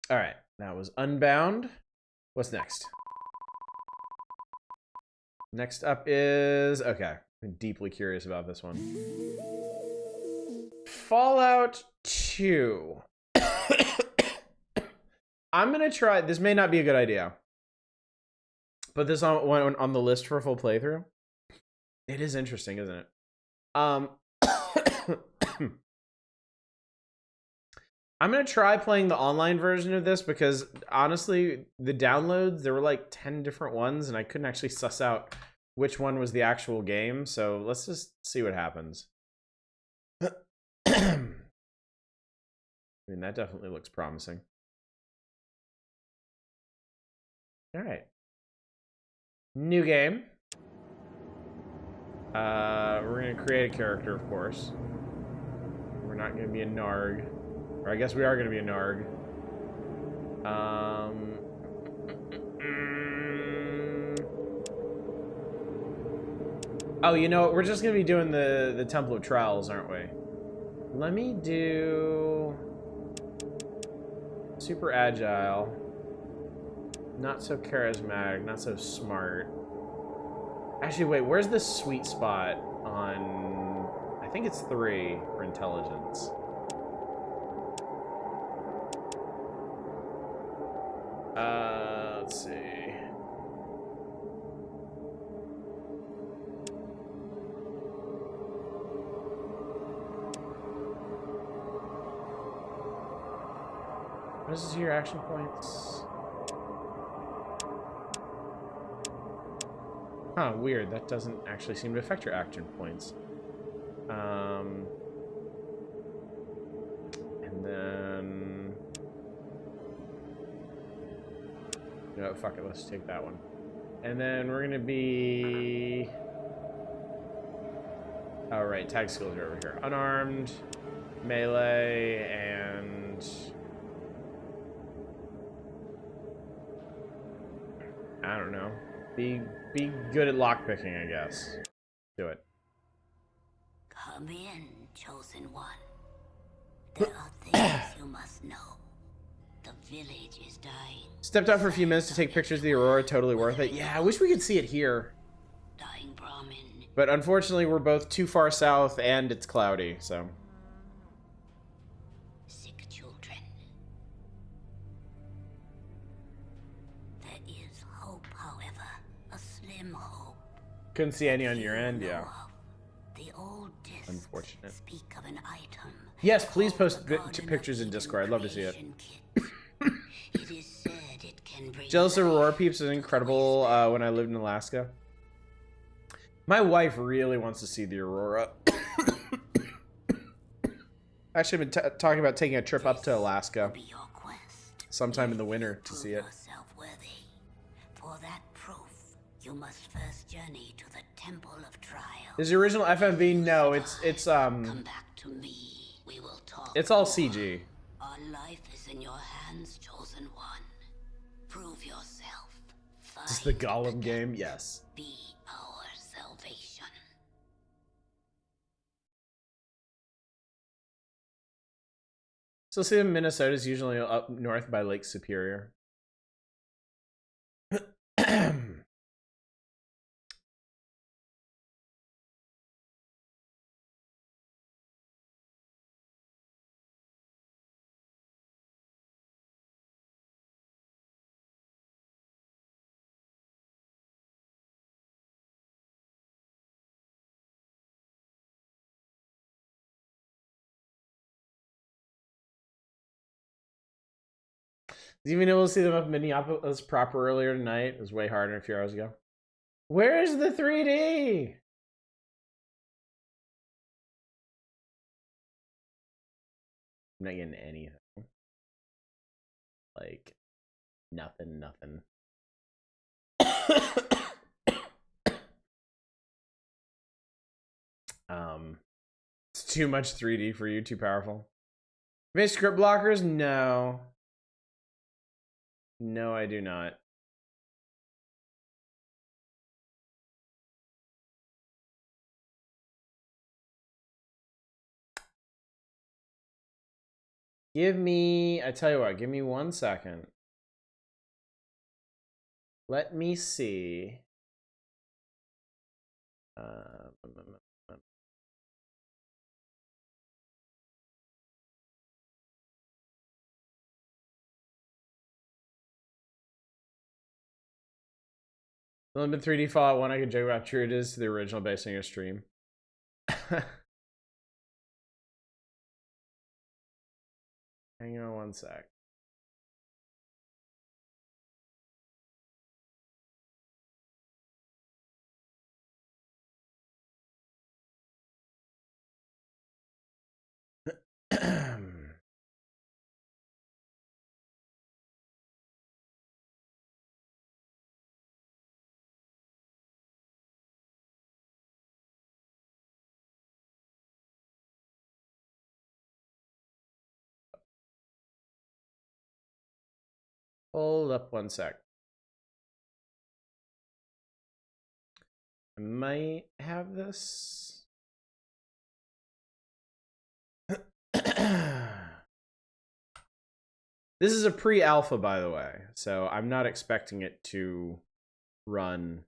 All right, that was Unbound. What's next? Next up is, okay, I'm deeply curious about this one. Fallout 2. I'm gonna try, this may not be a good idea. Put this on the list for a full playthrough. It is interesting, isn't it? I'm gonna try playing the online version of this because honestly, the downloads, there were like 10 different ones and I couldn't actually suss out which one was the actual game. So let's just see what happens. I mean, that definitely looks promising. All right. New game. We're gonna create a character, of course. We're not gonna be a Narg. Or I guess we are gonna be a Narg. Oh, you know what? We're just gonna be doing the Temple of Trials, aren't we? Let me do super agile, not so charismatic, not so smart. Actually, wait, where's the sweet spot on, I think it's 3 for intelligence. Let's see. What is this, your action points? Huh, weird. That doesn't actually seem to affect your action points. And then... You know what, fuck it, let's take that one. And then we're gonna be... Oh, right, tag skills are over here. Unarmed, melee, and... I don't know. Be good at lockpicking, I guess. Do it. Come in, chosen one. There are things you must know. The village is dying. Stepped out for a few minutes to take pictures of the aurora. Totally worth it. Yeah, I wish we could see it here. Dying Brahmin. But unfortunately, we're both too far south and it's cloudy, so. Sick children. There is hope, however. A slim hope. Couldn't see any on your end, You know yeah. of. The old discs Unfortunate. speak of an item. Yes, please called post the Garden pictures of in Eden Discord. I'd love to see it. creation kit. It is said it can bring Jealous of life Aurora Peeps is to the incredible wasteland. when I lived in Alaska. My wife really wants to see the aurora. Actually, I've been talking about taking a trip up to Alaska Be your quest. sometime in the winter to Prove see it. yourself worthy. For that proof, you must first journey to the Temple of Trial. Is the original FMV? No, it's Come back to me. We will talk. it's all more. CG. Our life is in your hands, chosen one. Prove yourself. Is this the Find Gollum the game? depth. Yes. Be our salvation. So see, Minnesota is usually up north by Lake Superior. Even able to see them up in Minneapolis proper earlier tonight. It was way harder a few hours ago. Where's the 3D? I'm not getting anything. Like, nothing. It's too much 3D for you, too powerful. Make script blockers? No. No, I do not. I tell you what, give me 1 second. Let me see. Limited 3D Fallout 1, I could joke about how true it is to the original based on your stream. Hang on 1 sec. Hold up 1 sec. I might have this. This is a pre-alpha, by the way, so I'm not expecting it to run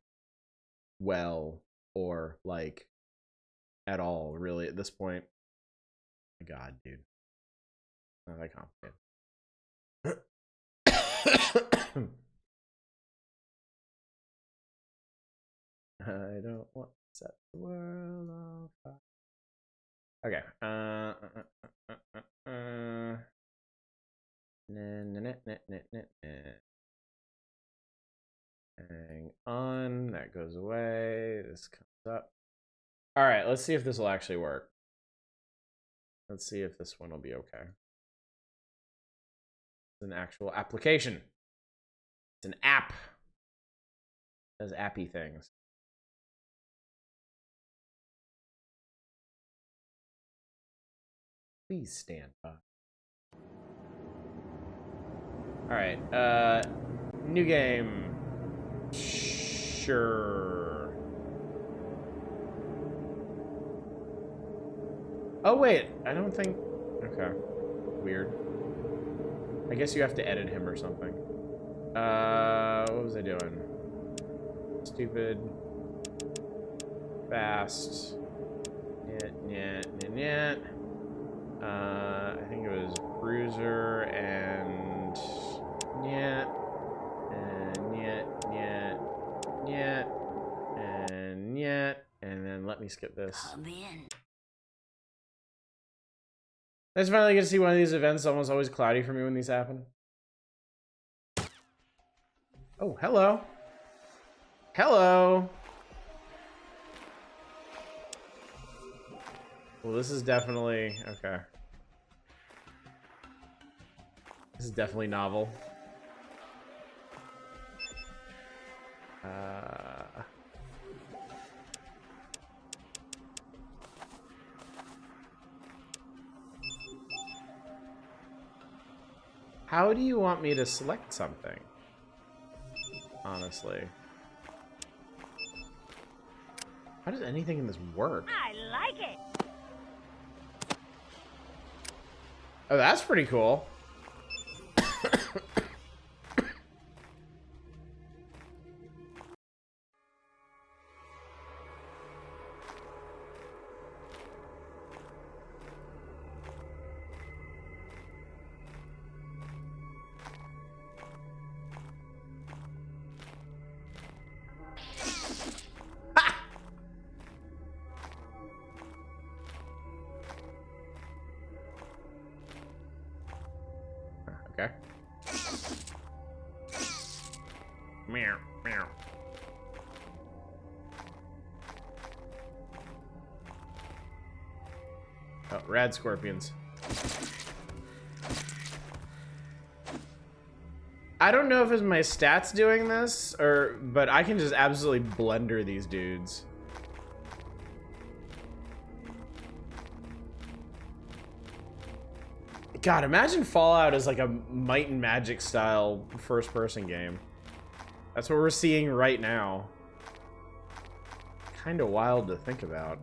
well or like at all, really, at this point. My God, dude. Not that complicated. I don't want to set the world on fire. Okay. Hang on. That goes away. This comes up. All right. Let's see if this will actually work. Let's see if this one will be okay. It's an actual application. It's an app. It does appy things. Please stand by. All right. New game. Sure. Oh wait, I don't think. Okay. Weird. I guess you have to edit him or something. What was I doing? Stupid. Fast. Nyet. I think it was Bruiser and Nyet. And Nyet. And Nyet. And then let me skip this. Come in. I just finally get to see one of these events. Almost always cloudy for me when these happen. Oh, hello. Hello. Well, this is definitely... Okay. This is definitely novel. How do you want me to select something? Honestly. How does anything in this work? I like it. Oh, that's pretty cool. Okay. Meow, meow. Oh, rad scorpions. I don't know if it's my stats doing this, but I can just absolutely blender these dudes. God, imagine Fallout as like a Might and Magic style first-person game. That's what we're seeing right now. Kind of wild to think about.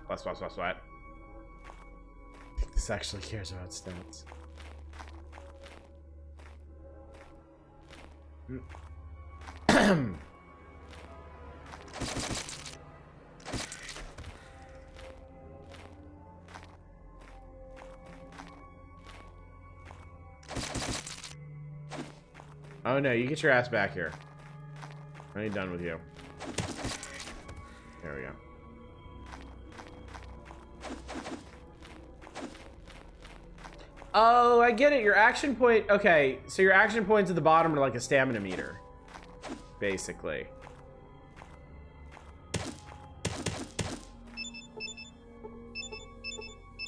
What? I think this actually cares about stats. Oh no, you get your ass back here. I ain't done with you. There we go. Oh, I get it. Your action point. Okay, so your action points at the bottom are like a stamina meter, basically.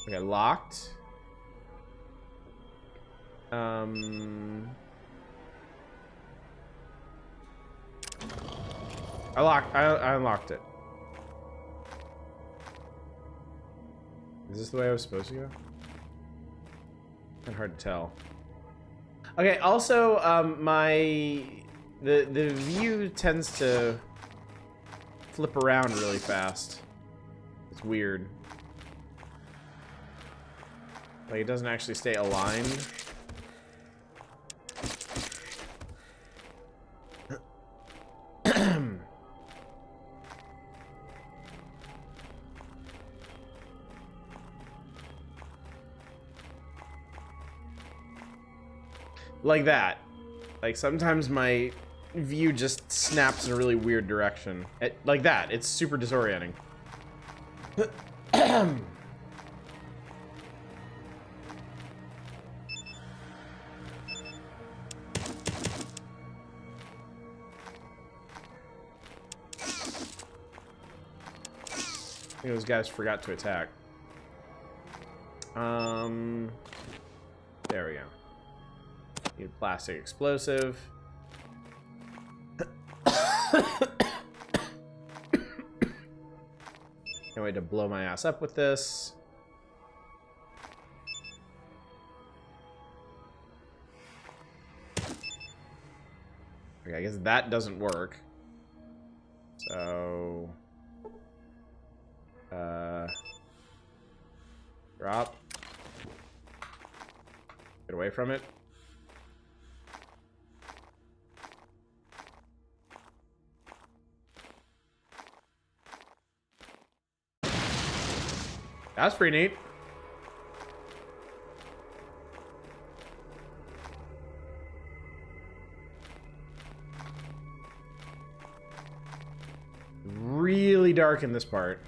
Okay, locked. I unlocked it. Is this the way I was supposed to go? Kind of hard to tell. Okay, also, the view tends to flip around really fast. It's weird. Like, it doesn't actually stay aligned. Like that. Like, sometimes my view just snaps in a really weird direction. Like that. It's super disorienting. I think those guys forgot to attack. There we go. Need a plastic explosive. Can't wait to blow my ass up with this. Okay, I guess that doesn't work. So... drop. Get away from it. That's pretty neat. Really dark in this part.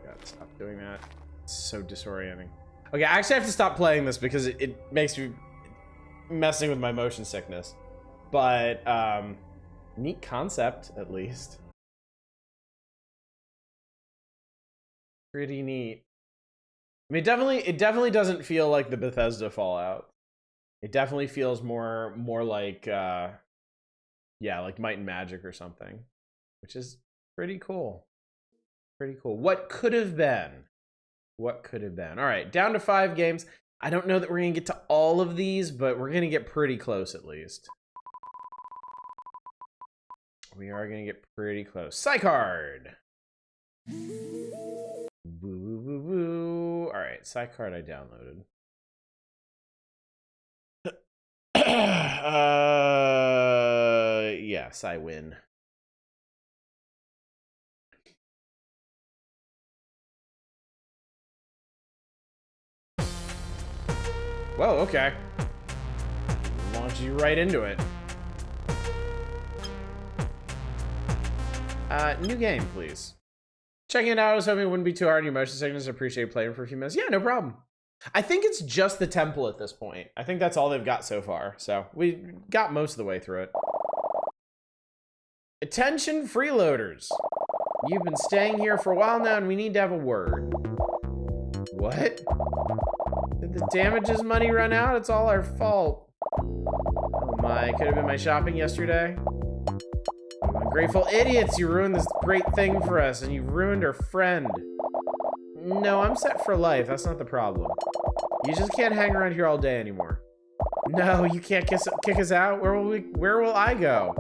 Gotta stop doing that. It's so disorienting. Okay, I actually have to stop playing this because it makes me messing with my motion sickness. But, neat concept, at least. Pretty neat. I mean, it definitely doesn't feel like the Bethesda Fallout. It definitely feels more like, yeah, like Might and Magic or something. Which is pretty cool. Pretty cool. What could have been? What could have been? All right, down to 5 games. I don't know that we're going to get to all of these, but we're going to get pretty close at least. We are going to get pretty close. Psycard! Woo, woo, woo, woo. All right, Psycard I downloaded. Yes, I win. Whoa, okay. Launch you right into it. New game, please. Checking it out, I was hoping it wouldn't be too hard on your motion sickness. I appreciate playing for a few minutes. Yeah, no problem. I think it's just the temple at this point. I think that's all they've got so far. So we got most of the way through it. Attention freeloaders. You've been staying here for a while now and we need to have a word. What? Did the damages money run out? It's all our fault. Oh my, could have been my shopping yesterday. Ungrateful idiots, you ruined this great thing for us and you've ruined our friend. No, I'm set for life. That's not the problem. You just can't hang around here all day anymore. No, you can't kick us out. Where will I go?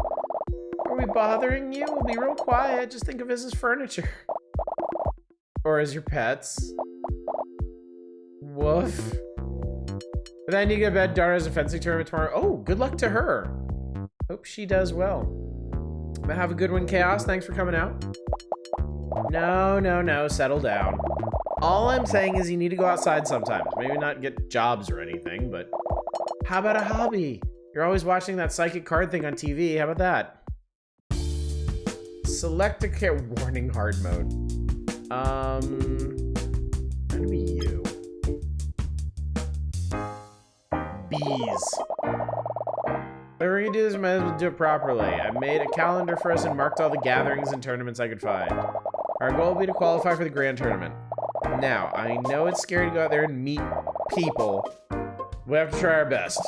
Are we bothering you? We'll be real quiet. Just think of us as furniture. Or as your pets. Woof. But I need to go to bed. Dara has a fencing tournament tomorrow. Oh, good luck to her. Hope she does well. But have a good one, Chaos. Thanks for coming out. No. Settle down. All I'm saying is you need to go outside sometimes. Maybe not get jobs or anything, but how about a hobby? You're always watching that psychic card thing on TV. How about that? Select a care warning hard mode. That'd be you. Bees. If we're gonna do this, we might as well do it properly. I made a calendar for us and marked all the gatherings and tournaments I could find. Our goal will be to qualify for the grand tournament. Now, I know it's scary to go out there and meet people. We have to try our best.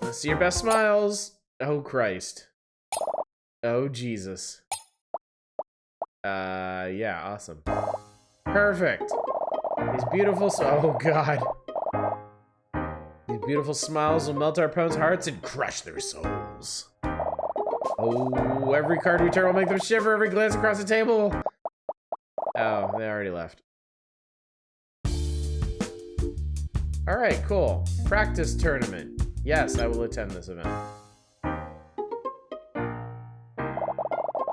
Let's see your best smiles. Oh, Christ. Oh, Jesus. Yeah, awesome. Perfect. These beautiful, oh God. These beautiful smiles will melt our opponents' hearts and crush their souls. Oh, every card we turn will make them shiver, every glance across the table. Oh, they already left. All right, cool. Practice tournament. Yes, I will attend this event.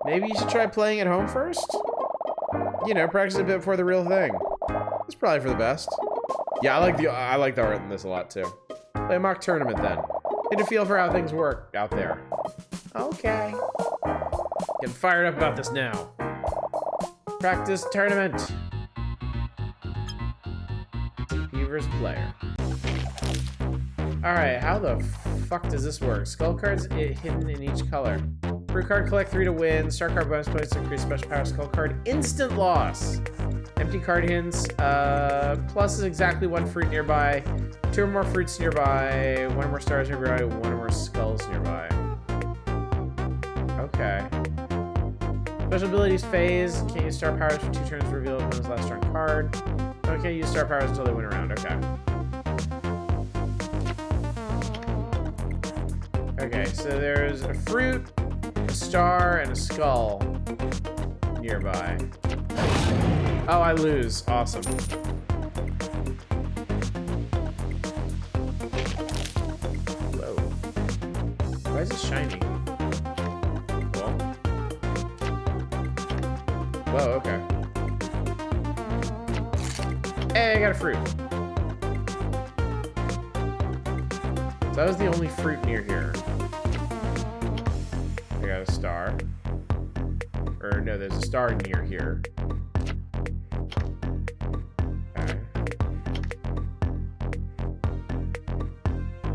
Maybe you should try playing at home first? You know, practice a bit before the real thing. It's probably for the best. Yeah, I like the art in this a lot too. Play a mock tournament then. Get a feel for how things work out there. Okay. Getting fired up about this now. Practice tournament. DP versus player. Alright, how the fuck does this work? Skull cards hidden in each color. Fruit card, collect 3 to win. Star card bonus points to increase special power. Skull card, instant loss. Empty card hints. Plus is exactly 1 fruit nearby. 2 or more fruits nearby. 1 or more stars nearby. 1 or more skulls nearby. Okay. Special abilities phase. Can't use star powers for 2 turns to reveal opponent's last turn card. Okay, use star powers until they win a round. Okay. Okay, so there's a fruit, a star, and a skull nearby. Oh, I lose. Awesome. Whoa. Why is it shiny? Cool. Whoa, okay. Hey, I got a fruit. So that was the only fruit near here. I got a star. Or no, there's a star near here. Okay.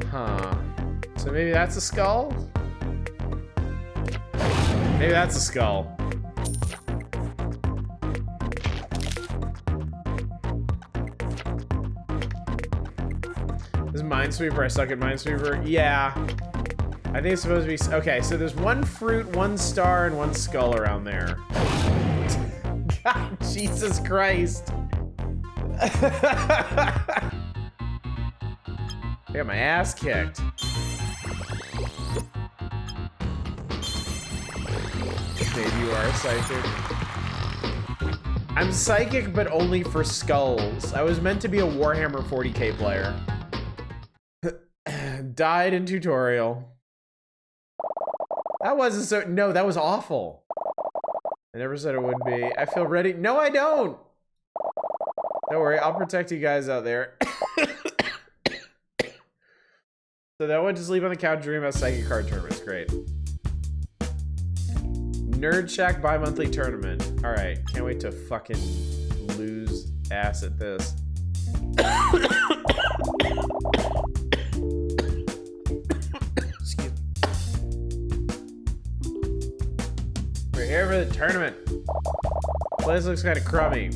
Huh. So maybe that's a skull? Maybe that's a skull. This is Minesweeper. I suck at Minesweeper. Yeah. I think it's supposed to be... Okay, so there's 1 fruit, 1 star, and 1 skull around there. God, Jesus Christ. I got my ass kicked. Maybe you are psychic. I'm psychic, but only for skulls. I was meant to be a Warhammer 40k player. Died in tutorial. That wasn't so... No, that was awful. I never said it would be. I feel ready. No, I don't. Don't worry. I'll protect you guys out there. So that went to sleep on the couch dreaming about psychic card tournaments. Great. Nerd Shack bi-monthly tournament. All right, can't wait to fucking lose ass at this. Excuse me. We're here for the tournament. Place looks kind of crummy.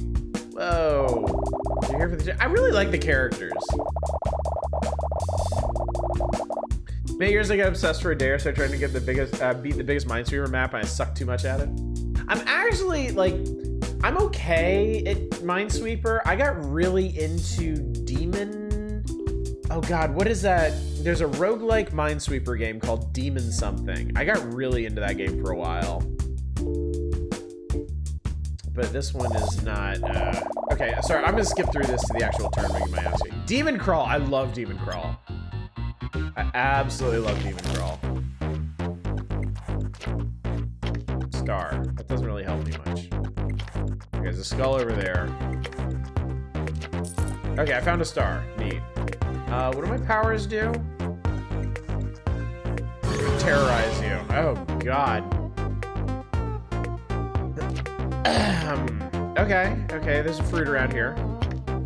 Whoa. You're here for the. I really like the characters. Many years I got obsessed for a day or so trying to get the biggest, beat the biggest Minesweeper map, and I sucked too much at it. I'm actually like, I'm okay at Minesweeper. I got really into Demon. Oh God, what is that? There's a roguelike Minesweeper game called Demon something. I got really into that game for a while. But this one is not, okay, sorry, I'm gonna skip through this to the actual tournament you might ask me. Demon Crawl, I love Demon Crawl. I absolutely love Demon Crawl. Star, that doesn't really help me much. Okay, there's a skull over there. Okay, I found a star, neat. What do my powers do? Terrorize you, oh God. Okay, there's a fruit around here.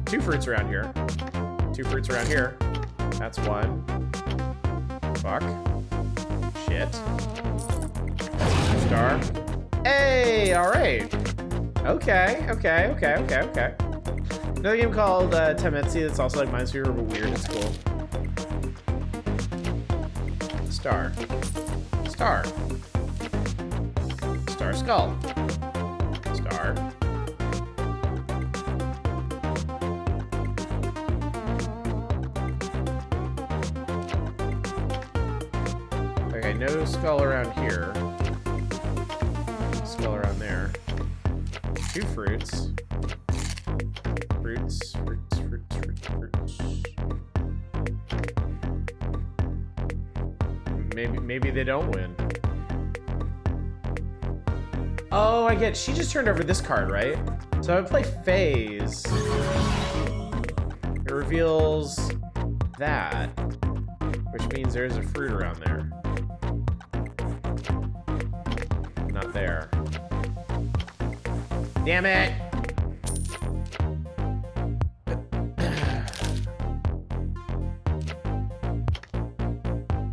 2 fruits around here. 2 fruits around here. That's 1. Fuck. Shit. Star. Hey, alright. Okay. Another game called Temetsi that's also like Minesweeper but weird. It's cool. Star. Star skull. Star. Okay, no skull around here. Skull around there. 2 fruits. Fruits. Maybe they don't win. Oh, I get. She just turned over this card, right? So I would play Phase. It reveals that, which means there's a fruit around there. Not there. Damn it!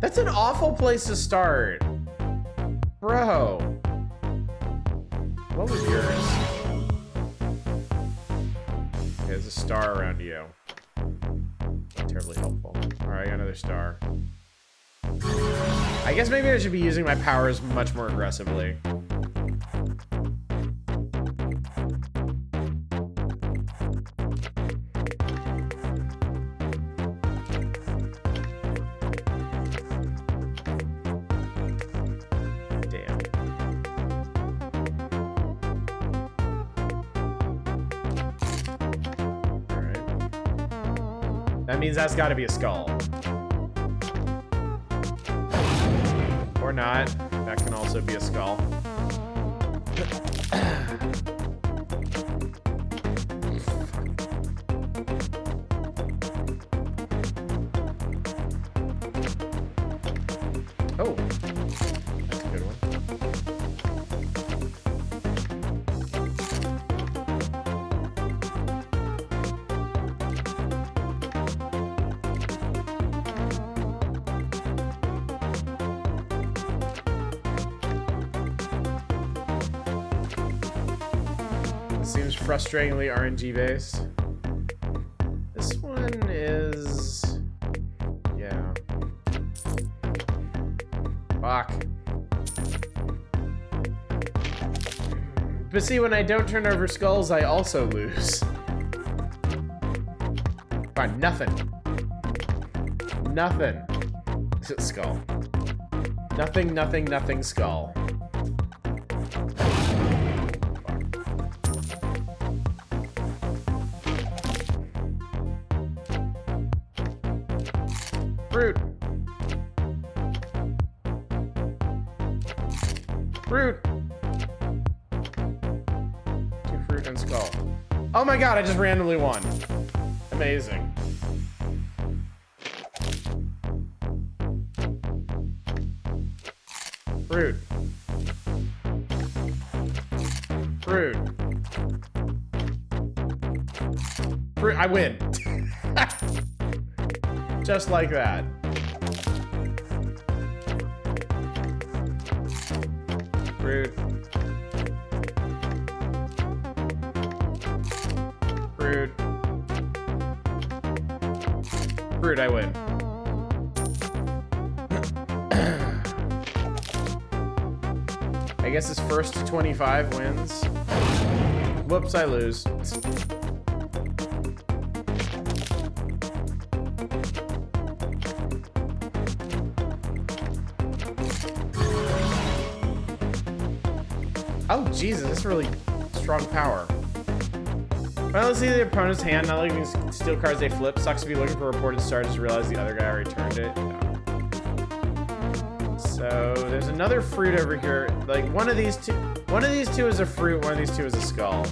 That's an awful place to start. Bro. What was yours? Okay, there's a star around you. Not terribly helpful. Alright, I got another star. I guess maybe I should be using my powers much more aggressively. That means that's got to be a skull. Or not. That can also be a skull. Oh. That's a good one. Seems frustratingly RNG based. This one is... yeah. Fuck. But see, when I don't turn over skulls, I also lose. Fine, nothing. Nothing. Skull. Nothing, skull. Fruit. Fruit. 2 fruit and skull. Oh my god, I just randomly won. Amazing. Fruit. Fruit. Fruit, I win. Just like that. Fruit. Fruit. Fruit, I win. I guess his first to 25 wins. Whoops, I lose. Oh, Jesus, that's really strong power. Well, let's see the opponent's hand. Not looking to steal cards they flip. Sucks if you're looking for a reported star, just realize the other guy already turned it. No. So there's another fruit over here. Like one of these two is a fruit, one of these two is a skull.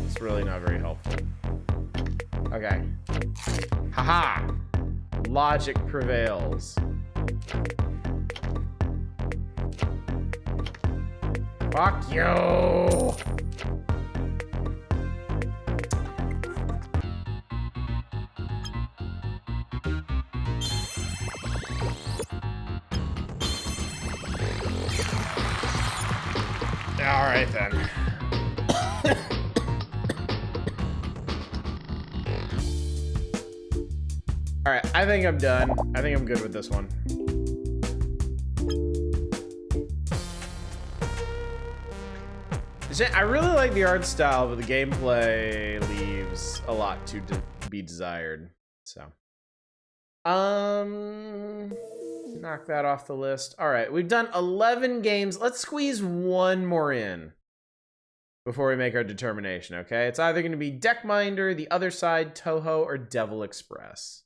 It's really not very helpful. Okay. Haha! Logic prevails. Fuck you! All right then. All right, I think I'm done. I think I'm good with this one. I really like the art style, but the gameplay leaves a lot to be desired. So, knock that off the list. All right, we've done 11 games. Let's squeeze one more in before we make our determination, okay? It's either going to be Deckminder, The Other Side, Toho, or Devil Express.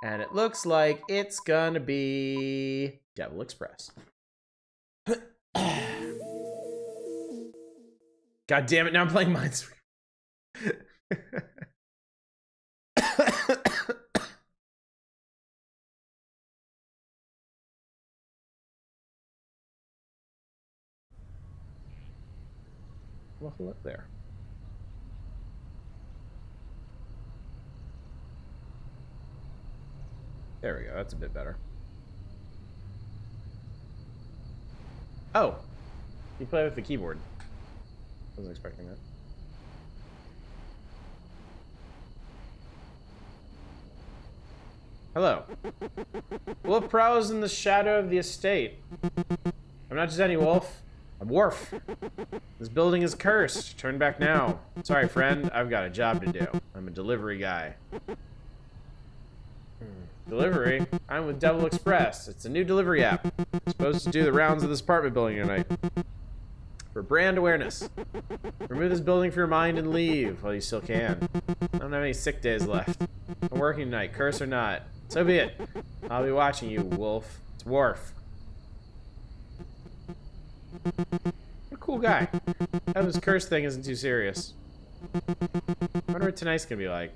And it looks like it's going to be Devil Express. God damn it, now I'm playing Minesweeper. Well, look there. There we go, that's a bit better. Oh, you play with the keyboard. Wasn't expecting that. Hello. Wolf prowls in the shadow of the estate. I'm not just any wolf. I'm Worf. This building is cursed. Turn back now. Sorry, friend. I've got a job to do. I'm a delivery guy. Delivery? I'm with Devil Express. It's a new delivery app. I'm supposed to do the rounds of this apartment building tonight. For brand awareness. Remove this building from your mind and leave while you still can. I don't have any sick days left. I'm working tonight, curse or not. So be it. I'll be watching you, Wolf. It's Worf. What a cool guy. I hope this curse thing isn't too serious. I wonder what tonight's gonna be like.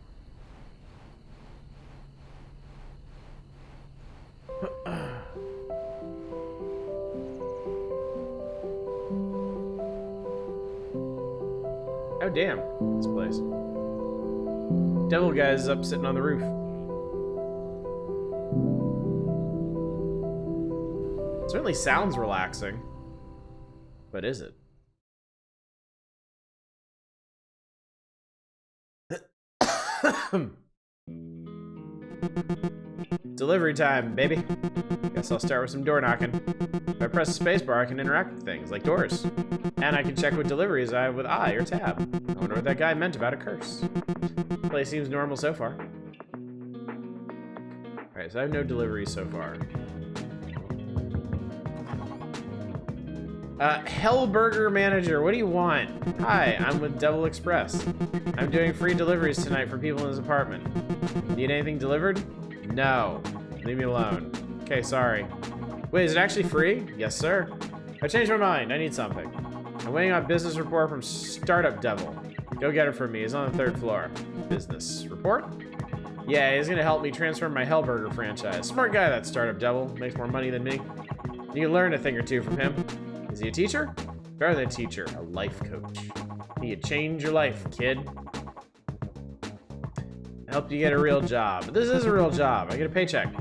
Oh damn, this place. Devil guy's up sitting on the roof. Certainly sounds relaxing. But is it? Delivery time, baby. Guess I'll start with some door knocking. If I press the spacebar, I can interact with things, like doors. And I can check what deliveries I have with I or tab. I wonder what that guy meant about a curse. Place seems normal so far. Alright, so I have no deliveries so far. Hellburger Manager, what do you want? Hi, I'm with Devil Express. I'm doing free deliveries tonight for people in his apartment. Need anything delivered? No. Leave me alone. Okay, sorry. Wait, is it actually free? Yes, sir. I changed my mind. I need something. I'm waiting on a business report from Startup Devil. Go get it for me. He's on the 3rd floor. Business report? Yeah, he's gonna help me transfer my Hellburger franchise. Smart guy, that Startup Devil. Makes more money than me. You can learn a thing or two from him. Is he a teacher? Better than a teacher, a life coach. He could change your life, kid. Help you get a real job. But this is a real job. I get a paycheck.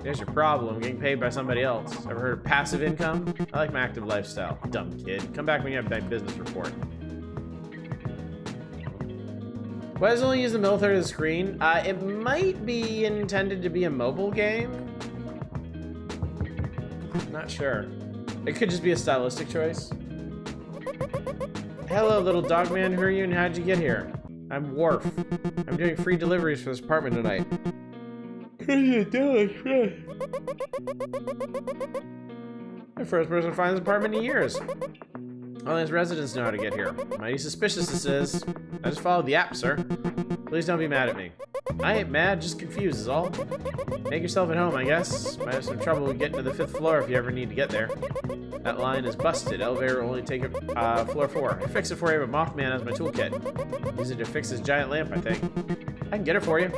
There's your problem, getting paid by somebody else. Ever heard of passive income? I like my active lifestyle. Dumb kid. Come back when you have a business report. Why does it only use the middle third of the screen? It might be intended to be a mobile game. Not sure. It could just be a stylistic choice. Hello, little dog man. Who are you and how'd you get here? I'm Worf. I'm doing free deliveries for this apartment tonight. What are you doing? I'm the first person to find this apartment in years. Only its residents know how to get here. Mighty suspicious this is. I just followed the app, sir. Please don't be mad at me. I ain't mad, just confused is all. Make yourself at home, I guess. Might have some trouble getting to the 5th floor if you ever need to get there. That line is busted. Elevator will only take it floor 4. I fix it for you, but Mothman has my toolkit. Use it to fix his giant lamp, I think. I can get it for you.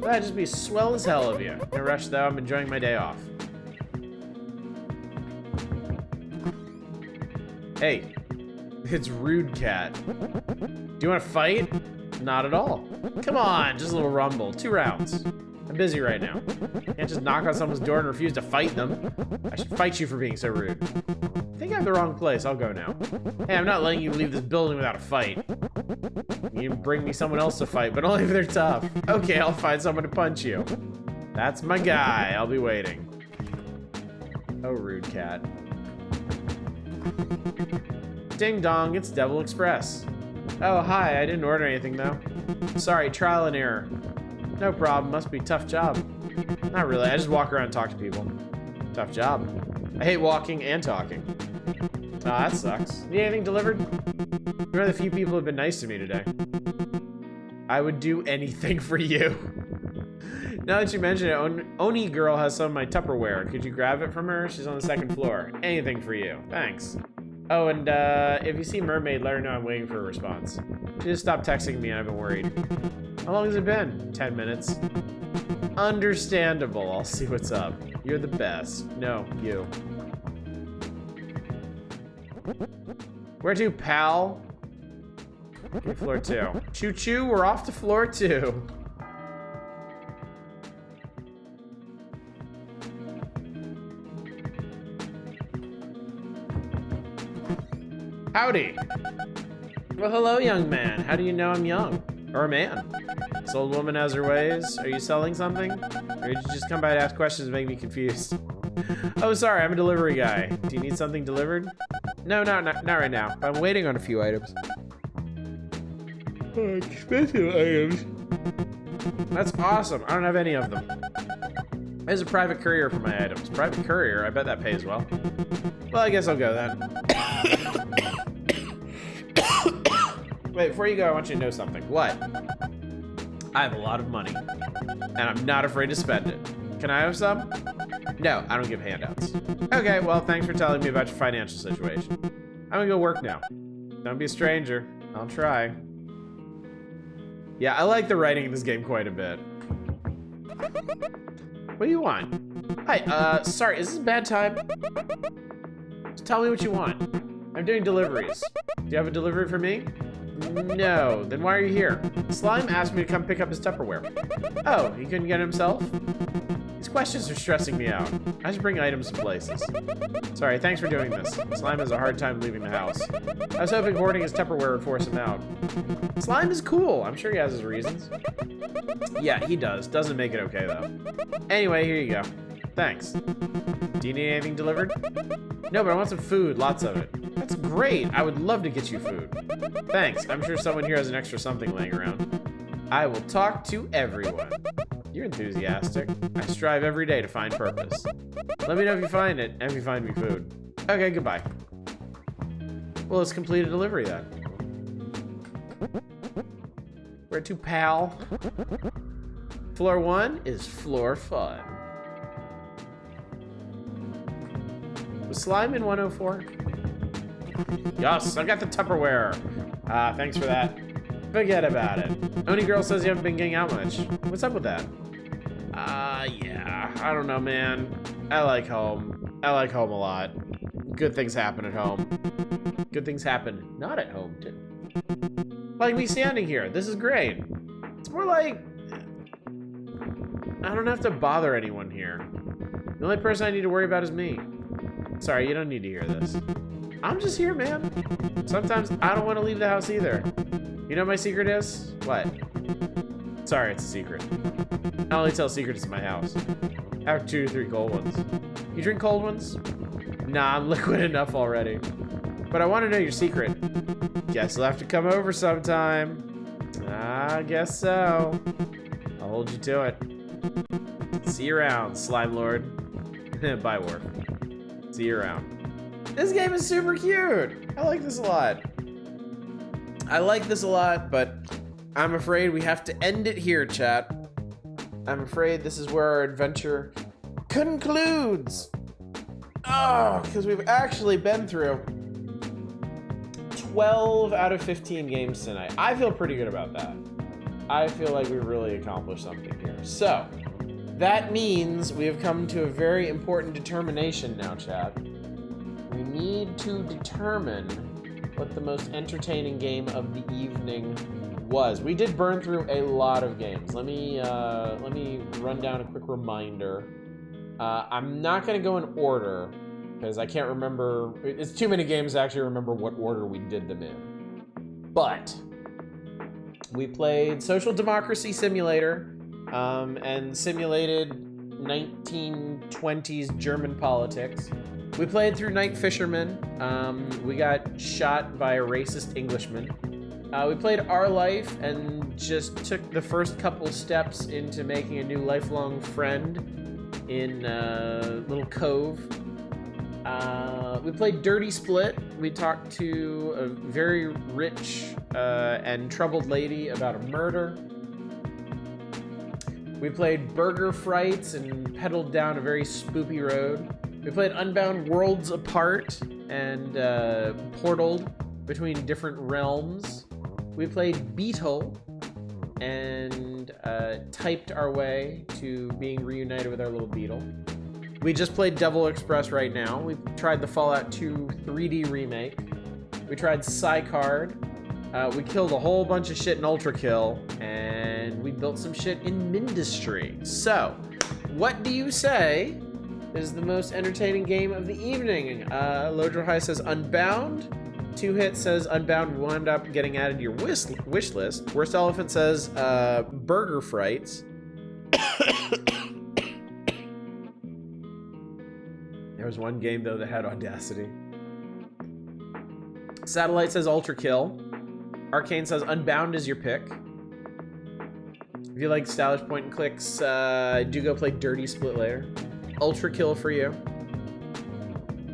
That'd just be swell as hell of you. No rush though, I'm enjoying my day off. Hey, it's Rude Cat. Do you want to fight? Not at all. Come on, just a little rumble. 2 rounds. I'm busy right now. Can't just knock on someone's door and refuse to fight them. I should fight you for being so rude. I think I'm in the wrong place. I'll go now. Hey, I'm not letting you leave this building without a fight. You can bring me someone else to fight, but only if they're tough. Okay, I'll find someone to punch you. That's my guy. I'll be waiting. Oh, Rude Cat. Ding dong, it's Devil Express. Oh, hi, I didn't order anything though. Sorry, trial and error. No problem, must be a tough job. Not really, I just walk around and talk to people. Tough job. I hate walking and talking. Ah, that sucks. Need anything delivered? You're one of the few people who have been nice to me today. I would do anything for you. Now that you mention it, Oni girl has some of my Tupperware. Could you grab it from her? She's on the 2nd floor. Anything for you. Thanks. Oh, and if you see Mermaid, let her know I'm waiting for a response. She just stopped texting me and I've been worried. How long has it been? 10 minutes. Understandable. I'll see what's up. You're the best. No, you. Where to, pal? Okay, floor 2. Choo-choo, we're off to floor 2. Howdy. Well, hello, young man. How do you know I'm young? Or a man? This old woman has her ways. Are you selling something? Or did you just come by to ask questions and make me confused? Oh, sorry, I'm a delivery guy. Do you need something delivered? No, not right now. I'm waiting on a few items. Oh, expensive items. That's awesome. I don't have any of them. There's a private courier for my items. Private courier? I bet that pays well. Well, I guess I'll go then. Wait, before you go, I want you to know something. What? I have a lot of money, and I'm not afraid to spend it. Can I have some? No, I don't give handouts. Okay, well, thanks for telling me about your financial situation. I'm gonna go work now. Don't be a stranger. I'll try. Yeah, I like the writing in this game quite a bit. What do you want? Hi, sorry, is this a bad time? Just tell me what you want. I'm doing deliveries. Do you have a delivery for me? No, then why are you here? Slime asked me to come pick up his Tupperware. Oh, he couldn't get it himself? These questions are stressing me out. I just bring items to places. Sorry, thanks for doing this. Slime has a hard time leaving the house. I was hoping hoarding his Tupperware would force him out. Slime is cool. I'm sure he has his reasons. Yeah, he does. Doesn't make it okay, though. Anyway, here you go. Thanks. Do you need anything delivered? No, but I want some food. Lots of it. That's great. I would love to get you food. Thanks. I'm sure someone here has an extra something laying around. I will talk to everyone. You're enthusiastic. I strive every day to find purpose. Let me know if you find it, and if you find me food. Okay, goodbye. Well, let's complete a delivery then. Where to, pal? Floor 1 is floor fun. Was Slime in 104? Yes, I got the Tupperware. Thanks for that. Forget about it. Oni girl says you haven't been getting out much. What's up with that? Yeah, I don't know, man. I like home. I like home a lot. good things happen at home. Good things happen not at home, too. Like me standing here. This is great. It's more like I don't have to bother anyone here. The only person I need to worry about is me. Sorry, you don't need to hear this. I'm just here, man. Sometimes I don't want to leave the house either. You know what my secret is? What? Sorry, it's a secret. I only tell secrets in my house. I have 2 to 3 cold ones. You drink cold ones? Nah, I'm liquid enough already. But I want to know your secret. Guess you'll have to come over sometime. I guess so. I'll hold you to it. See you around, Slime Lord. Bye, Worf. See you around. This game is super cute. I like this a lot. I like this a lot, but I'm afraid we have to end it here, chat. I'm afraid this is where our adventure concludes. Oh, because we've actually been through 12 out of 15 games tonight. I feel pretty good about that. I feel like we really accomplished something here. So, that means we have come to a very important determination now, chat. We need to determine what the most entertaining game of the evening was. We did burn through a lot of games. Let me run down a quick reminder. I'm not gonna go in order because I can't remember. It's too many games to actually remember what order we did them in. But we played Social Democracy Simulator and simulated 1920s German politics. We played through Night Fisherman. We got shot by a racist Englishman. We played Our Life and just took the first couple steps into making a new lifelong friend in Little Cove. We played Dirty Split. We talked to a very rich and troubled lady about a murder. We played Burger Frights and pedaled down a very spoopy road. We played Unbound Worlds Apart and portaled between different realms. We played Beetle and typed our way to being reunited with our little beetle. We just played Devil Express right now. We tried the Fallout 2 3D remake. We tried Psycard. We killed a whole bunch of shit in Ultra Kill, and we built some shit in Mindustry. So, what do you say is the most entertaining game of the evening? Lodro High says Unbound. 2Hit says Unbound wound up getting added to your wish list. Worst Elephant says Burger Frights. There was one game though that had Audacity. Satellite says Ultra Kill. Arcane says Unbound is your pick. If you like stylish point and clicks, do go play Dirty Split later. Ultra Kill for you.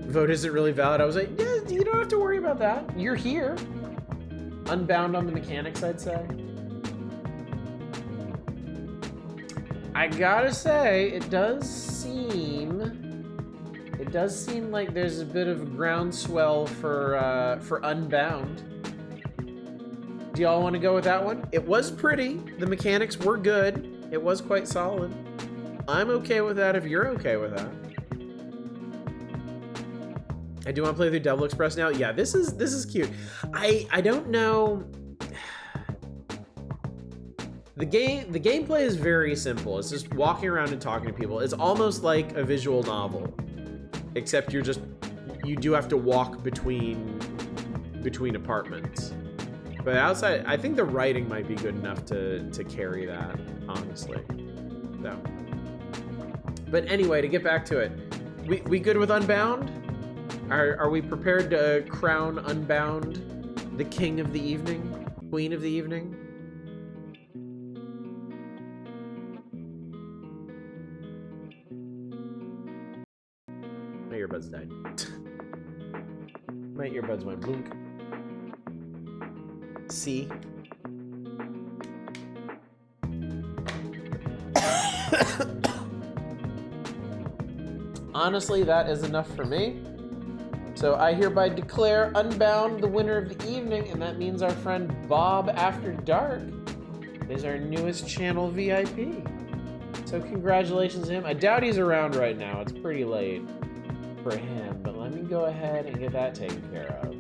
Vote isn't really valid. I was like, yeah, you don't have to worry about that. You're here. Unbound on the mechanics, I'd say. I gotta say, it does seem like there's a bit of a groundswell for Unbound. Do y'all want to go with that one? It was pretty. The mechanics were good. It was quite solid. I'm okay with that if you're okay with that. I do want to play through Devil Express now. Yeah, this is cute. I don't know. The gameplay is very simple. It's just walking around and talking to people. It's almost like a visual novel, except you do have to walk between apartments. But outside, I think the writing might be good enough to carry that, honestly. So, but anyway, to get back to it, we good with Unbound? Are we prepared to crown Unbound the king of the evening, queen of the evening? My earbuds died. My earbuds went blink. C. Honestly, that is enough for me. So I hereby declare Unbound the winner of the evening, and that means our friend Bob After Dark is our newest channel VIP. So congratulations to him. I doubt he's around right now. It's pretty late. for him, but let me go ahead and get that taken care of.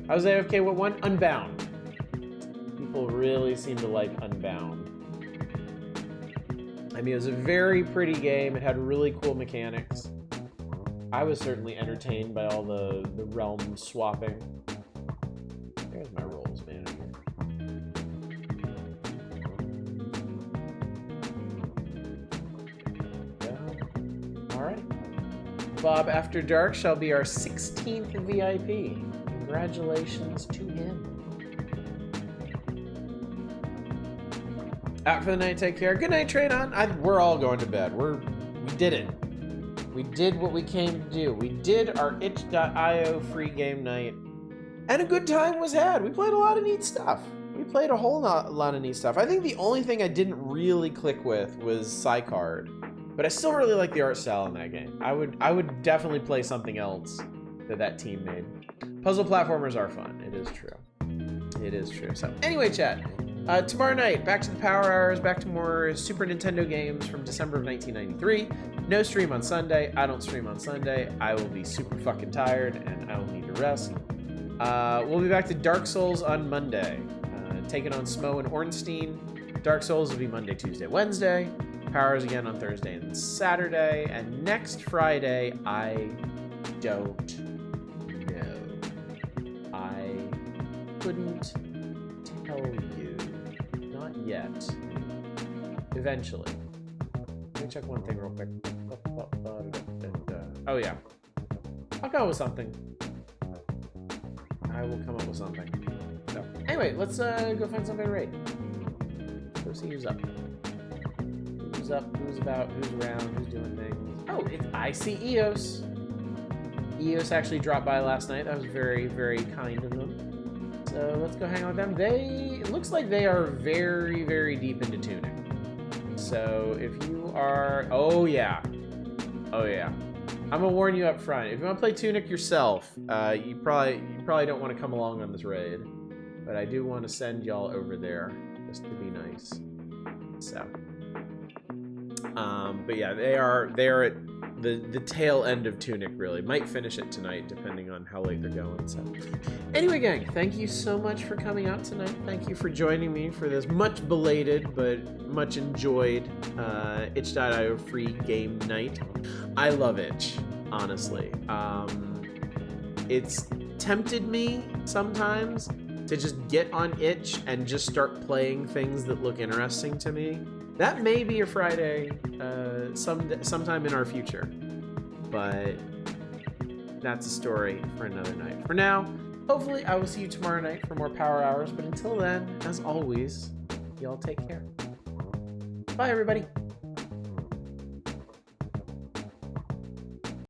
I was AFK, what one? Unbound. People really seem to like Unbound. I mean, it was a very pretty game. It had really cool mechanics. I was certainly entertained by all the realm swapping. There's my roles manager. Yeah. All right. Bob After Dark shall be our 16th VIP. Congratulations to him. Out for the night, take care. Good night, Traydon. We're all going to bed. We did it. We did what we came to do. We did our itch.io free game night. And a good time was had. We played a lot of neat stuff. We played a whole lot of neat stuff. I think the only thing I didn't really click with was Psycard. But I still really like the art style in that game. I would definitely play something else that team made. Puzzle platformers are fun. It is true. It is true. So anyway, chat. Tomorrow night, back to the Power Hours, back to more Super Nintendo games from December of 1993. No stream on Sunday. I don't stream on Sunday. I will be super fucking tired, and I will need to rest. We'll be back to Dark Souls on Monday. Taking on Smo and Ornstein. Dark Souls will be Monday, Tuesday, Wednesday. Power Hours again on Thursday and Saturday. And next Friday, I don't know. I couldn't tell you. Not yet. Eventually. Let me check one thing real quick. Oh yeah. I'll come up with something. I will come up with something. So, anyway, let's go find somebody to raid. Go see who's up. Who's up, who's about, who's around, who's doing things. Oh, I see EOS. EOS actually dropped by last night. That was very, very kind of them. So let's go hang out with them. It looks like they are very, very deep into tuning. So if you are, oh yeah. I'm gonna warn you up front. If you want to play Tunic yourself, you probably don't want to come along on this raid. But I do want to send y'all over there just to be nice. So, but yeah, they are at the tail end of Tunic, really. Might finish it tonight, depending on how late they're going. So, anyway, gang, thank you so much for coming out tonight. Thank you for joining me for this much belated but much enjoyed itch.io free game night. I love Itch, honestly. It's tempted me sometimes to just get on Itch and just start playing things that look interesting to me. That may be a Friday sometime in our future, but that's a story for another night. For now, hopefully I will see you tomorrow night for more Power Hours, but until then, as always, y'all take care. Bye, everybody.